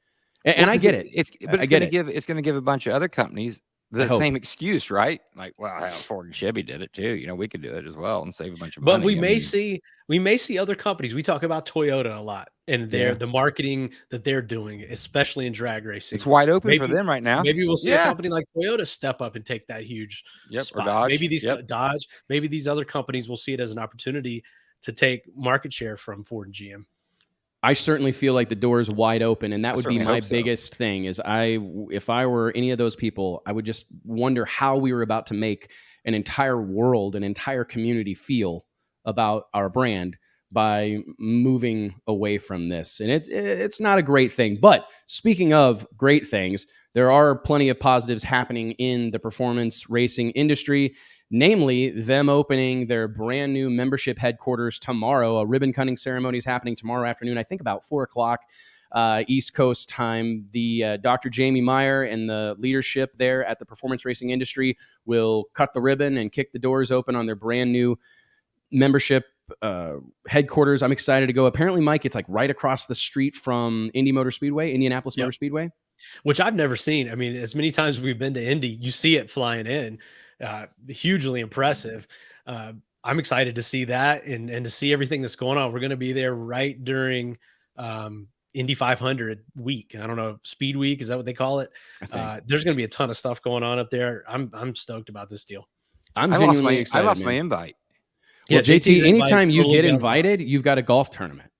And I get it. It's going to give a bunch of other companies the same excuse, right? Like, well, Ford and Chevy did it too. We could do it as well and save a bunch of money. But we may see other companies. We talk about Toyota a lot and the marketing that they're doing, especially in drag racing. It's wide open for them right now. Maybe we'll see a company like Toyota step up and take that huge spot. Or Dodge. Maybe Dodge. Maybe these other companies will see it as an opportunity to take market share from Ford and GM. I certainly feel like the door is wide open, and that would be my biggest thing is if I were any of those people, I would just wonder how we were about to make an entire world, an entire community feel about our brand by moving away from this. And it's not a great thing. But speaking of great things, there are plenty of positives happening in the performance racing industry, namely them opening their brand new membership headquarters tomorrow. A ribbon cutting ceremony is happening tomorrow afternoon, I think about 4:00 East Coast time. The Dr. Jamie Meyer and the leadership there at the performance racing industry will cut the ribbon and kick the doors open on their brand new membership headquarters. I'm excited to go. Apparently, Mike, it's like right across the street from Indianapolis Motor Speedway. Which I've never seen. I mean, as many times as we've been to Indy, you see it flying in. Hugely impressive. I'm excited to see that and to see everything that's going on. We're going to be there right during Indy 500 week. I don't know, Speed Week, is that what they call it? There's going to be a ton of stuff going on up there. I'm stoked about this deal. I'm genuinely excited. I lost my invite. Well, JT, anytime you get invited, you've got a golf tournament.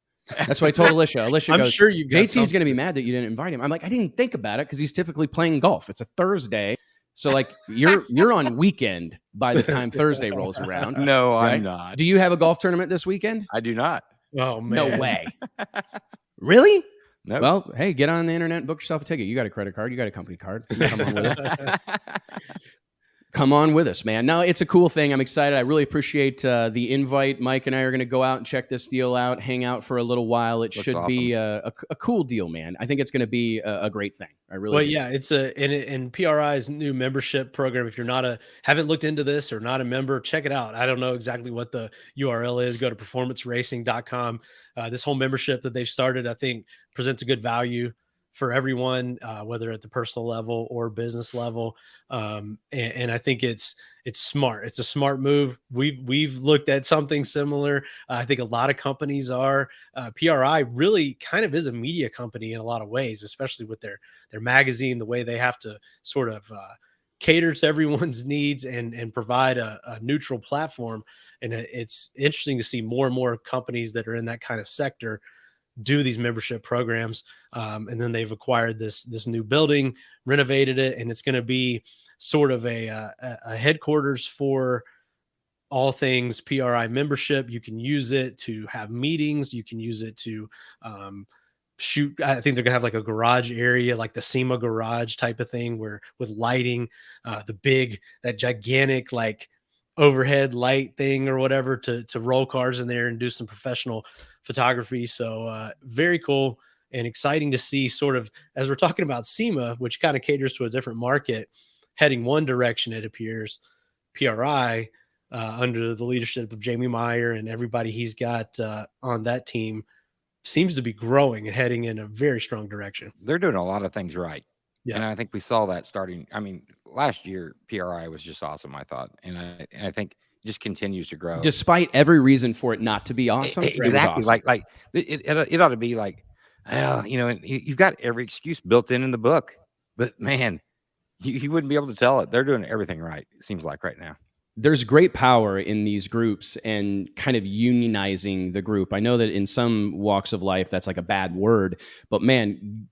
That's what I told Alicia. Alicia goes, sure JT's going to be mad that you didn't invite him. I'm like, I didn't think about it because he's typically playing golf. It's a Thursday. So like you're on weekend by the time Thursday rolls around. No, right? I'm not. Do you have a golf tournament this weekend? I do not. Oh, man. No way. Really? No. Well, hey, get on the internet, book yourself a ticket. You got a credit card. You got a company card. Come on with us. Come on with us, man. No, it's a cool thing. I'm excited. I really appreciate the invite. Mike and I are going to go out and check this deal out, hang out for a little while. It should be a cool deal, man. I think it's going to be a great thing. I really Well, yeah, it's in PRI's new membership program. If you're haven't looked into this or not a member, check it out. I don't know exactly what the URL is. Go to performanceracing.com. This whole membership that they've started, I think, presents a good value for everyone, whether at the personal level or business level. And I think it's smart. It's a smart move. We've looked at something similar. I think a lot of companies are. PRI really kind of is a media company in a lot of ways, especially with their magazine, the way they have to sort of cater to everyone's needs and provide a neutral platform. And it's interesting to see more and more companies that are in that kind of sector do these membership programs. And then they've acquired this new building, renovated it, and it's going to be sort of a headquarters for all things PRI membership. You can use it to have meetings. You can use it to shoot. I think they're gonna have like a garage area, like the SEMA garage type of thing, where with lighting, that gigantic like overhead light thing or whatever to roll cars in there and do some professional photography. So very cool and exciting to see, sort of as we're talking about SEMA, which kind of caters to a different market, heading one direction. It appears PRI under the leadership of Jamie Meyer and everybody he's got on that team seems to be growing and heading in a very strong direction. They're doing a lot of things right. Yeah. And I think we saw that starting. I mean, last year, PRI was just awesome, I thought. And I think it just continues to grow. Despite every reason for it not to be awesome. Exactly. Awesome. Like it ought to be like, and you've got every excuse built in the book. But, man, you wouldn't be able to tell it. They're doing everything right, it seems like right now. There's great power in these groups and kind of unionizing the group. I know that in some walks of life, that's like a bad word, but man,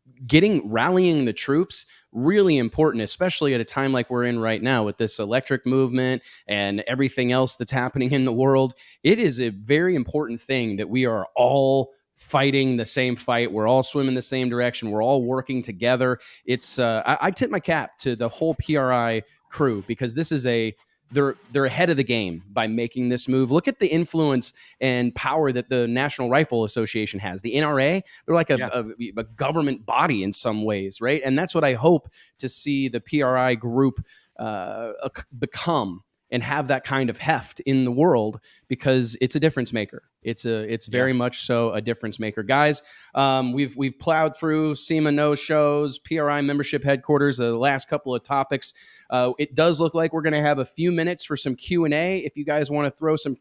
rallying the troops, really important, especially at a time like we're in right now with this electric movement and everything else that's happening in the world. It is a very important thing that we are all fighting the same fight. We're all swimming the same direction. We're all working together. It's I tip my cap to the whole PRI crew, because this is they're ahead of the game by making this move. Look at the influence and power that the National Rifle Association has. The NRA, they're like a government body in some ways, right? And that's what I hope to see the PRI group become, and have that kind of heft in the world, because it's a difference maker. It's very much so a difference maker. Guys, we've plowed through SEMA no-shows, PRI membership headquarters, the last couple of topics. It does look like we're going to have a few minutes for some Q&A. If you guys want to throw some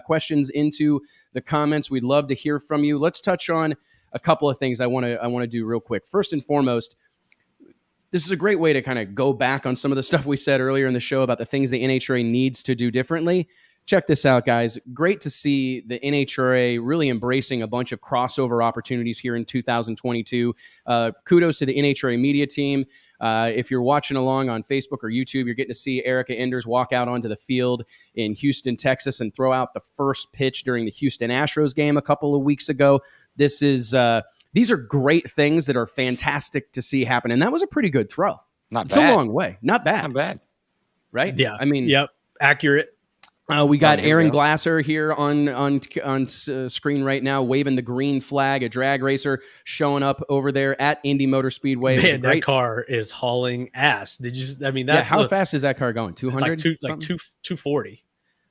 questions into the comments, we'd love to hear from you. Let's touch on a couple of things I want to do real quick. First and foremost, this is a great way to kind of go back on some of the stuff we said earlier in the show about the things the NHRA needs to do differently. Check this out, guys. Great to see the NHRA really embracing a bunch of crossover opportunities here in 2022. Kudos to the NHRA media team. If you're watching along on Facebook or YouTube, you're getting to see Erica Enders walk out onto the field in Houston, Texas, and throw out the first pitch during the Houston Astros game a couple of weeks ago. This is... These are great things that are fantastic to see happen. And that was a pretty good throw. Not bad. It's a long way. Not bad. Not bad. Right? Yeah. I mean, yep. Accurate. We got Aaron Glasser here on screen right now, waving the green flag, a drag racer showing up over there at Indy Motor Speedway. Man, that car is hauling ass. Did you? I mean, that's how fast is that car going? 200? Like 240.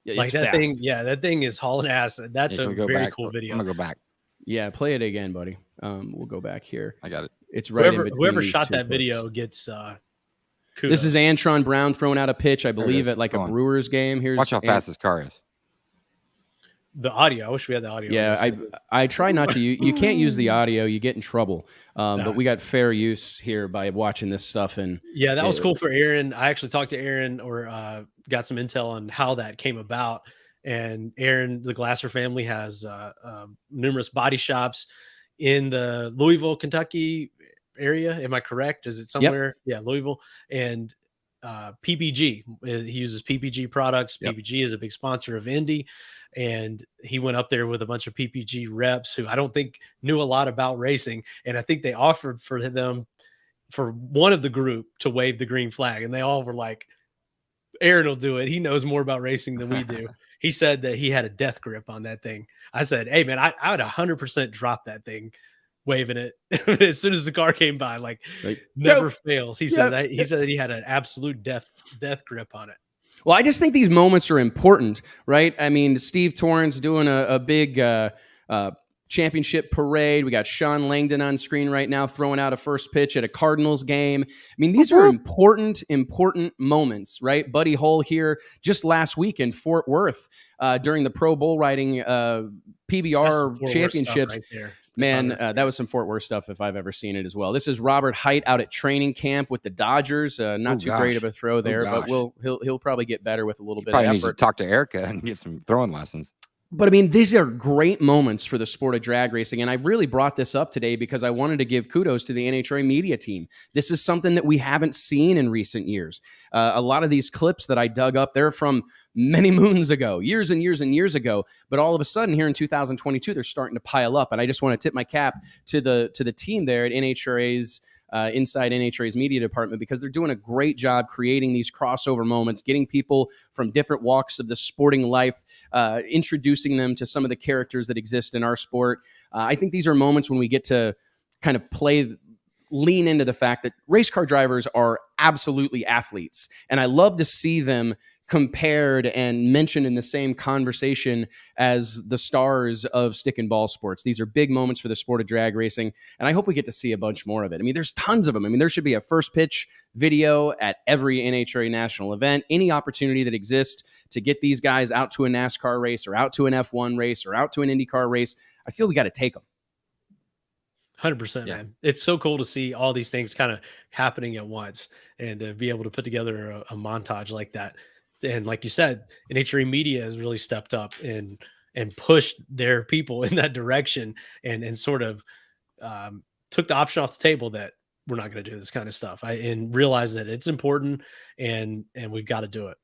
Yeah, like that fast. thing. Yeah, that thing is hauling ass. That's a very cool video. I'm gonna go back. Yeah, play it again, buddy. We'll go back here. I got it. It's right. Whoever shot that video gets. Kudos. This is Antron Brown throwing out a pitch, I believe, at like a Brewers game. Here's watch how fast this car is. The audio. I wish we had the audio. Yeah, I try not to. You can't use the audio. You get in trouble. But we got fair use here by watching this stuff. And yeah, that was cool for Aaron. I actually talked to Aaron, or got some intel on how that came about. And Aaron, the Glasser family, has numerous body shops in the Louisville, Kentucky area. Am I correct? Is it somewhere? Yep. Yeah, Louisville. And PPG. He uses PPG products. Yep. PPG is a big sponsor of Indy. And he went up there with a bunch of PPG reps who I don't think knew a lot about racing. And I think they offered for one of the group to wave the green flag. And they all were like, Aaron will do it. He knows more about racing than we do. He said that he had a death grip on that thing. I said, hey, man, I would 100% drop that thing, waving it as soon as the car came by. Like never fails. He said that he had an absolute death grip on it. Well, I just think these moments are important, right? I mean, Steve Torrance doing a big championship parade. We got Sean Langdon on screen right now throwing out a first pitch at a Cardinals game. I mean, these are important moments, right? Buddy Hull here just last week in Fort Worth during the Pro Bull Riding PBR championships. Right, man, that was some Fort Worth stuff if I've ever seen it as well. This is Robert Height out at training camp with the Dodgers. Not too great of a throw there, but he'll probably get better with a little bit of effort. Needs to talk to Erica and get some throwing lessons. But I mean, these are great moments for the sport of drag racing. And I really brought this up today because I wanted to give kudos to the NHRA media team. This is something that we haven't seen in recent years. A lot of these clips that I dug up, they're from many moons ago, years and years and years ago. But all of a sudden here in 2022, they're starting to pile up. And I just want to tip my cap to the team there at NHRA's inside NHRA's media department, because they're doing a great job creating these crossover moments, getting people from different walks of the sporting life, introducing them to some of the characters that exist in our sport. I think these are moments when we get to kind of lean into the fact that race car drivers are absolutely athletes. And I love to see them compared and mentioned in the same conversation as the stars of stick and ball sports. These are big moments for the sport of drag racing, and I hope we get to see a bunch more of it. I mean, there's tons of them. I mean, there should be a first pitch video at every NHRA national event. Any opportunity that exists to get these guys out to a NASCAR race or out to an F1 race or out to an IndyCar race, I feel we got to take them. 100%, man. It's so cool to see all these things kind of happening at once and to be able to put together a montage like that. And like you said, NHRA media has really stepped up and pushed their people in that direction and sort of took the option off the table that we're not going to do this kind of stuff. And realize that it's important and we've got to do it.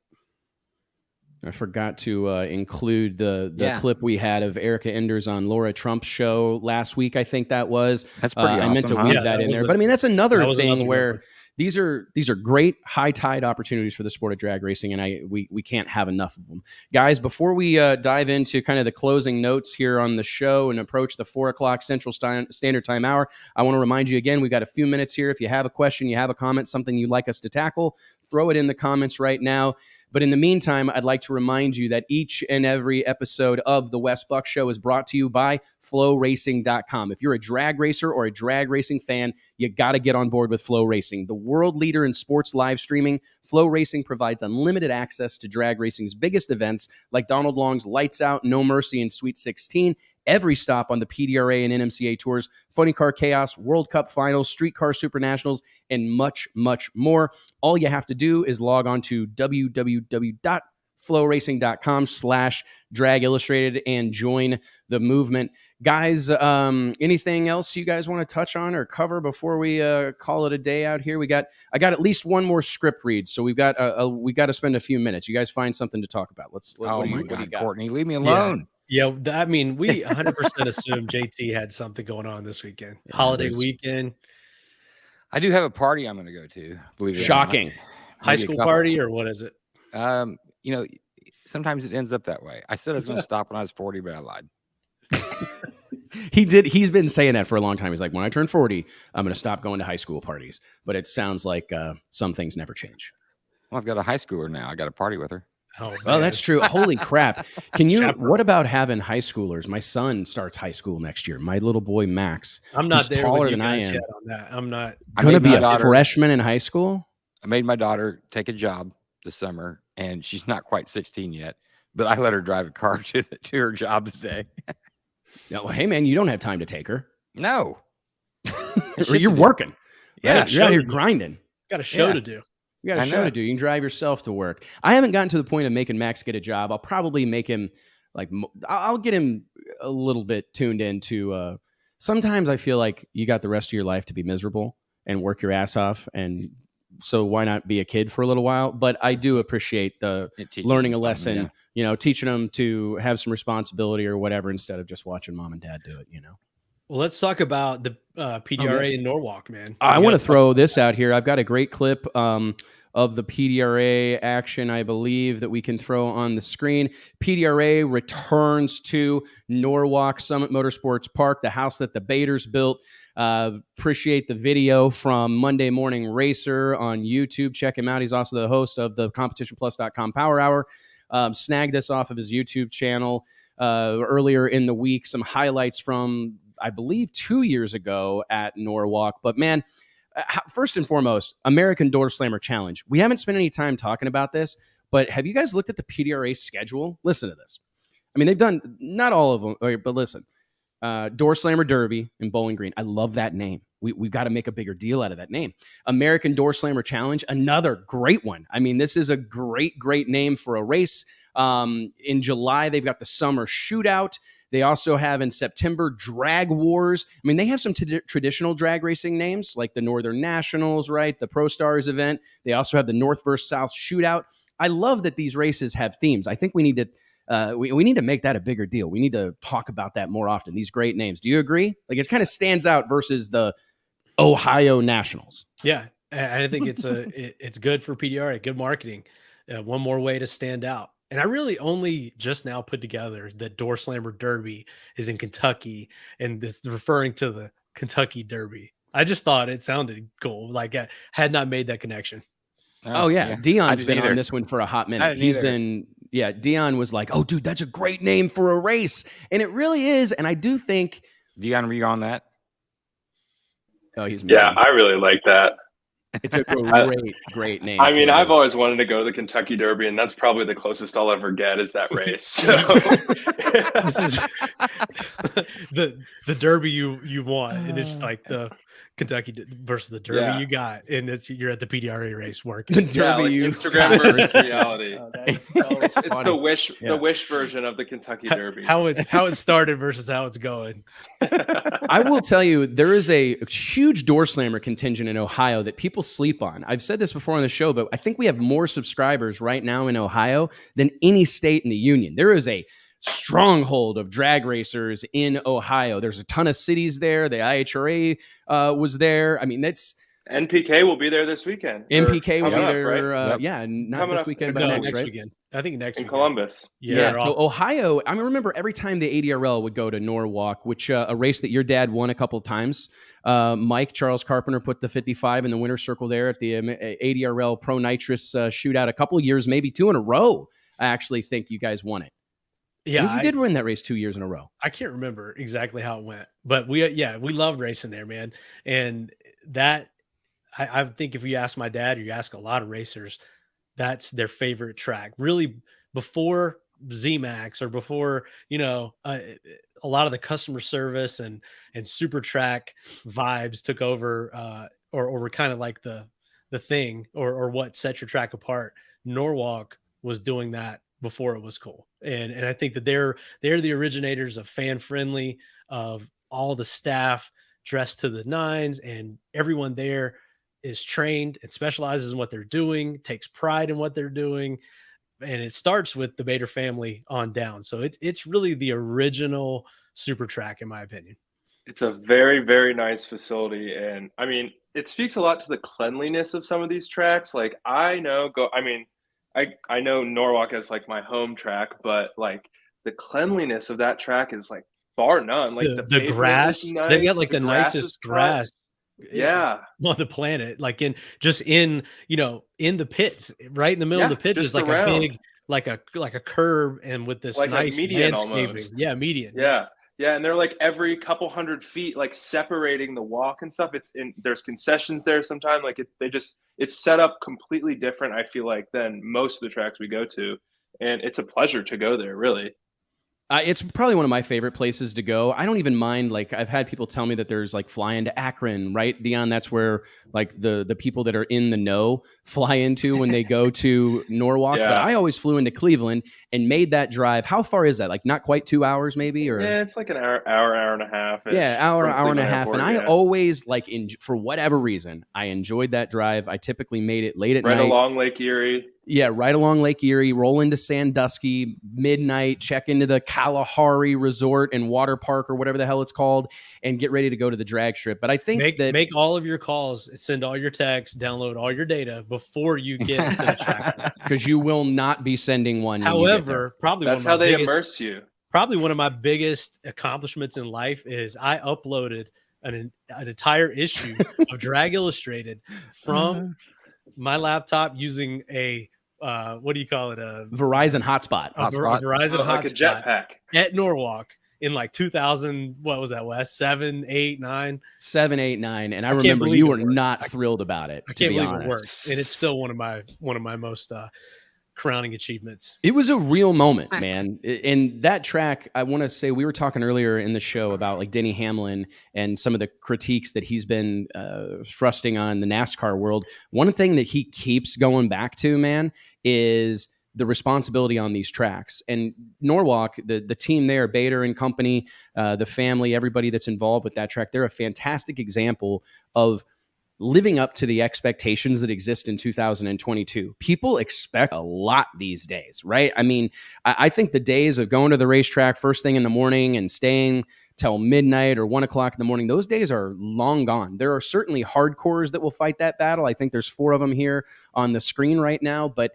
I forgot to include the clip we had of Erica Enders on Laura Trump's show last week. I think that was. That's pretty awesome. I meant to weave that in there. But I mean, that's another thing where these are great high tide opportunities for the sport of drag racing, and we can't have enough of them. Guys, before we dive into kind of the closing notes here on the show and approach the 4 o'clock Central Standard Time hour, I want to remind you again, we've got a few minutes here. If you have a question, you have a comment, something you'd like us to tackle, throw it in the comments right now. But in the meantime, I'd like to remind you that each and every episode of the Wes Buck Show is brought to you by FlowRacing.com. If you're a drag racer or a drag racing fan, you got to get on board with Flow Racing. The world leader in sports live streaming, Flow Racing provides unlimited access to drag racing's biggest events like Donald Long's Lights Out, No Mercy, and Sweet 16, every stop on the PDRA and NMCA tours, Funny Car Chaos, World Cup Finals, Streetcar Super Nationals, and much, much more. All you have to do is log on to www.flowracing.com/Drag Illustrated and join the movement. Guys, anything else you guys want to touch on or cover before we call it a day out here? I got at least one more script read, so we got to spend a few minutes. You guys find something to talk about. Oh my God, Courtney, leave me alone. Yeah, I mean, we 100% assume JT had something going on this weekend. Yeah, holiday weekend. I do have a party I'm going to go to. Believe it. Shocking. High school party, or what is it? Sometimes it ends up that way. I said I was going to stop when I was 40, but I lied. He did. He's been saying that for a long time. He's like, when I turn 40, I'm going to stop going to high school parties. But it sounds like some things never change. Well, I've got a high schooler now. I got a party with her. Oh, that's true. Holy crap. What about having high schoolers? My son starts high school next year. My little boy, Max. I'm not there taller with you than I guys am. Yet on that. I'm not going to be a freshman in high school. I made my daughter take a job this summer, and she's not quite 16 yet, but I let her drive a car to her job today. Yeah, well, hey, man, you don't have time to take her. No. You're working. Yeah. Right? You're out here grinding. Got a show to do. You got a show to do. You can drive yourself to work. I haven't gotten to the point of making Max get a job. I'll probably make him I'll get him a little bit tuned into. Sometimes I feel like you got the rest of your life to be miserable and work your ass off. And so why not be a kid for a little while? But I do appreciate the learning a lesson, teaching them to have some responsibility or whatever, instead of just watching mom and dad do it, Well, let's talk about the PDRA in Norwalk, man. I want to throw this out here. I've got a great clip of the PDRA action, I believe, that we can throw on the screen. PDRA returns to Norwalk Summit Motorsports Park, the house that the Baders built. Appreciate the video from Monday Morning Racer on YouTube. Check him out. He's also the host of the CompetitionPlus.com Power Hour. Snagged this off of his YouTube channel earlier in the week. Some highlights from, I believe, 2 years ago at Norwalk. But man, first and foremost, American Doorslammer Challenge. We haven't spent any time talking about this, but have you guys looked at the PDRA schedule? Listen to this. I mean, they've done, not all of them, but listen. Doorslammer Derby in Bowling Green. I love that name. We've got to make a bigger deal out of that name. American Doorslammer Challenge, another great one. I mean, this is a great name for a race. In July, they've got the Summer Shootout. They also have in September Drag Wars. I mean, they have some traditional drag racing names like the Northern Nationals, right? The Pro Stars event. They also have the North versus South Shootout. I love that these races have themes. I think we need to we need to make that a bigger deal. We need to talk about that more often. These great names. Do you agree? Like, it kind of stands out versus the Ohio Nationals. Yeah, I think it's good for PDRA. Good marketing. One more way to stand out. And I really only just now put together that Doorslammer Derby is in Kentucky, and this referring to the Kentucky Derby. I just thought it sounded cool. Like, I had not made that connection. Oh yeah. Dion's been on this one for a hot minute. Dion was like, "Oh, dude, that's a great name for a race," and it really is. And I do think Dion, were you on that? Oh, he's I really like that. It's a great name. I mean, I've always wanted to go to the Kentucky Derby, and that's probably the closest I'll ever get is that race. So this is the Derby you want, and it's like the Kentucky versus the Derby you got, and you're at the PDRA race working. The Derby, Instagram versus reality. That's It's the wish version of the Kentucky Derby. How it started versus how it's going. I will tell you, there is a huge Doorslammer contingent in Ohio that people sleep on. I've said this before on the show, but I think we have more subscribers right now in Ohio than any state in the union. There is a stronghold of drag racers in Ohio. There's a ton of cities there. The IHRA was there. I mean, that's NPK will be there this weekend. NPK will be there. Right? Yeah, not Coming this up weekend, but No, next, next right? weekend. I think next in weekend. Columbus. Yeah. they're So off. Ohio, I remember every time the ADRL would go to Norwalk, which a race that your dad won a couple of times. Mike Charles Carpenter put the 55 in the winner's circle there at the ADRL Pro Nitrous shootout a couple of years, maybe 2 in a row. I actually think you guys won it. Yeah, you did win that race 2 years in a row. I can't remember exactly how it went, but we loved racing there, man. And that I think if you ask my dad or you ask a lot of racers, that's their favorite track. Really, before ZMAX or before a lot of the customer service and super track vibes took over, or were kind of like the thing or what set your track apart. Norwalk was doing that before it was cool. And I think that they're the originators of fan friendly, of all the staff dressed to the nines, and everyone there is trained and specializes in what they're doing, takes pride in what they're doing. And it starts with the Bader family on down. So it's really the original super track, in my opinion. It's a very, very nice facility. And I mean, it speaks a lot to the cleanliness of some of these tracks. Like I know Norwalk as like my home track, but like the cleanliness of that track is like bar none. Like the grass, nice, they've got like the nicest grass on the planet. Like in the pits, right in the middle of the pits is like around. a big, like a curb, and with this like nice median landscaping. almost. Yeah, median. Yeah, and they're like every couple hundred feet, like separating the walk and stuff. There's concessions there sometimes. Like it's set up completely different, I feel like, than most of the tracks we go to. And it's a pleasure to go there, really. It's probably one of my favorite places to go. I don't even mind, like, I've had people tell me that there's like fly into Akron, right, Dion? That's where like the people that are in the know fly into when they go to Norwalk. Yeah. But I always flew into Cleveland and made that drive. How far is that? Like not quite 2 hours maybe? Or yeah, it's like an hour and a half. Yeah, hour and a half. Airport, and I always like, for whatever reason, I enjoyed that drive. I typically made it late at night. Right along Lake Erie. Yeah, right along Lake Erie, roll into Sandusky, midnight, check into the Kalahari Resort and Water Park or whatever the hell it's called, and get ready to go to the drag strip. But I think make all of your calls, send all your texts, download all your data before you get to the track. Because you will not be sending one. However, probably that's how they immerse you. Probably one of my biggest accomplishments in life is I uploaded an entire issue of Drag Illustrated from my laptop using a what do you call it? A Verizon hotspot. A Verizon hotspot. Like a jetpack. At Norwalk in like 2000. What was that, Wes? 7, 8, 9? 7, 8, 9. And I remember you were not thrilled about it. I can't believe it worked. And it's still one of my most crowning achievements. It was a real moment, man. And that track, I want to say, we were talking earlier in the show about like Denny Hamlin and some of the critiques that he's been thrusting on the NASCAR world. One thing that he keeps going back to, man, is the responsibility on these tracks. And Norwalk, the team there, Bader and company, the family, everybody that's involved with that track, they're a fantastic example of living up to the expectations that exist in 2022. People expect a lot these days, right? I mean, I think the days of going to the racetrack first thing in the morning and staying till midnight or 1 o'clock in the morning, those days are long gone. There are certainly hardcores that will fight that battle. I think there's 4 of them here on the screen right now. But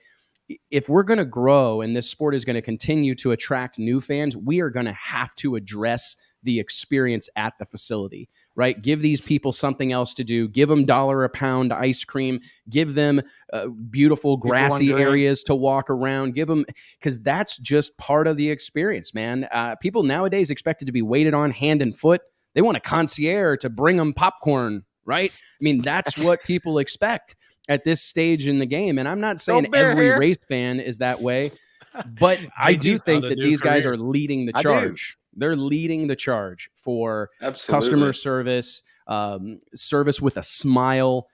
if we're going to grow and this sport is going to continue to attract new fans, we are going to have to address the experience at the facility, right? Give these people something else to do. Give them $1 a pound ice cream. Give them beautiful grassy areas to walk around. Give them, because that's just part of the experience, man. People nowadays expect it to be waited on hand and foot. They want a concierge to bring them popcorn, right? I mean, that's what people expect at this stage in the game. And I'm not saying every race fan is that way. But I do think that these guys career. are leading the charge. They're leading the charge for customer service, service with a smile,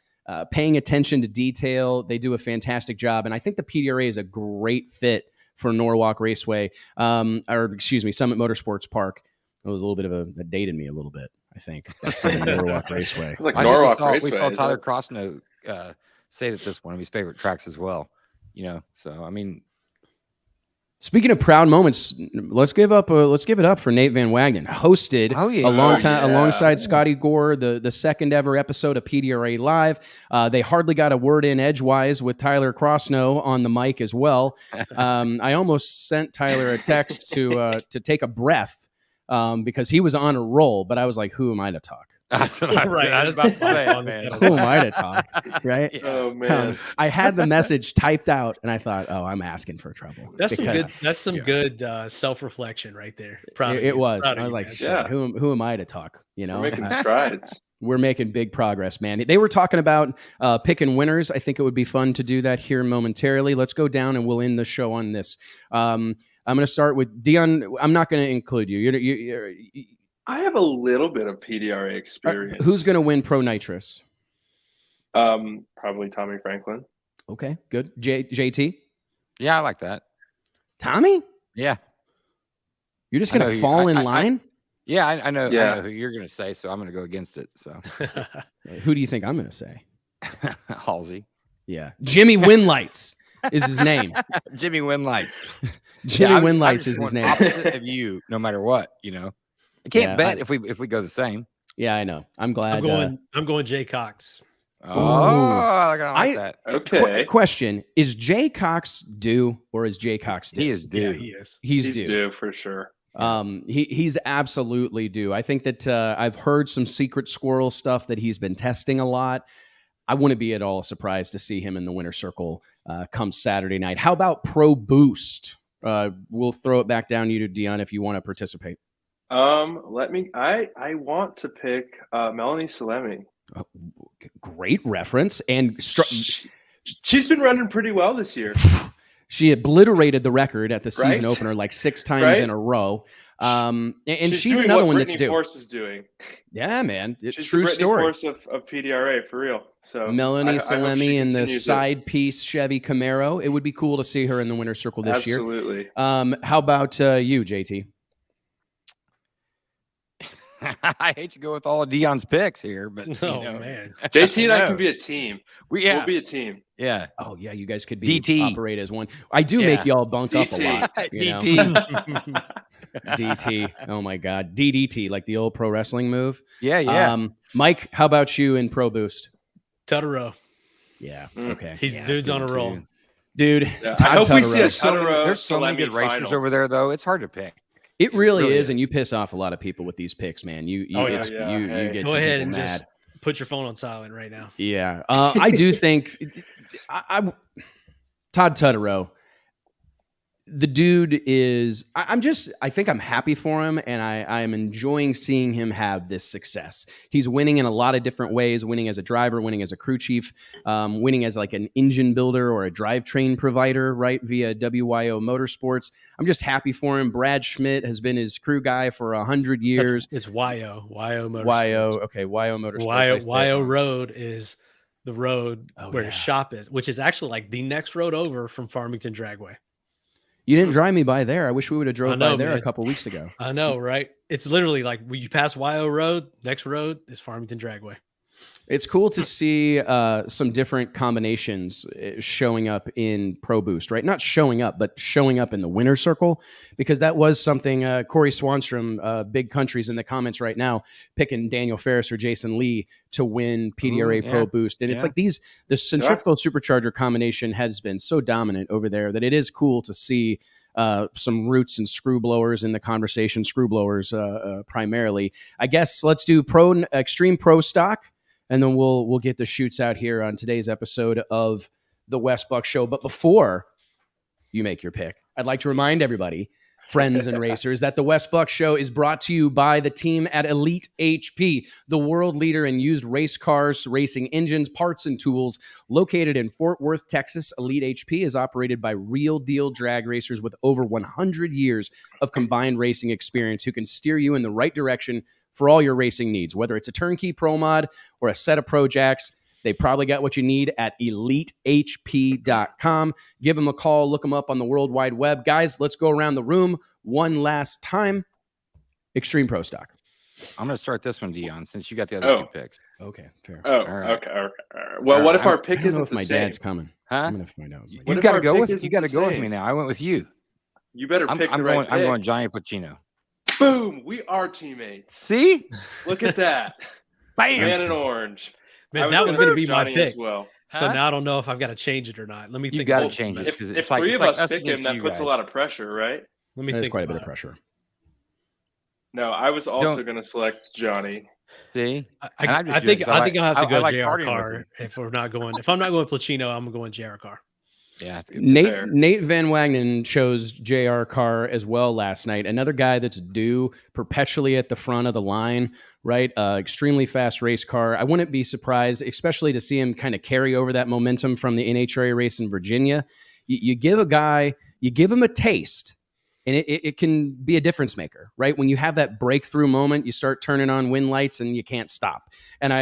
paying attention to detail. They do a fantastic job. And I think the PDRA is a great fit for Norwalk Raceway, Summit Motorsports Park. It was a little bit of that dated me a little bit, I think. Norwalk Raceway. It's like Norwalk Raceway. We saw Tyler Crossnow say that this is one of his favorite tracks as well. So I mean, speaking of proud moments, let's give it up for Nate Van Wagenen. Hosted alongside Scotty Gore the second ever episode of PDRA Live. They hardly got a word in edgewise with Tyler Crossnow on the mic as well. I almost sent Tyler a text to take a breath because he was on a roll, but I was like, who am I to talk? That's what I was about to say, man. Who am I to talk? Right? Yeah. Oh man. I had the message typed out and I thought, I'm asking for trouble. That's some good self-reflection right there. It was. I was like, shit, who am I to talk? We're making strides. We're making big progress, man. They were talking about picking winners. I think it would be fun to do that here momentarily. Let's go down and we'll end the show on this. I'm going to start with Dion. I'm not going to include you. I have a little bit of PDRA experience. Who's going to win Pro Nitrous? Probably Tommy Franklin. Okay, good. JT? Yeah, I like that. Tommy? Yeah. You're just going to fall in line? I know who you're going to say, so I'm going to go against it. So, who do you think I'm going to say? Halsey. Yeah. Jimmy Winlights is his name. Jimmy Winlights. Jimmy Winlights is his name. Opposite of you, no matter what, I can't bet if we go the same. Yeah, I know. I'm glad. I'm going Jay Cox. I like that. Okay. Question: is Jay Cox due or is Jay Cox due? He is due. Yeah, he is. He's due for sure. He's absolutely due. I think that I've heard some secret squirrel stuff that he's been testing a lot. I wouldn't be at all surprised to see him in the winner's circle come Saturday night. How about Pro Boost? We'll throw it back down to you to Dion if you want to participate. I want to pick Melanie Salemi. Oh, great reference. And she's been running pretty well this year. She obliterated the record at the season opener like 6 times in a row. And she's another one that's due. Force is doing. Yeah, man. It's she's true the story. Force of PDRA for real. So Melanie Salemi in the side piece Chevy Camaro. It would be cool to see her in the winner's circle this year. Absolutely. How about you, JT? I hate to go with all of Dion's picks here, but man, JT and I can be a team. We'll be a team. Yeah. Oh yeah, you guys could be DT. Operate as one. I do make y'all bunk DT. up a lot. DT. DT. Oh my God. DDT, like the old pro wrestling move. Yeah. Mike, how about you in Pro Boost? Tutterow. Yeah. Okay. Dude's on a roll. Dude, yeah. I hope we see a Tutterow. There's so many good racers over there, though. It's hard to pick. It really is, and you piss off a lot of people with these picks, man. You get go ahead and mad. Just put your phone on silent right now. Yeah, I do think Todd Tutterow. The dude is. I think I'm happy for him, and I am enjoying seeing him have this success. He's winning in a lot of different ways. Winning as a driver, winning as a crew chief, winning as like an engine builder or a drivetrain provider, right? Via WYO Motorsports. I'm just happy for him. Brad Schmidt has been his crew guy for 100 years. It's YO Motorsports. YO Motorsports. YO Road is the road where his shop is, which is actually like the next road over from Farmington Dragway. You didn't drive me by there. I wish we would have drove by there man. a couple weeks ago. I know, right? It's literally like when you pass YO Road, next road is Farmington Dragway. It's cool to see some different combinations showing up in Pro Boost, right? Not showing up, but showing up in the winner's circle, because that was something Corey Swanstrom, Big Countries in the comments right now, picking Daniel Ferris or Jason Lee to win PDRA Pro Boost. And it's like the centrifugal supercharger combination has been so dominant over there that it is cool to see some roots and screw blowers in the conversation, screw blowers primarily. I guess let's do Extreme Pro Stock. And then we'll get the shoots out here on today's episode of the Wes Buck Show. But before you make your pick, I'd like to remind everybody friends and racers, that the Wes Buck Show is brought to you by the team at Elite HP, the world leader in used race cars, racing engines, parts, and tools. Located in Fort Worth, Texas, Elite HP is operated by real deal drag racers with over 100 years of combined racing experience who can steer you in the right direction for all your racing needs. Whether it's a turnkey pro mod or a set of pro jacks, they probably got what you need at EliteHP.com. Give them a call. Look them up on the World Wide Web. Guys, let's go around the room one last time. Extreme Pro Stock. I'm going to start this one, Dion, since you got the other two picks. Okay, fair. Oh, all right. Okay. Well, what if our pick isn't if my dad's coming? Huh? I'm going to find out. You got to go with me now. I went with you. You better pick the right pick. I'm going Johnny Pacino. Boom! We are teammates. See? Look at that. Bam! Man in orange. Man, that was going to be my pick. As well. So now I don't know if I've got to change it or not. Let me think. You got to change it. If three of us pick him, that puts a lot of pressure, right? Let me think. There's quite a bit of pressure. No, I was also going to select Johnny. See? I think I'll have to go JR Carr if we're not going. If I'm not going Placino, I'm going JR Carr. Yeah, that's good. Nate Van Wagenen chose J.R. Carr as well last night. Another guy that's due perpetually at the front of the line, right? Extremely fast race car. I wouldn't be surprised, especially to see him kind of carry over that momentum from the NHRA race in Virginia. You give a guy, you give him a taste, and it can be a difference maker, right? When you have that breakthrough moment, you start turning on win lights and you can't stop. And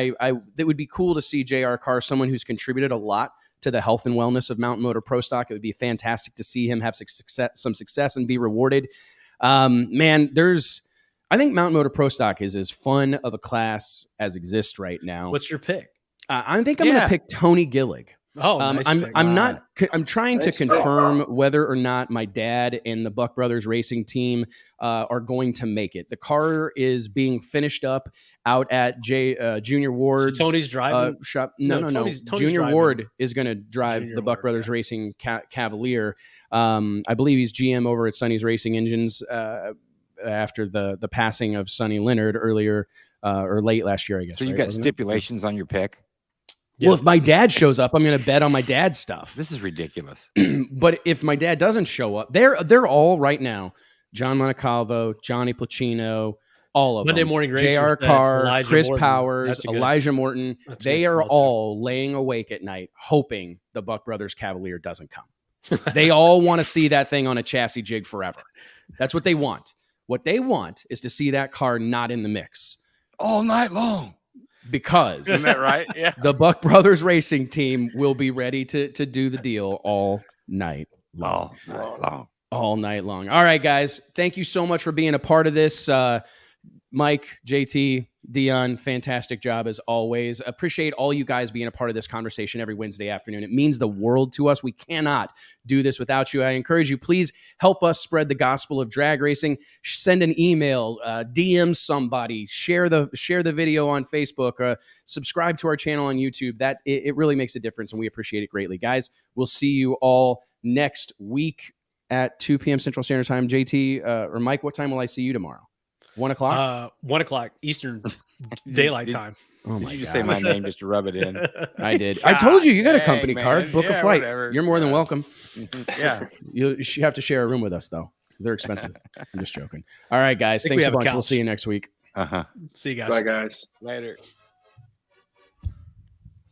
it would be cool to see J.R. Carr, someone who's contributed a lot to the health and wellness of Mountain Motor Pro Stock. It would be fantastic to see him have some success and be rewarded. Man, I think Mountain Motor Pro Stock is as fun of a class as exists right now. What's your pick? I think I'm going to pick Tony Gillig. Oh, nice pick. I'm trying to confirm whether or not my dad and the Buck Brothers racing team are going to make it. The car is being finished up out at Junior Ward's Tony's driving shop. No. Tony's Junior driving. Ward is going to drive the Buck Brothers Racing Cavalier. I believe he's GM over at Sonny's Racing Engines after the passing of Sonny Leonard earlier or late last year, I guess. So you got stipulations on your pick? Well, if my dad shows up, I'm going to bet on my dad's stuff. This is ridiculous. But if my dad doesn't show up, they're all right now. John Montecalvo, Johnny Placino, all of Monday them. Morning J.R. Carr, Chris Morton. Powers, Elijah Morton. They are all laying awake at night hoping the Buck Brothers Cavalier doesn't come. They all want to see that thing on a chassis jig forever. That's what they want. What they want is to see that car not in the mix. All night long. Because isn't that right? Yeah. The Buck Brothers racing team will be ready to do the deal all night long. All night long. All right, guys. Thank you so much for being a part of this. Mike, JT, Dion, fantastic job as always. Appreciate all you guys being a part of this conversation every Wednesday afternoon. It means the world to us. We cannot do this without you. I encourage you, please help us spread the gospel of drag racing. Send an email, DM somebody, share the video on Facebook, subscribe to our channel on YouTube. That it really makes a difference, and we appreciate it greatly. Guys, we'll see you all next week at 2 p.m. Central Standard Time. JT or Mike, what time will I see you tomorrow? 1 o'clock? 1 o'clock Eastern Daylight Time. Oh my Did you say my name just to rub it in? I did. I told you, you got a company card. Book a flight. Whatever. You're more than welcome. Yeah. You have to share a room with us, though, because they're expensive. I'm just joking. All right, guys. Thanks a bunch. We'll see you next week. See you guys. Bye, guys. Later.